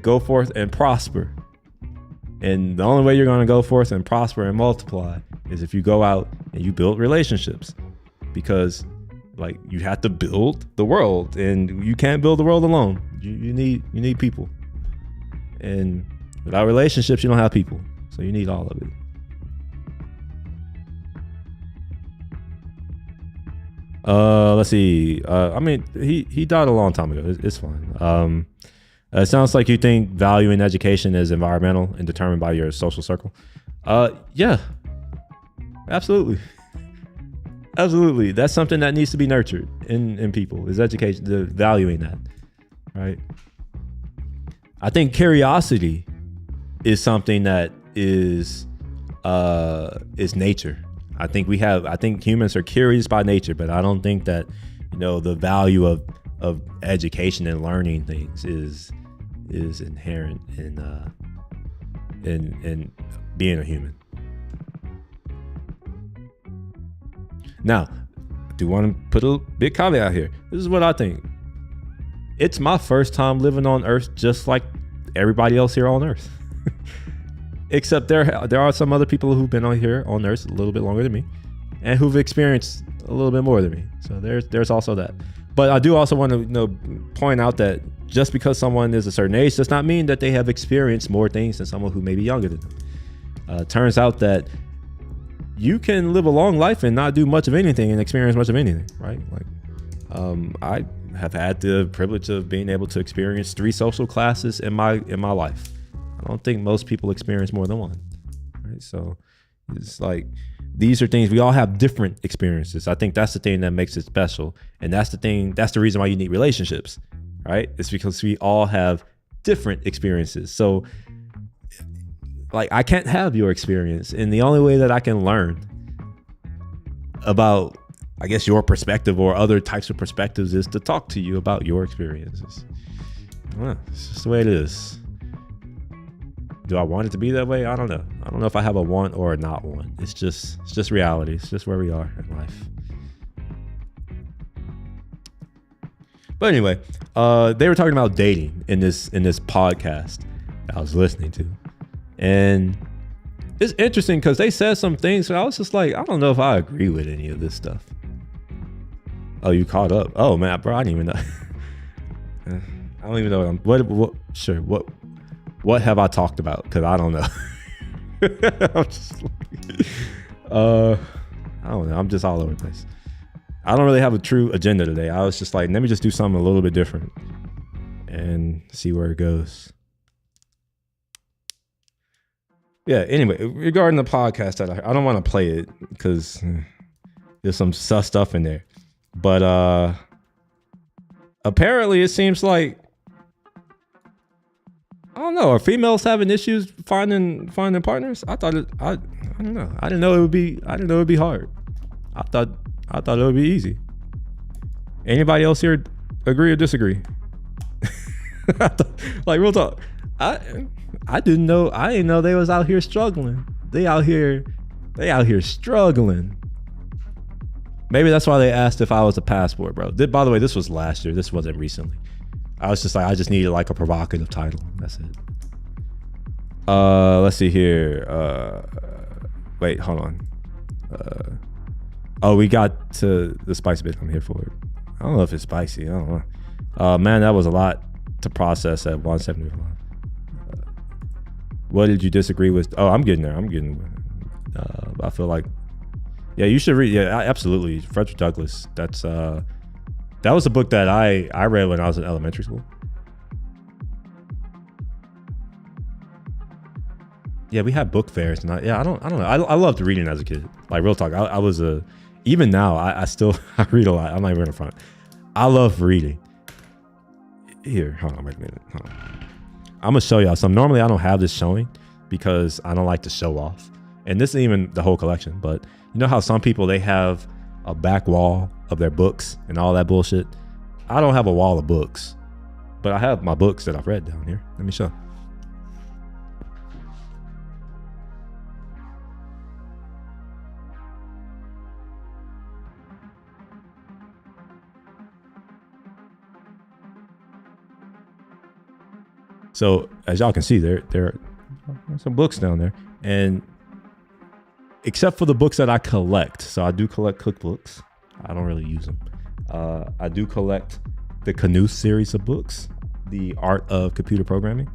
go forth and prosper. And the only way you're going to go forth and prosper and multiply is if you go out and you build relationships, because like, you have to build the world, and you can't build the world alone. You need people, and without relationships, you don't have people. So you need all of it. Let's see. I mean, he died a long time ago. It's fine. It sounds like you think value in education is environmental and determined by your social circle. Yeah, absolutely. Absolutely. That's something that needs to be nurtured in people, is education, the valuing that, right? I think curiosity is something that is nature. I think humans are curious by nature, but I don't think that, the value of education and learning things is inherent in being a human. Now, I do want to put a big caveat here. This is what I think. It's my first time living on Earth, just like everybody else here on Earth. Except there are some other people who've been on Earth a little bit longer than me, and who've experienced a little bit more than me. So there's also that. But I do also want to point out that just because someone is a certain age does not mean that they have experienced more things than someone who may be younger than them. Turns out that you can live a long life and not do much of anything and experience much of anything, right? Like, I have had the privilege of being able to experience 3 social classes in my life. I don't think most people experience more than one, right? So it's like, these are things, we all have different experiences. I think that's the thing that makes it special. And that's the reason why you need relationships, right? It's because we all have different experiences. So like, I can't have your experience. And the only way that I can learn about, I guess, your perspective or other types of perspectives is to talk to you about your experiences. It's just the way it is. Do I want it to be that way? I don't know. I don't know if I have a want or a not want. It's just reality. It's just where we are in life. But anyway, they were talking about dating in this podcast that I was listening to. And it's interesting because they said some things, but I was just like, I don't know if I agree with any of this stuff. Oh, you caught up. Oh man, bro, I didn't even know. I don't even know what have I talked about? Because I don't know. I'm just like, I don't know. I'm just all over the place. I don't really have a true agenda today. I was just like, let me just do something a little bit different and see where it goes. Yeah, anyway, regarding the podcast that I don't want to play it because there's some sus stuff in there. But apparently it seems like, I don't know, are females having issues finding partners? I don't know. I didn't know it would be hard. I thought it would be easy. Anybody else here agree or disagree? Like real talk. I didn't know they was out here struggling. They out here struggling. Maybe that's why they asked if I was a passport, bro. By the way, this was last year. This wasn't recently. I was just like, I just needed like a provocative title. That's it. Let's see here. Wait, hold on. Oh, we got to the spicy bit. I'm here for it. I don't know if it's spicy. I don't know. Man, that was a lot to process at 175. What did you disagree with? Oh, I'm getting there. I feel like, yeah, you should read. Yeah, absolutely. Frederick Douglass. That was a book that I read when I was in elementary school. Yeah, we had book fairs, and I don't know. I loved reading as a kid. Like real talk, I was even now I still I read a lot. I'm not even in front. I love reading. Here, hold on, wait a minute. Hold on. I'm gonna show y'all some. Normally I don't have this showing because I don't like to show off. And this isn't even the whole collection, but you know how some people, they have a back wall of their books and all that bullshit? I don't have a wall of books, but I have my books that I've read down here. Let me show. So as y'all can see, there are some books down there, and except for the books that I collect. So I do collect cookbooks. I don't really use them. I do collect the Canoe series of books, the Art of Computer Programming.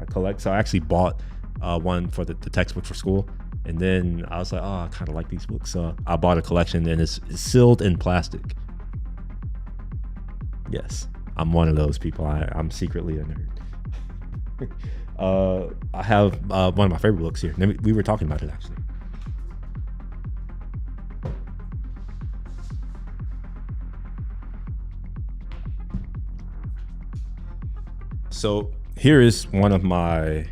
I collect. So I actually bought one for the textbook for school, and then I was like, oh, I kind of like these books. So I bought a collection, and it's sealed in plastic. Yes, I'm one of those people. I'm secretly a nerd. I have one of my favorite books here. We were talking about it actually. So here is one of my.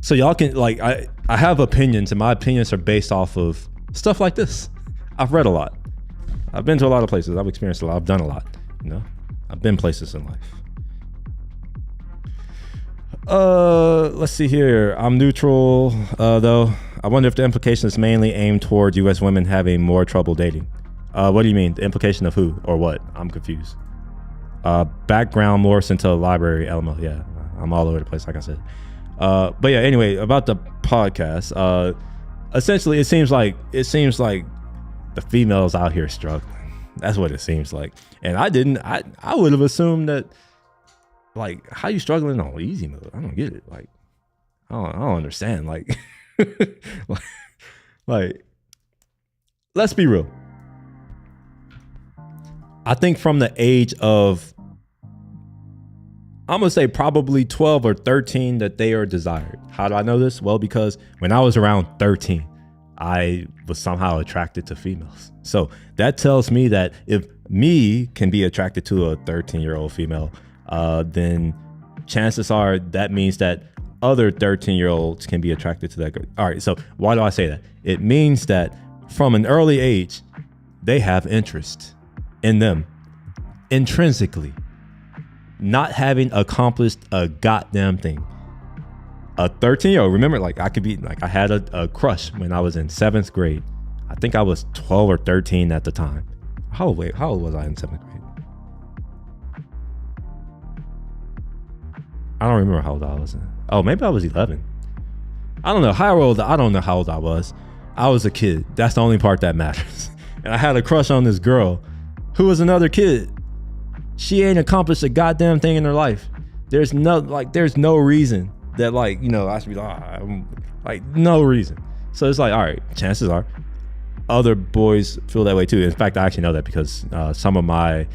So y'all can like, I have opinions, and my opinions are based off of stuff like this. I've read a lot. I've been to a lot of places. I've experienced a lot. I've done a lot. You know, I've been places in life. Let's see here. I'm neutral, though. I wonder if the implication is mainly aimed toward U.S. women having more trouble dating. What do you mean? The implication of who or what? I'm confused. Background Morse into a library, LML. Yeah, I'm all over the place, like I said. But yeah, anyway, about the podcast. Essentially, it seems like the females out here struggling. That's what it seems like. And I would have assumed that, like, how you struggling on easy mode? I don't get it. Like, I don't understand. Like, like, let's be real. I think from the age of, I'm going to say probably 12 or 13 that they are desired. How do I know this? Well, because when I was around 13, I was somehow attracted to females. So that tells me that if me can be attracted to a 13-year-old female, then chances are that means that other 13-year-olds can be attracted to that girl. All right, so why do I say that? It means that from an early age, they have interest in them intrinsically, not having accomplished a goddamn thing. A 13-year-old, remember, like, I could be like, I had a crush when I was in 7th grade. I think I was 12 or 13 at the time. How old was I in 7th grade? I don't remember how old I was. Oh, maybe I was 11. I don't know how old I was. I was a kid. That's the only part that matters. And I had a crush on this girl who was another kid. She ain't accomplished a goddamn thing in her life. There's no reason that I should be like no reason. So it's like, all right, chances are other boys feel that way too. In fact, I actually know that because some of my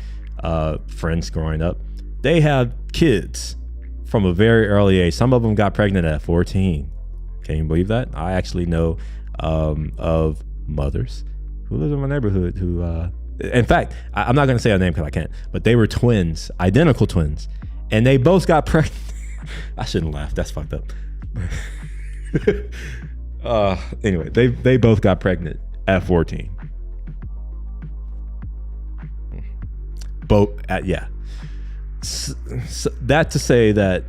friends growing up, they have kids from a very early age. Some of them got pregnant at 14. Can you believe that? I actually know of mothers who live in my neighborhood who, in fact, I'm not going to say her name because I can't, but they were twins, identical twins, and they both got pregnant. I shouldn't laugh. That's fucked up. Anyway, they both got pregnant at 14. Yeah. So that to say that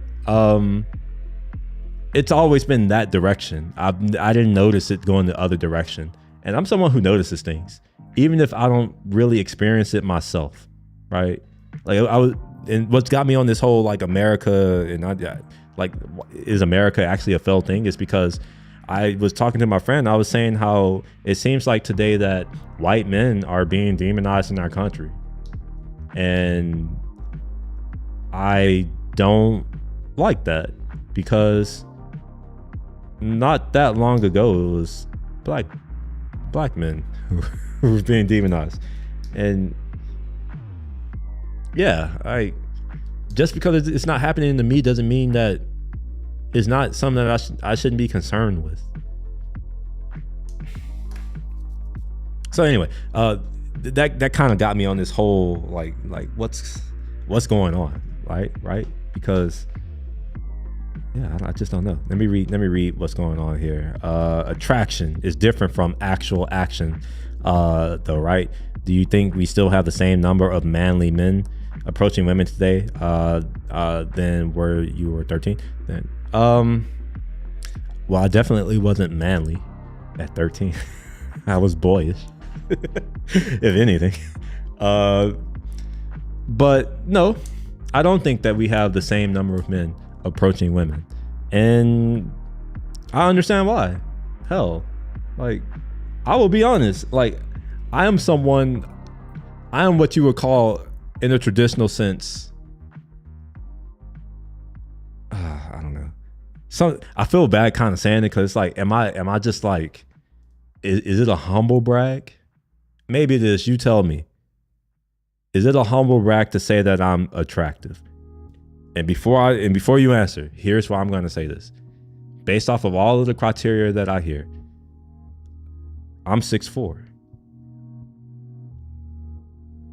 it's always been that direction. I didn't notice it going the other direction, and I'm someone who notices things, even if I don't really experience it myself, right? Like and what's got me on this whole like America and is America actually a failed thing is because I was talking to my friend. I was saying how it seems like today that white men are being demonized in our country, and I don't like that because not that long ago it was black men who were being demonized. And yeah, just because it's not happening to me doesn't mean that it's not something that I shouldn't be concerned with. So anyway, that kind of got me on this whole like what's going on, right? Because yeah, I just don't know. Let me read what's going on here. Attraction is different from actual action, though, right? Do you think we still have the same number of manly men approaching women today than where you were 13? Then, well, I definitely wasn't manly at 13. I was boyish, if anything. But no, I don't think that we have the same number of men approaching women, and I understand why. Hell, like, I will be honest, like, I am what you would call in a traditional sense, I don't know, so I feel bad kind of saying it because it's like, am I just like, is it a humble brag? Maybe it is. You tell me. Is it a humble brag to say that I'm attractive? And before you answer, here's why I'm going to say this. Based off of all of the criteria that I hear, I'm 6'4".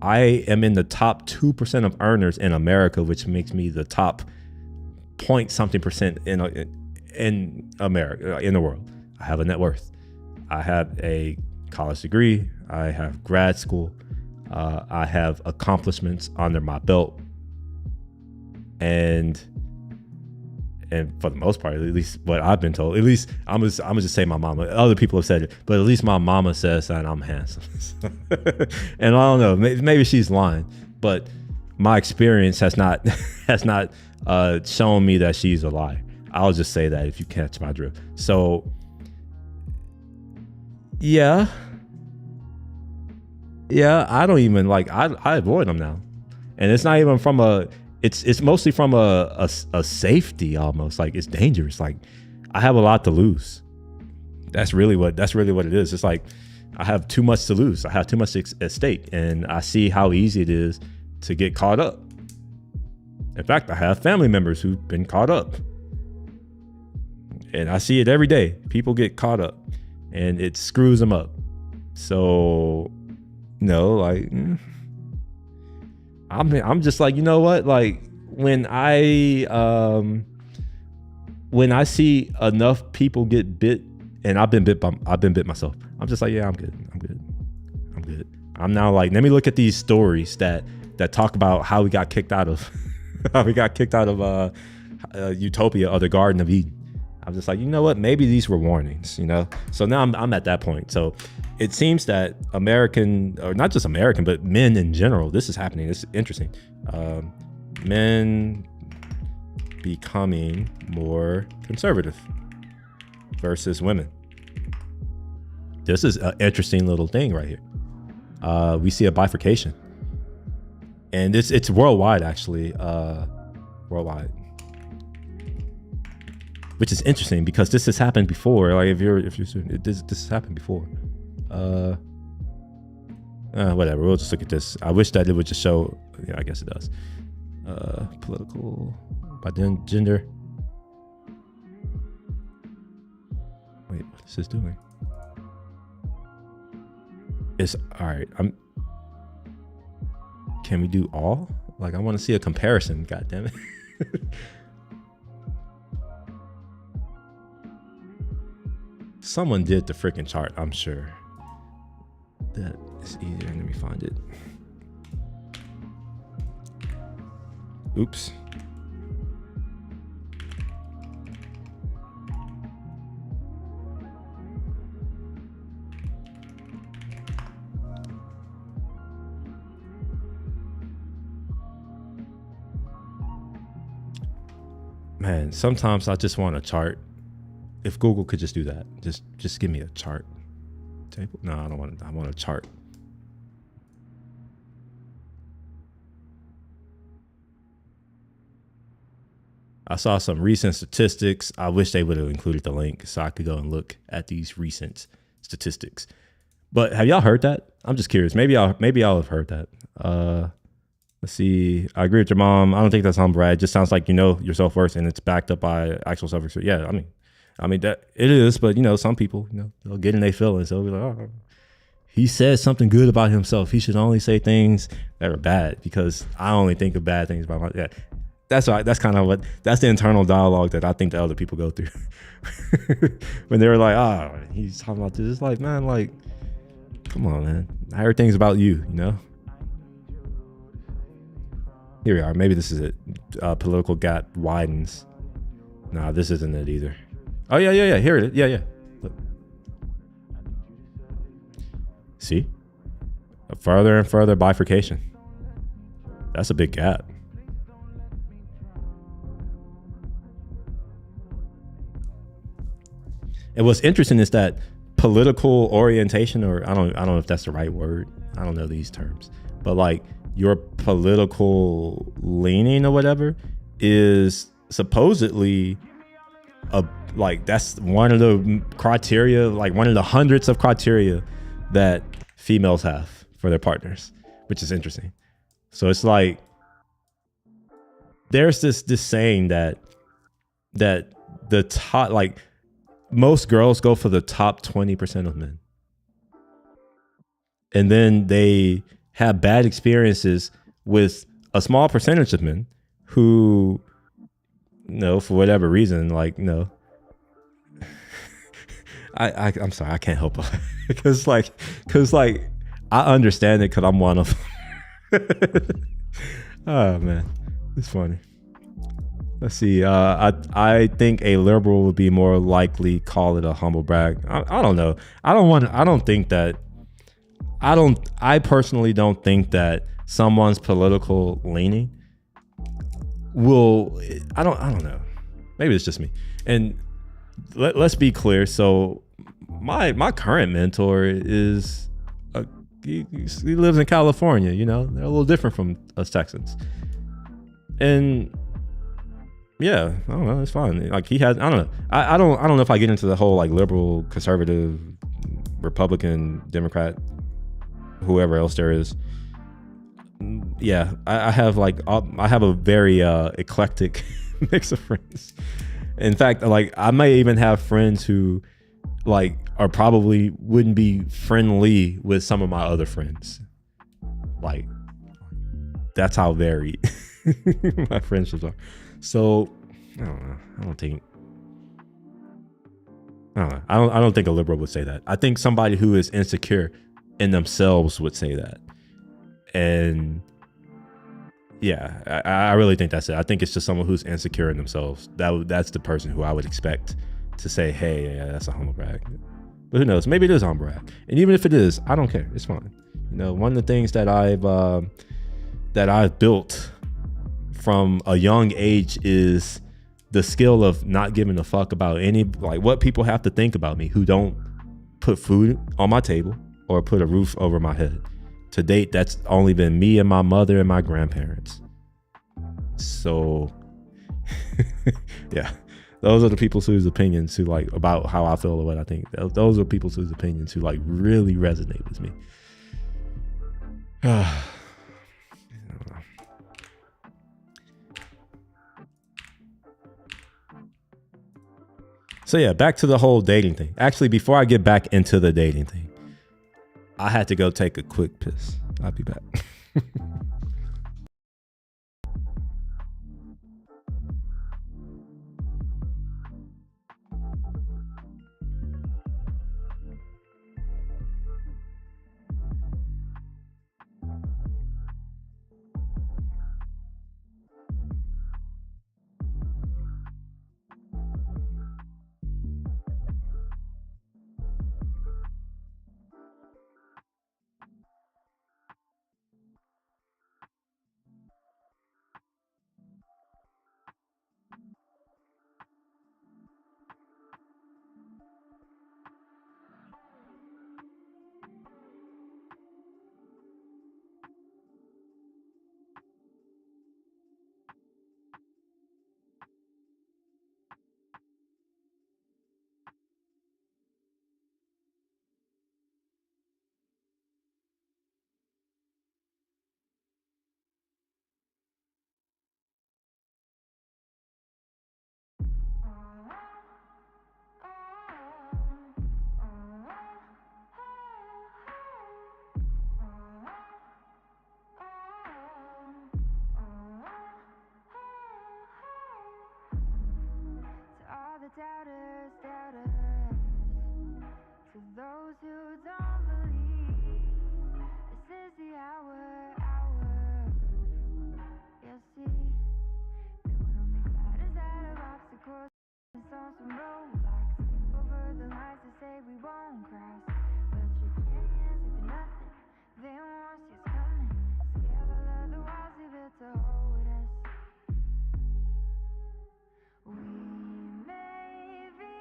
I am in the top 2% of earners in America, which makes me the top point something percent in America, in the world. I have a net worth. I have a college degree. I have grad school. I have accomplishments under my belt. And for the most part, at least what I've been told, at least I'm gonna just say my mama. Other people have said it, but at least my mama says that I'm handsome. And I don't know, maybe she's lying, but my experience has not shown me that she's a liar. I'll just say that if you catch my drift. So yeah, I don't even like. I avoid them now, and it's not even from a. It's mostly from a safety almost. Like, it's dangerous. Like, I have a lot to lose. That's really what it is. It's like I have too much to lose. I have too much at stake, and I see how easy it is to get caught up. In fact, I have family members who've been caught up, and I see it every day. People get caught up, and it screws them up. So, no, like. I'm just like, you know what? Like, when I see enough people get bit, and I've been bit myself. I'm just like, yeah, I'm good. I'm now like, let me look at these stories that talk about how we got kicked out of Utopia or the Garden of Eden. I'm just like, you know what? Maybe these were warnings, you know? So now I'm at that point. So it seems that American, or not just American, but men in general, this is happening. It's interesting. Men becoming more conservative versus women. This is an interesting little thing right here. We see a bifurcation, and it's worldwide actually, worldwide, which is interesting because this has happened before. Like if you're this has happened before. Whatever. We'll just look at this. I wish that it would just show. Yeah, I guess it does. Political by gender. Wait, what is this doing? It's all right. Can we do all? Like, I want to see a comparison. God damn it. Someone did the freaking chart, I'm sure. That is easier. Let me find it. Oops. Man, sometimes I just want a chart. If Google could just do that, just give me a chart table. No, I don't want it. I want a chart. I saw some recent statistics. I wish they would have included the link so I could go and look at these recent statistics. But have y'all heard that? I'm just curious. Maybe y'all have heard that. Let's see. I agree with your mom. I don't think that's humble brag. It just sounds like you know your self-worth and it's backed up by actual self-worth. Yeah, I mean that it is, but some people, they'll get in their feelings. They'll be like, oh, he says something good about himself. He should only say things that are bad because I only think of bad things about myself. Yeah. That's right. That's kind of that's the internal dialogue that I think the other people go through. When they're like, he's talking about this. It's like, man, like, come on, man. I heard things about you, Here we are. Maybe this is it. Political gap widens. Nah, this isn't it either. Oh, yeah. Here it is. Yeah. Look. See? A further and further bifurcation. That's a big gap. And what's interesting is that political orientation, or I don't know if that's the right word. I don't know these terms, but like your political leaning or whatever is supposedly that's one of the criteria, like one of the hundreds of criteria that females have for their partners, which is interesting. So it's like there's this saying that the top, like, most girls go for the top 20% of men. And then they have bad experiences with a small percentage of men who, for whatever reason, like, I'm sorry, I can't help it. because I understand it because I'm one of them. Oh, man, it's funny. Let's see. I think a liberal would be more likely call it a humble brag. I don't know. I personally don't think that someone's political leaning will. I don't know. Maybe it's just me. And let's be clear. So my current mentor is he lives in California. They're a little different from us Texans, and. Yeah, I don't know. It's fine. Like he has, I don't know. I don't know if I get into the whole like liberal, conservative, Republican, Democrat, whoever else there is. Yeah, I have a very eclectic mix of friends. In fact, like I may even have friends who like are probably wouldn't be friendly with some of my other friends. Like that's how varied my friendships are. So I don't know. I don't think a liberal would say that. I think somebody who is insecure in themselves would say that. And yeah, I really think that's it. I think it's just someone who's insecure in themselves. That's the person who I would expect to say, hey, yeah, that's a humble brag. But who knows? Maybe it is a humble brag. And even if it is, I don't care. It's fine. One of the things that I've built from a young age is the skill of not giving a fuck about what people have to think about me who don't put food on my table or put a roof over my head. To date, that's only been me and my mother and my grandparents. So yeah, those are the people whose opinions who like about how I feel or what I think. Those are people whose opinions who like really resonate with me. So yeah, back to the whole dating thing. Actually, before I get back into the dating thing, I had to go take a quick piss. I'll be back. To those who don't believe, this is the hour. You'll see, they will make ladders out of obstacles and stones from roadblocks. Leap over the lines to say we won't cross, but you can't answer to nothing. They won't see us coming. Scale all of the walls they built to hold us. We may be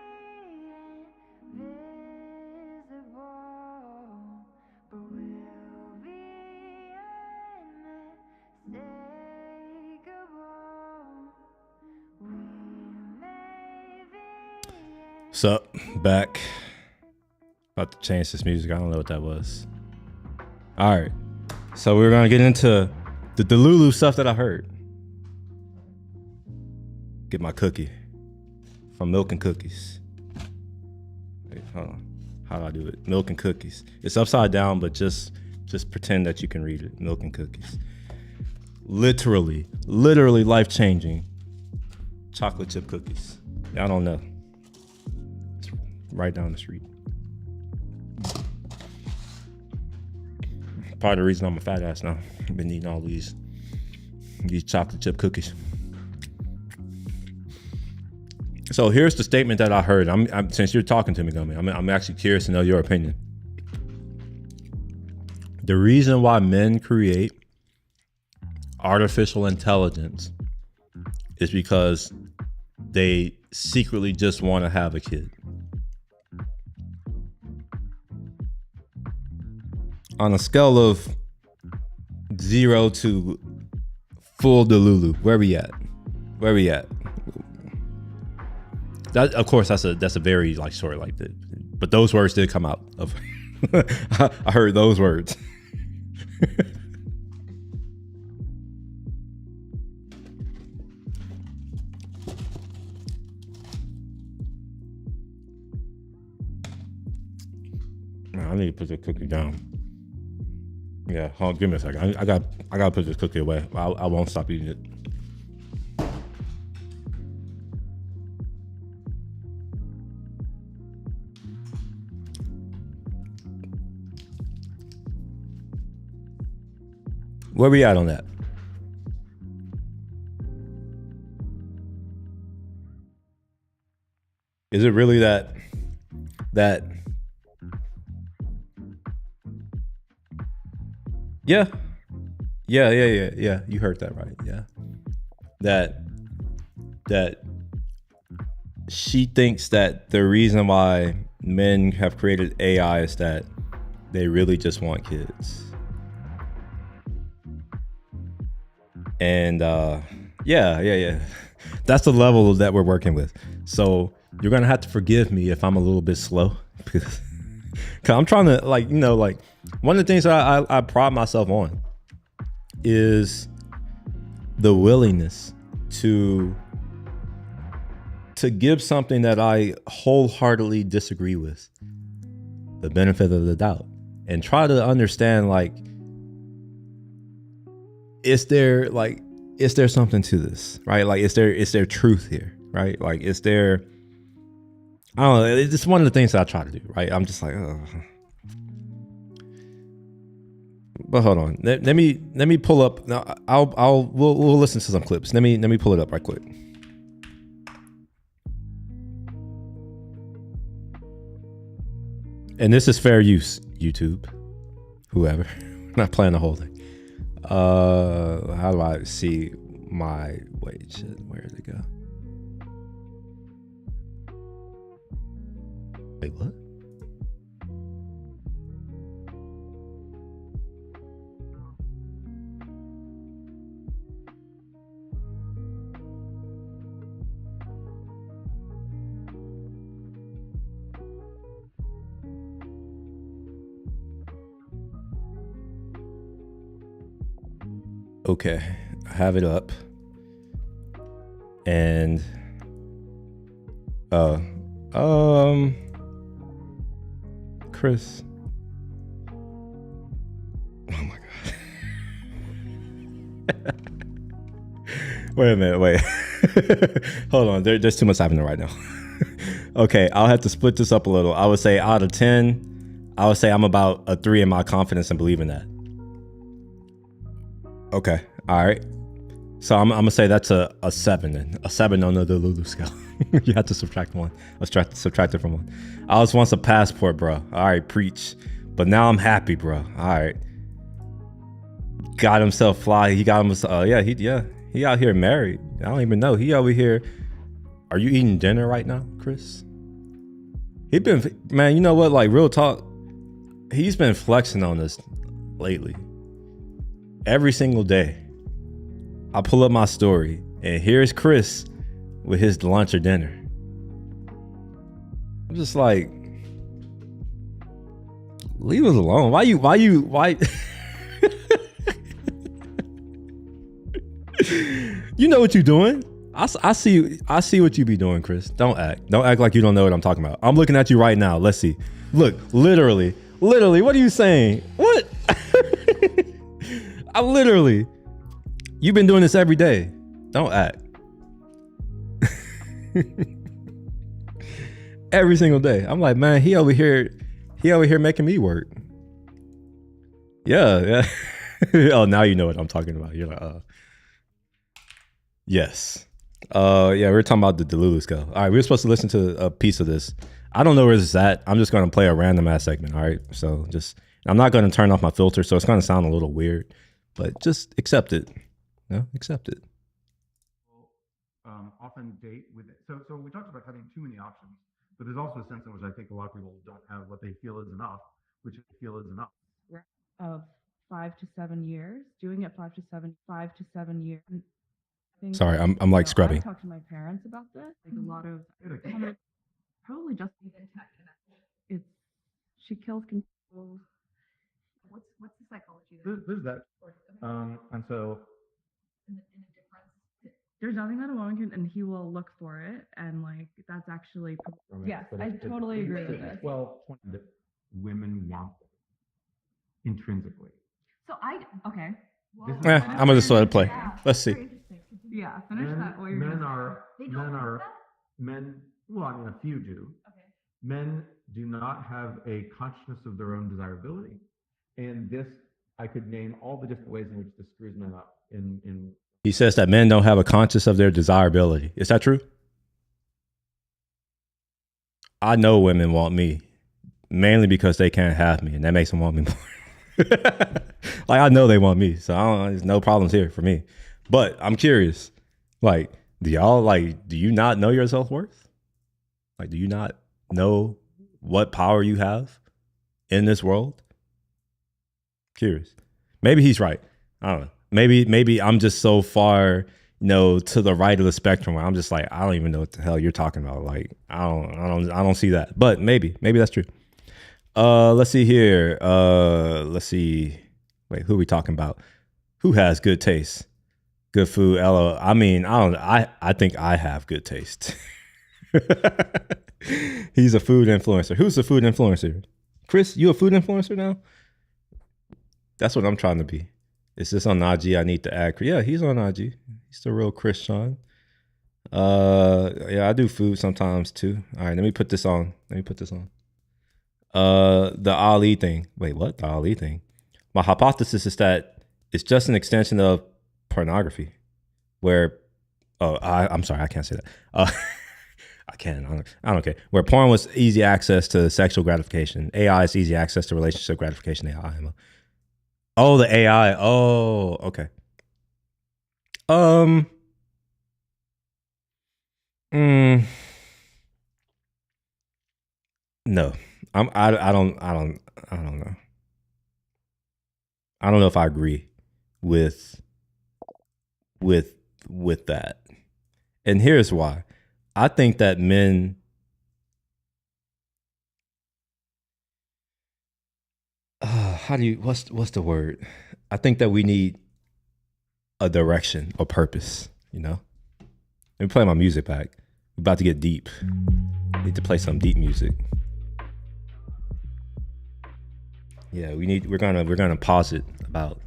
invisible, but we'll be unmistakable. We may be. Sup, back. About to change this music. I don't know what that was. All right. So we're gonna get into the delulu stuff that I heard. Get my cookie from Milk and Cookies. Wait, hold on. How do I do it? Milk and Cookies. It's upside down, but just pretend that you can read it. Milk and Cookies. Literally life-changing chocolate chip cookies. I don't know. It's right down the street. Part of the reason I'm a fat ass now. I've been eating all these chocolate chip cookies. So here's the statement that I heard. I'm since you're talking to me, Gummy, I'm actually curious to know your opinion. The reason why men create artificial intelligence is because they secretly just want to have a kid. On a scale of 0 to full delulu, where we at? That, of course, that's a very like short like that, but those words did come out of. I heard those words. Man, I need to put the cookie down. Yeah, hold on, give me a second. I gotta put this cookie away. I won't stop eating it. Where we at on that? Is it really that yeah. You heard that right. Yeah. That she thinks that the reason why men have created AIs that they really just want kids. And yeah. That's the level that we're working with. So you're gonna have to forgive me if I'm a little bit slow, because I'm trying to, like, one of the things that I pride myself on is the willingness to give something that I wholeheartedly disagree with the benefit of the doubt, and try to understand, like, is there something to this, right? Like, is there truth here, right? Like, is there, I don't know, it's just one of the things that I try to do, right? I'm just like, oh. But hold on, let me pull up. Now we'll listen to some clips. Let me pull it up right quick. And this is fair use, YouTube, whoever. I'm not playing the whole thing. How do I see my wait? Where did it go? Wait, what? Okay, I have it up. And Chris. Oh my god. Wait a minute, wait. Hold on, there's too much happening right now. Okay, I'll have to split this up a little. I would say out of 10, I would say I'm about a 3 in my confidence and believing that. Okay, all right. So I'm gonna say that's a 7 then. A 7 on the delulu scale. You have to subtract 1. Subtract it from 1. I was once a passport, bro. All right, preach. But now I'm happy, bro. All right. Got himself fly. He got himself. He out here married. I don't even know. He over here. Are you eating dinner right now, Chris? He been, man. You know what? Like, real talk. He's been flexing on us lately. Every single day, I pull up my story, and here's Chris with his lunch or dinner. I'm just like, leave us alone. Why? You know what you're doing. I see what you be doing, Chris. Don't act like you don't know what I'm talking about. I'm looking at you right now. Let's see. Look, literally, what are you saying? What? You've been doing this every day. Don't act. Every single day. I'm like, man, he over here making me work. Yeah. Oh, now you know what I'm talking about. You're like, yes. Yeah, we're talking about the delulu scale. All right, we were supposed to listen to a piece of this. I don't know where this is at. I'm just gonna play a random ass segment. All right, so I'm not gonna turn off my filter, so it's gonna sound a little weird, but just accept it. Accept it. Often date with it. So we talked about having too many options, but there's also a sense in which I think a lot of people don't have what they feel is enough, which they feel is enough. Of 5 to 7 years, doing it 5 to 7 years. Sorry, I'm like scrubbing. I talked to my parents about this. Like a lot of probably just it's she kills control. What's the psychology? There's that, and so there's nothing that a woman can, and he will look for it, and like that's actually yes, I totally agree with this. Well, that women want intrinsically. So okay. I'm gonna just let it play. Let's see. Yeah, finish that. Men. Well, I mean, a few do. Okay. Men do not have a consciousness of their own desirability, and this I could name all the different ways in which this screws men up. He says that men don't have a conscience of their desirability. Is that true? I know women want me, mainly because they can't have me, and that makes them want me more. Like, I know they want me, so there's no problems here for me. But I'm curious, like, do you not know your self-worth? Like, do you not know what power you have in this world? Curious. Maybe he's right. I don't know. Maybe I'm just so far, to the right of the spectrum where I'm just like, I don't even know what the hell you're talking about. Like, I don't see that. But maybe that's true. Let's see here. Let's see. Wait, who are we talking about? Who has good taste? Good food. I mean, I think I have good taste. He's a food influencer. Who's the food influencer? Chris, you a food influencer now? That's what I'm trying to be. Is this on IG? I need to add. Yeah, he's on IG. He's the real Chris Sean. Yeah, I do food sometimes too. All right, let me put this on. The Ali thing. Wait, what? The Ali thing. My hypothesis is that it's just an extension of pornography, where I'm sorry, I can't say that. I can. I don't care. Where porn was easy access to sexual gratification. AI is easy access to relationship gratification. Oh, the AI. Oh, okay. No. I don't know. I don't know if I agree with that. And here's why. I think that men what's the word? I think that we need a direction or purpose, Let me play my music back. We're about to get deep. Need to play some deep music. Yeah, we're gonna pause it about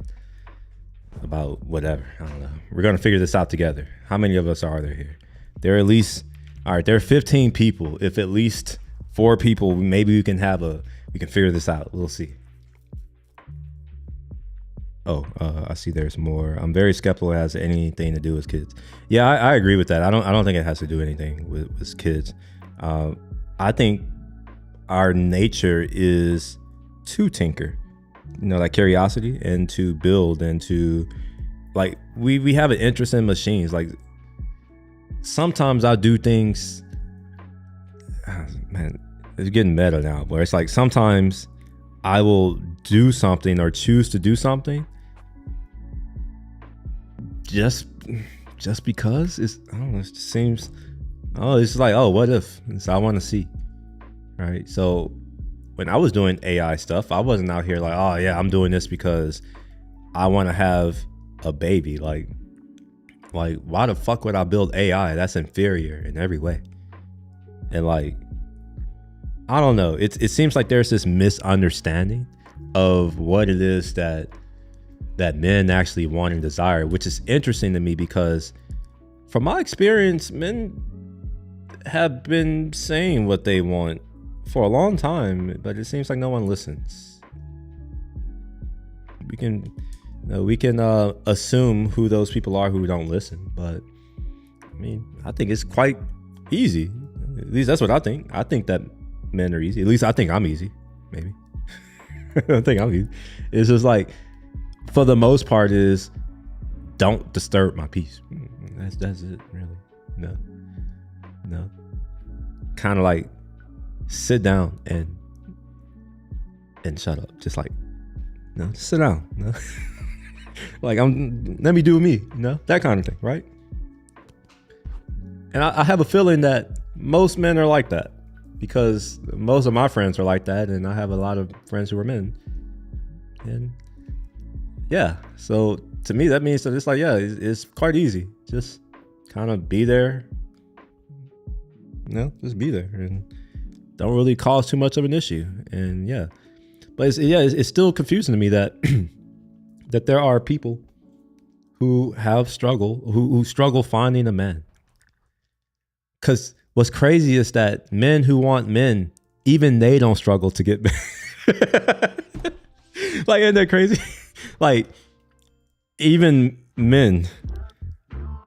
whatever. I don't know. We're gonna figure this out together. How many of us are there here? There are at least, all right, there are 15 people. If at least 4 people, maybe we can figure this out. We'll see. Oh, I see there's more. I'm very skeptical it has anything to do with kids. Yeah, I agree with that. I don't think it has to do anything with kids. I think our nature is to tinker, like curiosity, and to build, and to like we have an interest in machines. Like sometimes I'll do things, man, it's getting meta now, where it's like sometimes I will do something or choose to do something just because I don't know, it just seems, it's like, what if? So I want to see, right? So when I was doing AI stuff, I wasn't out here like, I'm doing this because I want to have a baby. Like why the fuck would I build AI? That's inferior in every way. And like, I don't know. It seems like there's this misunderstanding of what it is that men actually want and desire, which is interesting to me because from my experience, men have been saying what they want for a long time, but it seems like no one listens. We can assume who those people are who don't listen, but I mean, I think it's quite easy. At least that's what I think. I think that men are easy. At least I think I'm easy. Maybe. I don't think I'm easy. It's just like, for the most part, is don't disturb my peace. That's it, really. No. Kind of like sit down and shut up. Just like, no, just sit down. No. Like let me do me, that kind of thing, right? And I have a feeling that most men are like that, because most of my friends are like that, and I have a lot of friends who are men. And yeah, so to me that means that it's like, yeah, it's quite easy. Just kind of be there. Just be there and don't really cause too much of an issue. And yeah, but it's still confusing to me that that there are people who struggle finding a man. Because what's crazy is that men who want men, even they don't struggle to get men. Like, isn't that crazy? Like, even men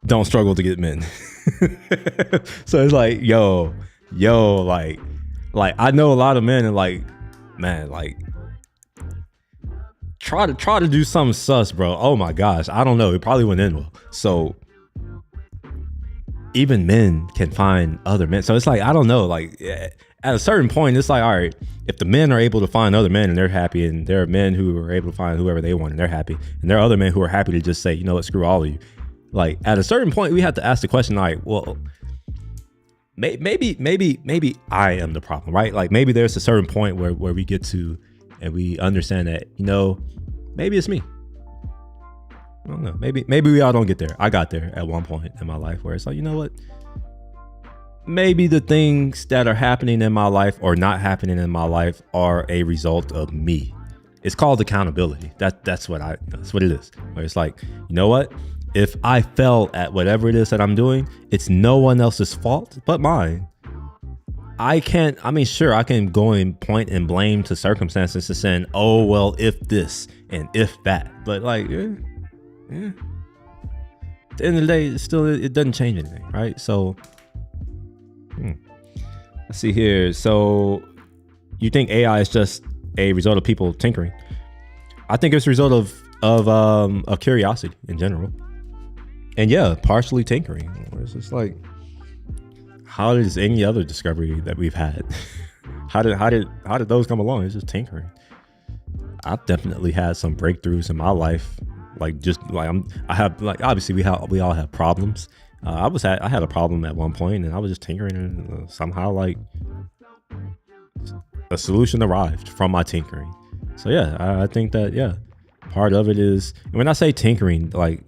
don't struggle to get men. So it's like, yo, like I know a lot of men, and like, man, like try to do something sus, bro. Oh my gosh, I don't know. It probably wouldn't end well. So even men can find other men. So it's like, I don't know, like at a certain point, it's like, all right, if the men are able to find other men and they're happy, and there are men who are able to find whoever they want and they're happy, and there are other men who are happy to just say, you know what, screw all of you. Like at a certain point, we have to ask the question, like, well, maybe I am the problem, right? Like maybe there's a certain point where we get to, and we understand that, you know, maybe it's me. I don't know. Maybe we all don't get there. I got there at one point in my life where it's like, you know what? Maybe the things that are happening in my life or not happening in my life are a result of me. It's called accountability. That's what it is. Where it's like, you know what? If I fail at whatever it is that I'm doing, it's no one else's fault but mine. I can go and point and blame to circumstances to saying, oh, well, if this and if that. But like, yeah. At the end of the day, it doesn't change anything, right? So, let's see here. So, you think AI is just a result of people tinkering? I think it's a result of curiosity in general, and yeah, partially tinkering. It's just like, how does any other discovery that we've had? how did those come along? It's just tinkering. I've definitely had some breakthroughs in my life. Obviously we all have problems. I had a problem at one point and I was just tinkering and somehow like a solution arrived from my tinkering. So yeah, I think that, yeah, part of it is, and when I say tinkering, like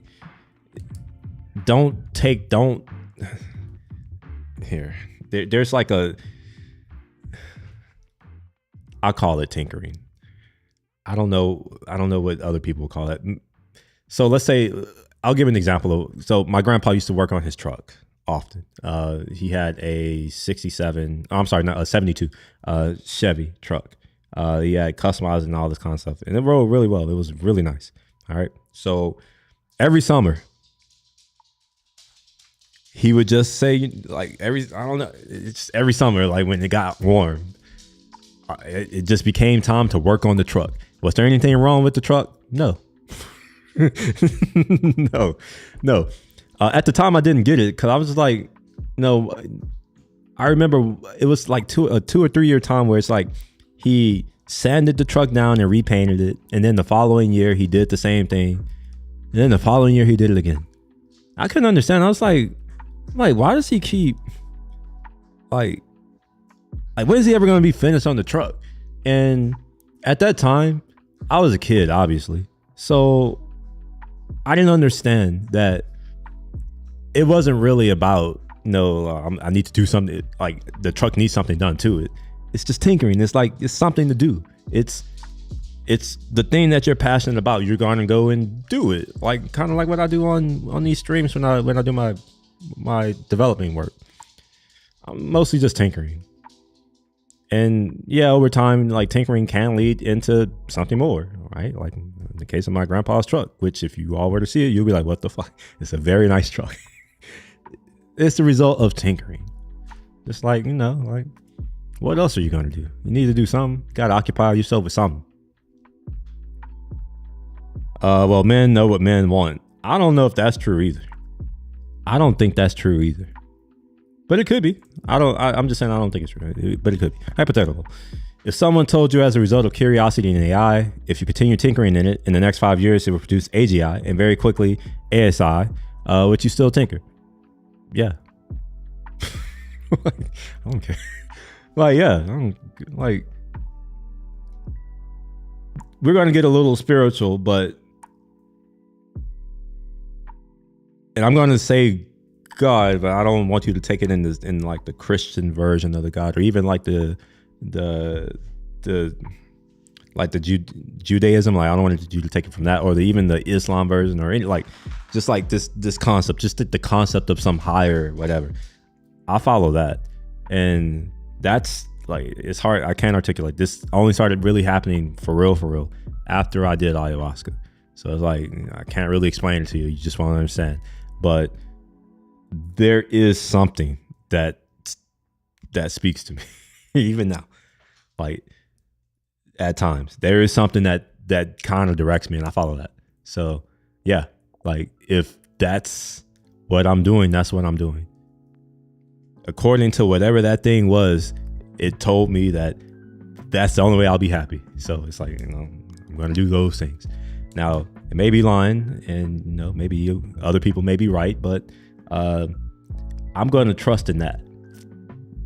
there's like I call it tinkering. I don't know what other people call it. So let's say, I'll give an example. So my grandpa used to work on his truck often. He had a 72 Chevy truck. He had customized and all this kind of stuff. And it rode really well. It was really nice. All right. So every summer, he would just say, like, every summer, like when it got warm, it just became time to work on the truck. Was there anything wrong with the truck? No. No. At the time I didn't get it because I was like, no. I remember it was like a 2 or 3 year time where it's like he sanded the truck down and repainted it, and then the following year he did the same thing, and then the following year he did it again. I couldn't understand. I was like, why does he keep like when is he ever going to be finished on the truck? And at that time, I was a kid, obviously, so I didn't understand that it wasn't really about, I need to do something, like the truck needs something done to it. It's just tinkering. It's like, it's something to do. It's the thing that you're passionate about. You're going to go and do it. Like kind of like what I do on these streams when I do my developing work. I'm mostly just tinkering. And yeah, over time, like tinkering can lead into something more, right? Like in the case of my grandpa's truck, which if you all were to see it, you'll be like, what the fuck? It's a very nice truck. It's the result of tinkering. Just like, like what else are you going to do? You need to do something. Got to occupy yourself with something. Well, men know what men want. I don't know if that's true either. I don't think that's true either. But it could be. I'm just saying I don't think it's true, but it could be. Hypothetical. If someone told you as a result of curiosity in AI, if you continue tinkering in it, in the next 5 years, it will produce AGI and very quickly ASI, would you still tinker? Yeah. I don't care. We're going to get a little spiritual, and I'm going to say God, but I don't want you to take it in like the Christian version of the God, or even like the Judaism. Like I don't want you to take it from that, or even the Islam version, or any just like this concept, just the concept of some higher whatever. I follow that, and that's like, it's hard. I can't articulate. This only started really happening for real after I did ayahuasca. So it's like I can't really explain it to you. You just won't understand, but there is something that speaks to me even now. Like at times there is something that kind of directs me, and I follow that. So yeah, like if that's what I'm doing, that's what I'm doing. According to whatever that thing was, it told me that that's the only way I'll be happy. So it's like, I'm going to do those things. Now, it may be lying, and maybe other people may be right, but I'm going to trust in that.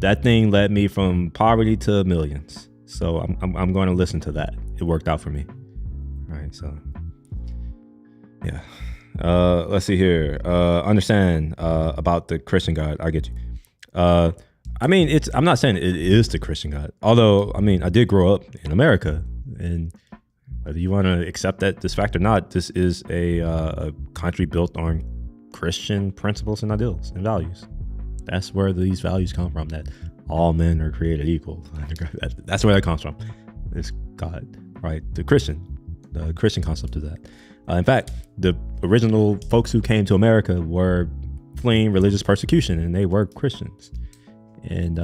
That thing led me from poverty to millions. So I'm going to listen to that. It worked out for me. All right. So yeah. Let's see here. Understand about the Christian God. I get you. I'm not saying it is the Christian God. Although, I did grow up in America, and whether you want to accept this fact or not, this is a country built on Christian principles and ideals and values. That's where these values come from, that all men are created equal. That's where that comes from. It's God, right? The Christian concept of that. In fact, the original folks who came to America were fleeing religious persecution, and they were Christians. And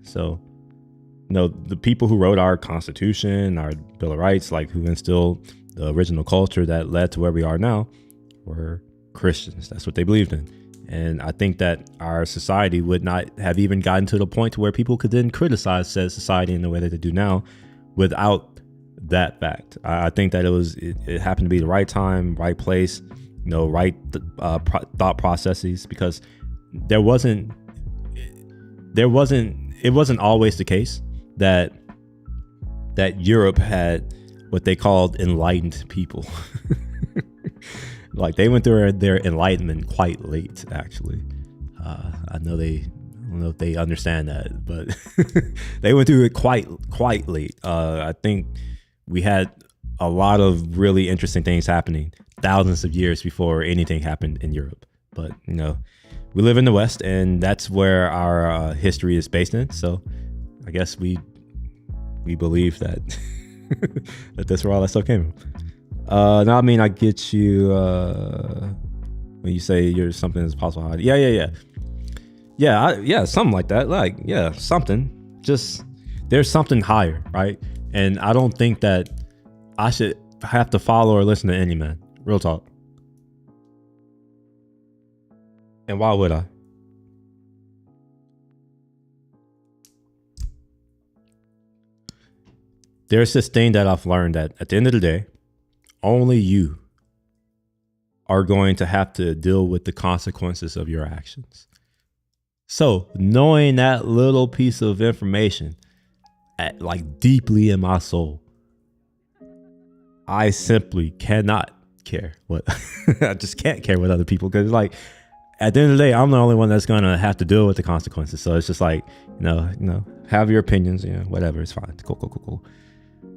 so the people who wrote our Constitution, our Bill of Rights, like who instilled the original culture that led to where we are now, were Christians. That's what they believed in. And I think that our society would not have even gotten to the point to where people could then criticize said society in the way that they do now without that fact. I think that it happened to be the right time, right place, right thought processes, because it wasn't always the case that Europe had what they called enlightened people. Like they went through their enlightenment quite late, actually. I don't know if they understand that, but they went through it quite late. I think we had a lot of really interesting things happening thousands of years before anything happened in Europe. But we live in the West, and that's where our history is based in. So I guess we believe that that's where all that stuff came from. Now, I get you when you say something is possible. Yeah, something like that. Like, yeah, something. Just there's something higher, right? And I don't think that I should have to follow or listen to any man. Real talk. And why would I? There's this thing that I've learned that at the end of the day, only you are going to have to deal with the consequences of your actions. So knowing that little piece of information like deeply in my soul, I simply cannot care what I just can't care what other people, because like at the end of the day, I'm the only one that's going to have to deal with the consequences. So it's just like, have your opinions, whatever, it's fine. Cool.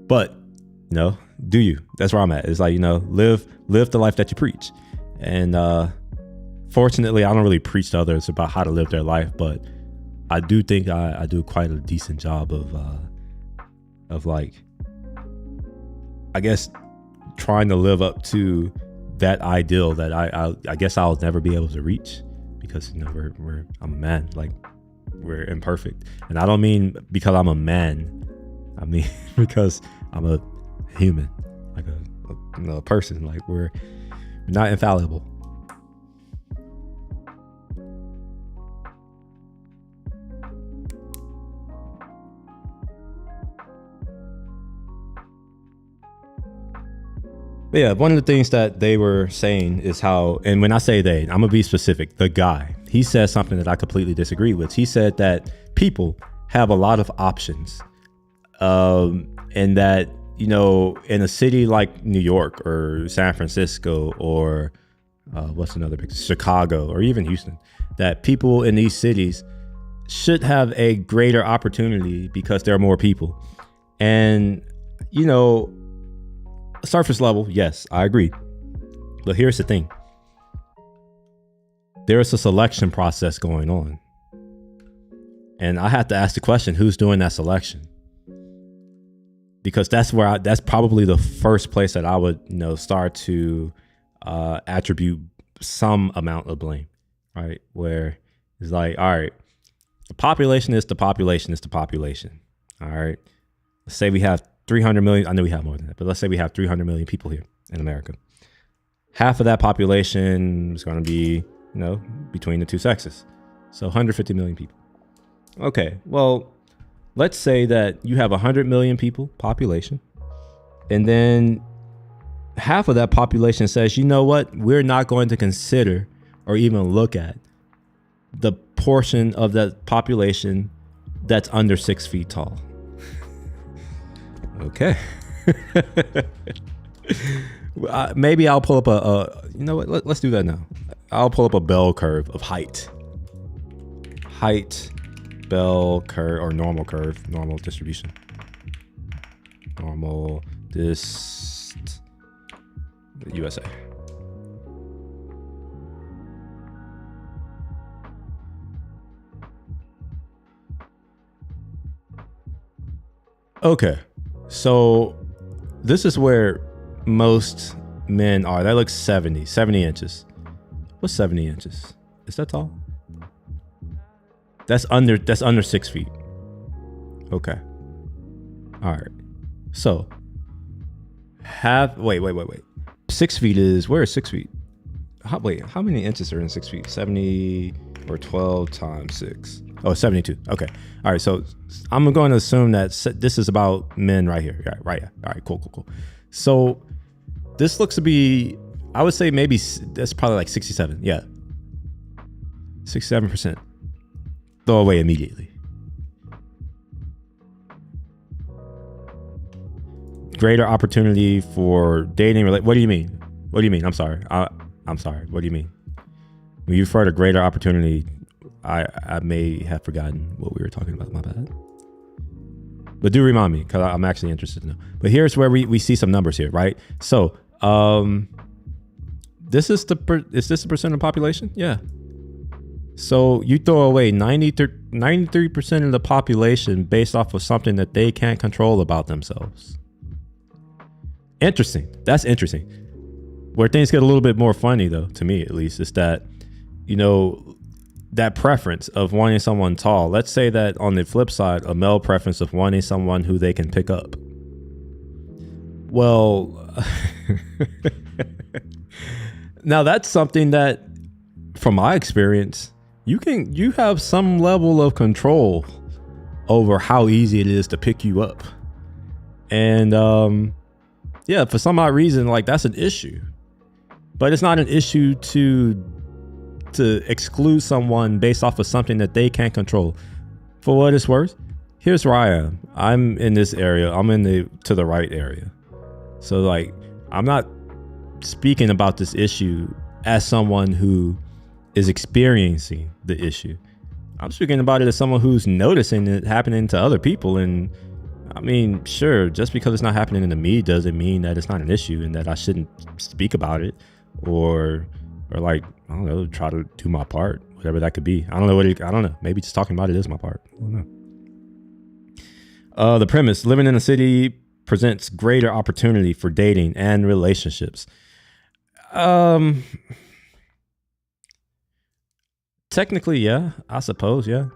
But do you? That's where I'm at. It's like, live the life that you preach. And fortunately, I don't really preach to others about how to live their life, but I do think I do quite a decent job of like, I guess, trying to live up to that ideal that I guess I'll never be able to reach, because I'm a man, like we're imperfect. And I don't mean because I'm a man, I mean because I'm a human, like a person. Like we're not infallible. But yeah, one of the things that they were saying is how, and when I say they, I'm gonna be specific, the guy, he said something that I completely disagree with. He said that people have a lot of options, and that in a city like New York or San Francisco or what's another big, Chicago or even Houston, that people in these cities should have a greater opportunity because there are more people. And surface level, yes, I agree. But here's the thing. There is a selection process going on. And I have to ask the question, who's doing that selection? Because that's probably the first place that I would, start to attribute some amount of blame, right? Where it's like, all right, the population is the population is the population. All right. Let's say we have 300 million. I know we have more than that, but let's say we have 300 million people here in America. Half of that population is going to be, between the two sexes. So 150 million people. Okay, well, let's say that you have 100 million people population, and then half of that population says, you know what, we're not going to consider or even look at the portion of that population that's under 6 feet tall. Okay. Maybe I'll pull up you know what, let's do that now. I'll pull up a bell curve of height, bell curve, or normal curve, normal distribution, USA. Okay, so this is where most men are. That looks 70 inches. What's 70 inches? Is that tall? That's under 6 feet. Okay. All right. So wait. 6 feet is, where is 6 feet? How many inches are in 6 feet? 70 or 12 times 6. Oh, 72. Okay. All right. So I'm going to assume that this is about men right here. Yeah, right. All right. Cool. So this looks to be, I would say maybe that's probably like 67. Yeah. 67%. Throw away immediately. Greater opportunity for dating. What do you mean? I'm sorry. I'm sorry. What do you mean? When you refer to greater opportunity, I may have forgotten what we were talking about. My bad. But do remind me, because I'm actually interested to know. But here's where we see some numbers here, right? So, is this the percent of the population? Yeah. So you throw away 93% of the population based off of something that they can't control about themselves. Interesting. That's interesting. Where things get a little bit more funny, though, to me at least, is that, you know, that preference of wanting someone tall. Let's say that on the flip side, a male preference of wanting someone who they can pick up. Well, now that's something that, from my experience, you have some level of control over how easy it is to pick you up. And yeah, for some odd reason, like, that's an issue. But it's not an issue to exclude someone based off of something that they can't control. For what it's worth, here's where I am. I'm in this area. I'm in to the right area. So, like, I'm not speaking about this issue as someone who is experiencing the issue. I'm speaking about it as someone who's noticing it happening to other people. And I mean, sure, just because it's not happening to me doesn't mean that it's not an issue and that I shouldn't speak about it or like, I don't know, try to do my part, whatever that could be. I don't know. Maybe just talking about it is my part. I don't know. The premise: living in a city presents greater opportunity for dating and relationships. Technically, yeah, I suppose, yeah.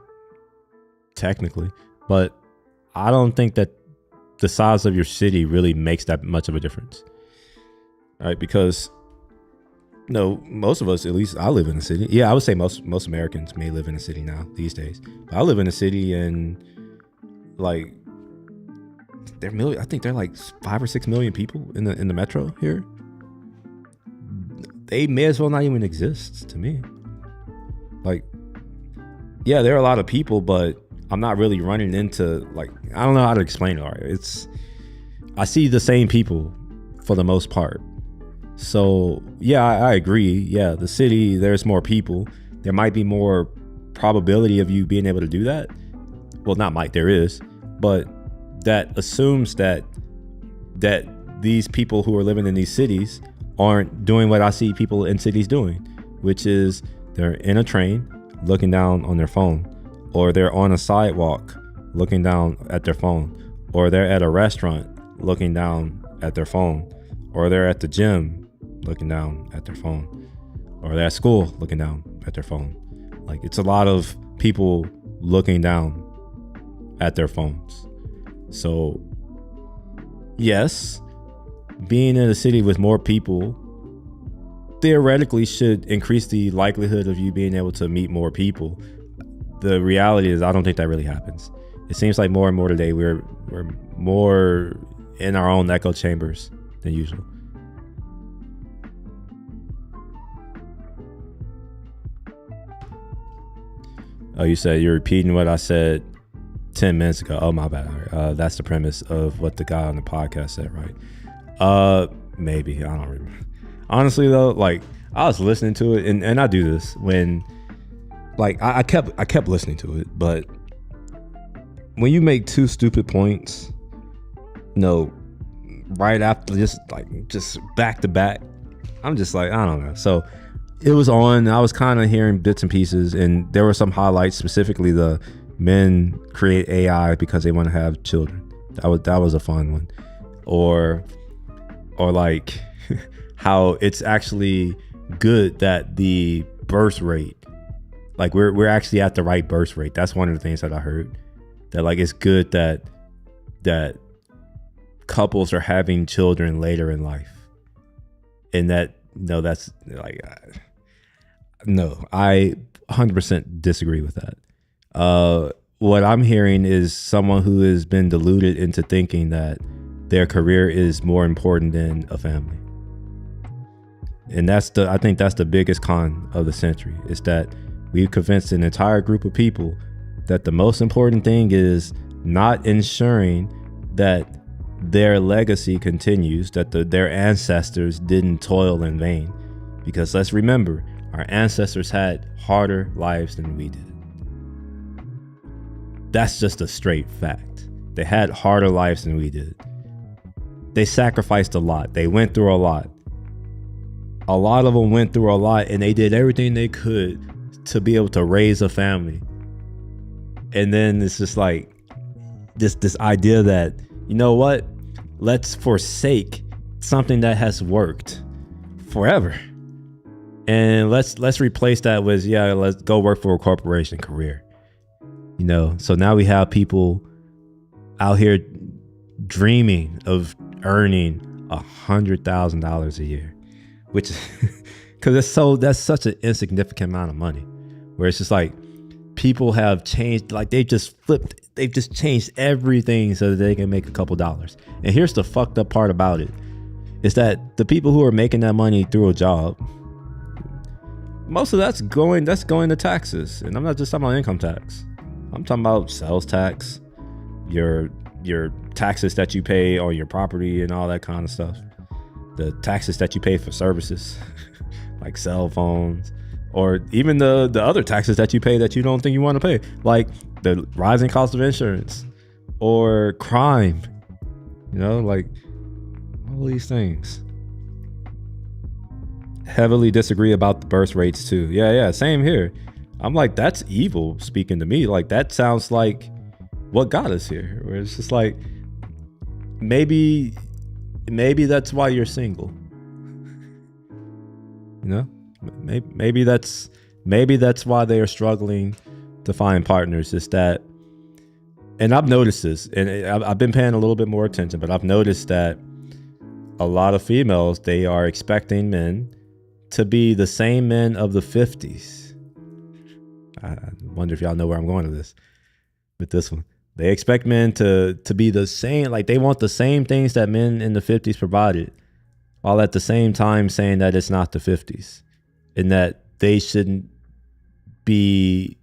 Technically, but I don't think that the size of your city really makes that much of a difference. All right, because no, most of us, at least I live in a city. Yeah, I would say most Americans may live in a city now these days. But I live in a city, and like I think they're like 5 or 6 million people in the metro here. They may as well not even exist to me. Like, yeah, there are a lot of people, but I'm not really running into, like, I don't know how to explain it. All right, I see the same people for the most part. So yeah, I agree. Yeah, the city, there's more people. There might be more probability of you being able to do that. Well, not might, there is, but that assumes that these people who are living in these cities aren't doing what I see people in cities doing, which is they're in a train looking down on their phone, or they're on a sidewalk looking down at their phone, or they're at a restaurant looking down at their phone, or they're at the gym looking down at their phone, or they're at school looking down at their phone. Like, it's a lot of people looking down at their phones. So yes, being in a city with more people theoretically should increase the likelihood of you being able to meet more people. the reality is I don't think that really happens. It seems like more and more today we're more in our own echo chambers than usual. Oh, you said you're repeating what I said 10 minutes ago. Oh, my bad. That's the premise of what the guy on the podcast said, right? Maybe. I don't remember. Honestly, though, like, I was listening to it, and I do this when, like, I kept listening to it, but when you make two stupid points, right after, just back to back, I'm just like, I don't know. So it was on. I was kind of hearing bits and pieces, and there were some highlights, specifically the men create AI because they want to have children. That was a fun one. Or like how it's actually good that the birth rate, like we're actually at the right birth rate. That's one of the things that I heard. That like it's good that couples are having children later in life, and that that's like no, I 100% disagree with that. What I'm hearing is someone who has been deluded into thinking that their career is more important than a family. And I think that's the biggest con of the century, is that we've convinced an entire group of people that the most important thing is not ensuring that their legacy continues, that their ancestors didn't toil in vain. Because let's remember, our ancestors had harder lives than we did. That's just a straight fact. They had harder lives than we did. They sacrificed a lot. They went through a lot. A lot of them went through a lot, and they did everything they could to be able to raise a family. And then it's just like this idea that, you know what? Let's forsake something that has worked forever. And let's replace that with, let's go work for a corporation career. So now we have people out here dreaming of earning $100,000 a year, which because that's such an insignificant amount of money, where it's just like people have changed, like they've just changed everything so that they can make a couple dollars. And here's the fucked up part about it, is that the people who are making that money through a job, most of that's going to taxes. And I'm not just talking about income tax. I'm talking about sales tax, your taxes that you pay on your property and all that kind of stuff. The taxes that you pay for services like cell phones, or even the other taxes that you pay that you don't think you want to pay, like the rising cost of insurance or crime, like all these things. Heavily disagree about the birth rates too. Yeah, same here. I'm like, that's evil speaking to me. Like, that sounds like what got us here, where it's just like, maybe that's why you're single. Maybe that's why they are struggling to find partners. Is that, and I've noticed this, and I've been paying a little bit more attention, but I've noticed that a lot of females, they are expecting men to be the same men of the 50s. I wonder if y'all know where I'm going with this one. They expect men to be the same, like they want the same things that men in the 50s provided, while at the same time saying that it's not the 50s and that they shouldn't be,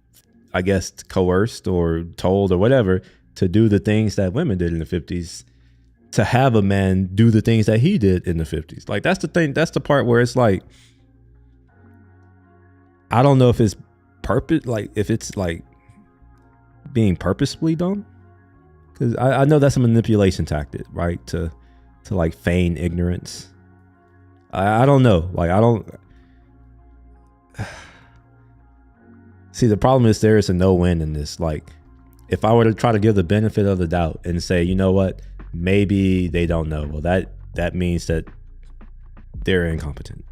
I guess, coerced or told or whatever to do the things that women did in the 50s, to have a man do the things that he did in the 50s. Like, that's the thing. That's the part where it's like, I don't know if it's if it's like being purposefully done, because I know that's a manipulation tactic, right? To like feign ignorance. I don't know. Like, I don't see, the problem is there is a no win in this. Like, if I were to try to give the benefit of the doubt and say, you know what, maybe they don't know, well, that means that they're incompetent.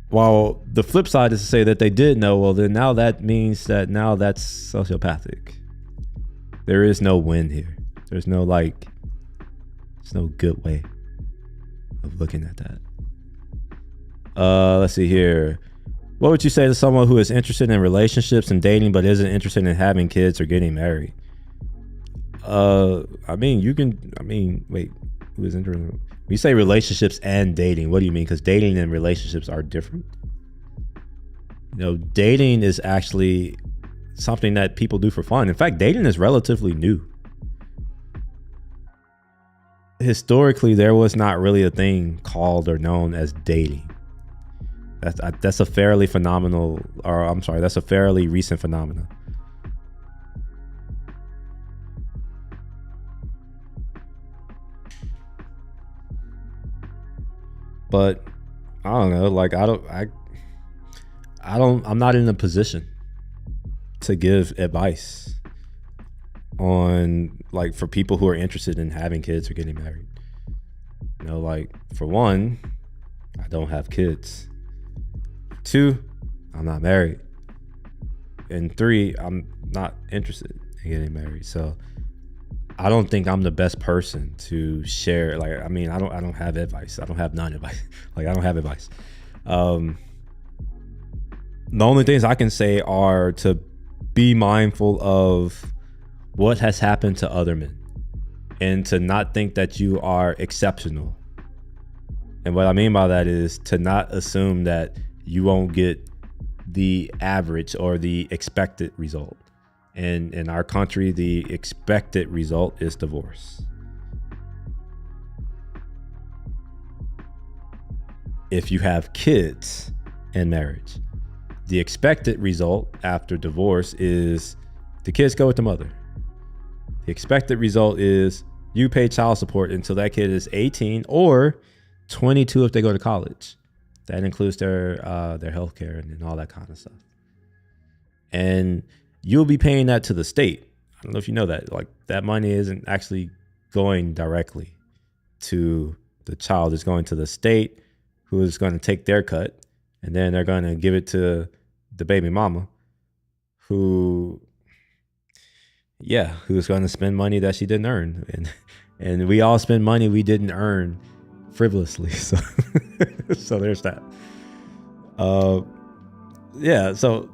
While the flip side is to say that they did know, well, then now that means that now that's sociopathic. There is no win here. There's no good way of looking at that. Let's see here. What would you say to someone who is interested in relationships and dating but isn't interested in having kids or getting married? I mean, wait, who is interested? When you say relationships and dating, what do you mean? Because dating and relationships are different. Dating is actually something that people do for fun. In fact, dating is relatively new. Historically, there was not really a thing called or known as dating. That's a fairly that's a fairly recent phenomenon. But I don't know, like I'm not in a position to give advice on, like, for people who are interested in having kids or getting married. Like, for one, I don't have kids. 2, I'm not married. And 3, I'm not interested in getting married. So I don't think I'm the best person to share. Like, I mean, I don't have advice. I don't have none advice. Like, I don't have advice. The only things I can say are to be mindful of what has happened to other men and to not think that you are exceptional. And what I mean by that is to not assume that you won't get the average or the expected result. And in our country, the expected result is divorce. If you have kids and marriage, the expected result after divorce is the kids go with the mother. The expected result is you pay child support until that kid is 18 or 22 if they go to college. That includes their health care and all that kind of stuff. And you'll be paying that to the state. I don't know if you know that. Like, that money isn't actually going directly to the child. It's going to the state, who is going to take their cut, and then they're going to give it to the baby mama, who's going to spend money that she didn't earn. And we all spend money we didn't earn frivolously. So so there's that. So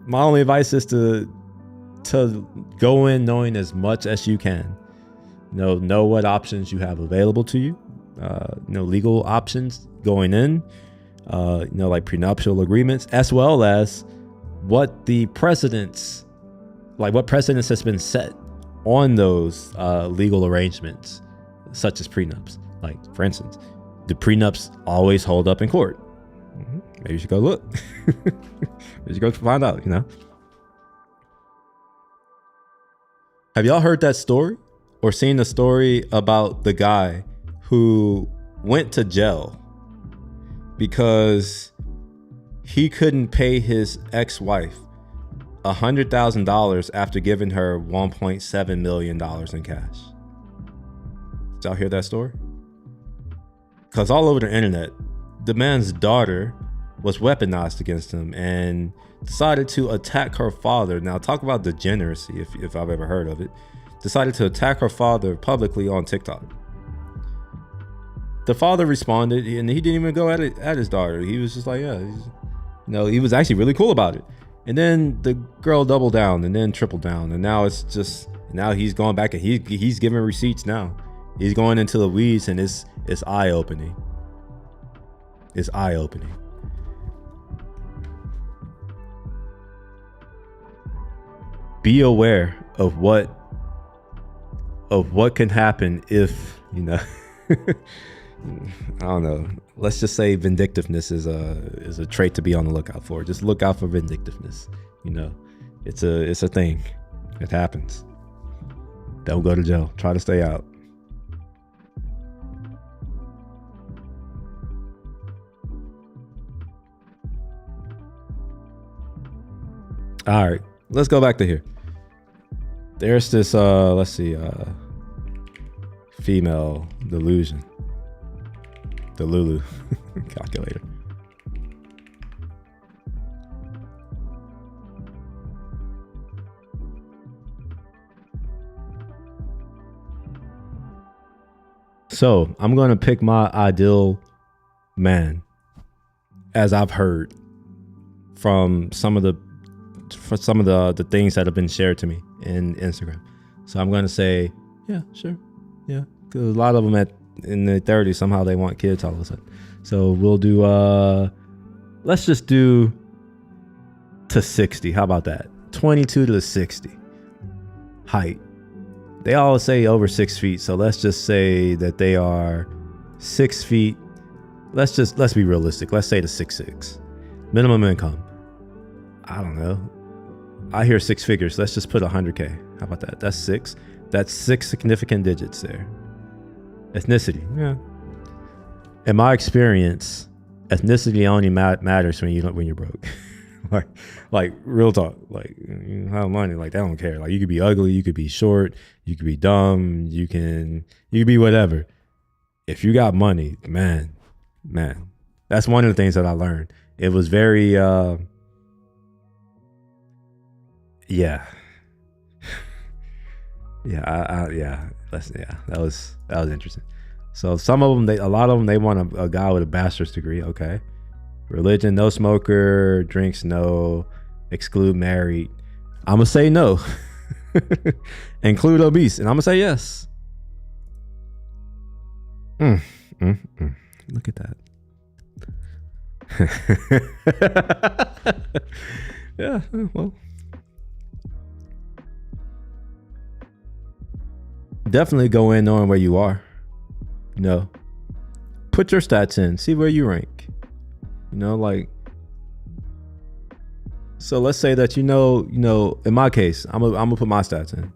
my only advice is to go in knowing as much as you can. Know what options you have available to you. Legal options going in, like prenuptial agreements, as well as what precedents has been set on those legal arrangements, such as prenups. Like, for instance, the prenups always hold up in court. Maybe you should go look. Maybe you should go find out, Have y'all heard that story or seen the story about the guy who went to jail because he couldn't pay his ex-wife $100,000 after giving her $1.7 million in cash? Did y'all hear that story? Because all over the internet, the man's daughter was weaponized against him and decided to attack her father. Now, talk about degeneracy, if I've ever heard of it. Decided to attack her father publicly on TikTok. The father responded, and he didn't even go at his daughter. He was just like, he was actually really cool about it. And then the girl doubled down and then tripled down. And now he's going back and he's giving receipts now. He's going into the weeds, and it's eye-opening. It's eye-opening. Be aware of what can happen if, I don't know. Let's just say vindictiveness is a trait to be on the lookout for. Just look out for vindictiveness. It's a thing. It happens. Don't go to jail. Try to stay out. All right, let's go back to here. There's this, female delusion. Delulu calculator. So I'm going to pick my ideal man, as I've heard. from some of the things that have been shared to me in Instagram. So I'm going to say, yeah, sure. Yeah. Because a lot of them in their 30s, somehow they want kids all of a sudden. So we'll do, let's just do to 60. How about that? 22 to 60. Height. They all say over 6 feet. So let's just say that they are 6 feet. Let's be realistic. Let's say to 6'6". Minimum income. I don't know. I hear 6 figures. Let's just put 100K. How about that? That's 6. That's 6 significant digits there. Ethnicity. Yeah. In my experience, ethnicity only matters when you're broke. like real talk. Like, you have money. Like, they don't care. Like, you could be ugly. You could be short. You could be dumb. You could be whatever. If you got money, man, that's one of the things that I learned. It was very, yeah. Yeah, that was interesting. So some of them, a lot of them, they want a guy with a bachelor's degree. Okay. Religion, no smoker, drinks, no, exclude married. I'm gonna say no. Include obese, and I'm gonna say yes. Look at that. Yeah, well, definitely go in knowing where you are. Put your stats in, see where you rank. Like, so let's say that in my case, I'm gonna put my stats in.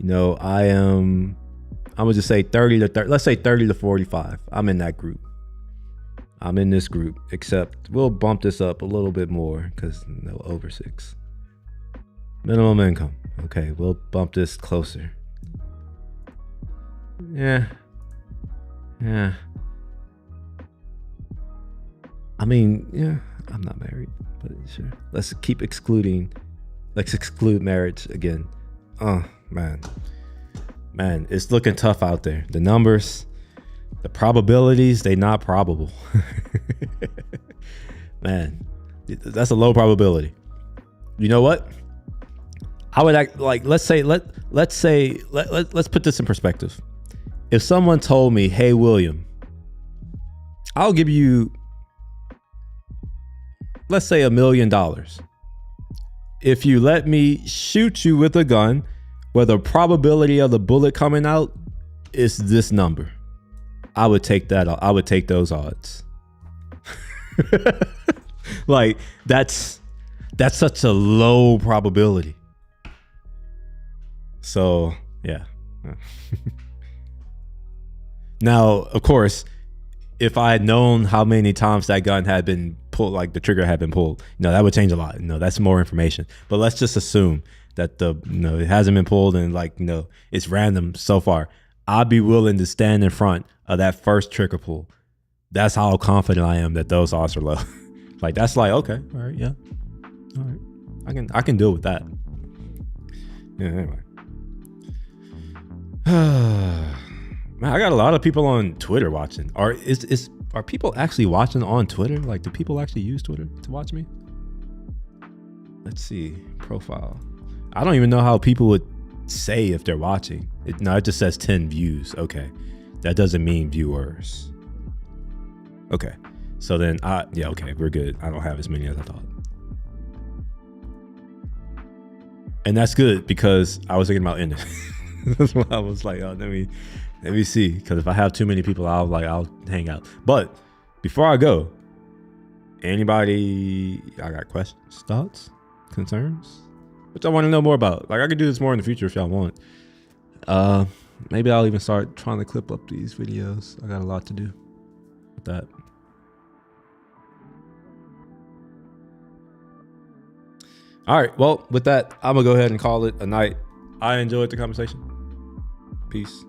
I'm gonna just say 30 to 30. Let's say 30 to 45. I'm in that group. I'm in this group, except we'll bump this up a little bit more because over 6. Minimum income. Okay, we'll bump this closer. Yeah. I mean, yeah, I'm not married, but sure. Let's exclude marriage again. Oh, man, it's looking tough out there. The numbers, the probabilities, they not probable. Man, that's a low probability. You know what? I would act like, let's put this in perspective. If someone told me, hey, William, I'll give you, let's say $1 million. If you let me shoot you with a gun where the probability of the bullet coming out is this number, I would take that. I would take those odds. Like, that's such a low probability. So, yeah. Now, of course, if I had known how many times that gun had been pulled, like the trigger had been pulled, that would change a lot. That's more information. But let's just assume that it hasn't been pulled and it's random so far. I'd be willing to stand in front of that first trigger pull. That's how confident I am that those odds are low. Like, that's like, okay, all right, yeah, all right, I can deal with that. Yeah, anyway. Man, I got a lot of people on Twitter watching. Are people actually watching on Twitter? Like, do people actually use Twitter to watch me? Let's see, profile. I don't even know how people would say if they're watching. It just says 10 views. Okay, that doesn't mean viewers. Okay, so then okay, we're good. I don't have as many as I thought. And that's good because I was thinking about ending. That's why I was like, oh, let me see. Because if I have too many people, I'll hang out. But before I go, anybody, I got questions, thoughts, concerns, which I want to know more about. Like, I could do this more in the future if y'all want. Maybe I'll even start trying to clip up these videos. I got a lot to do with that. All right. Well, with that, I'm going to go ahead and call it a night. I enjoyed the conversation. Peace.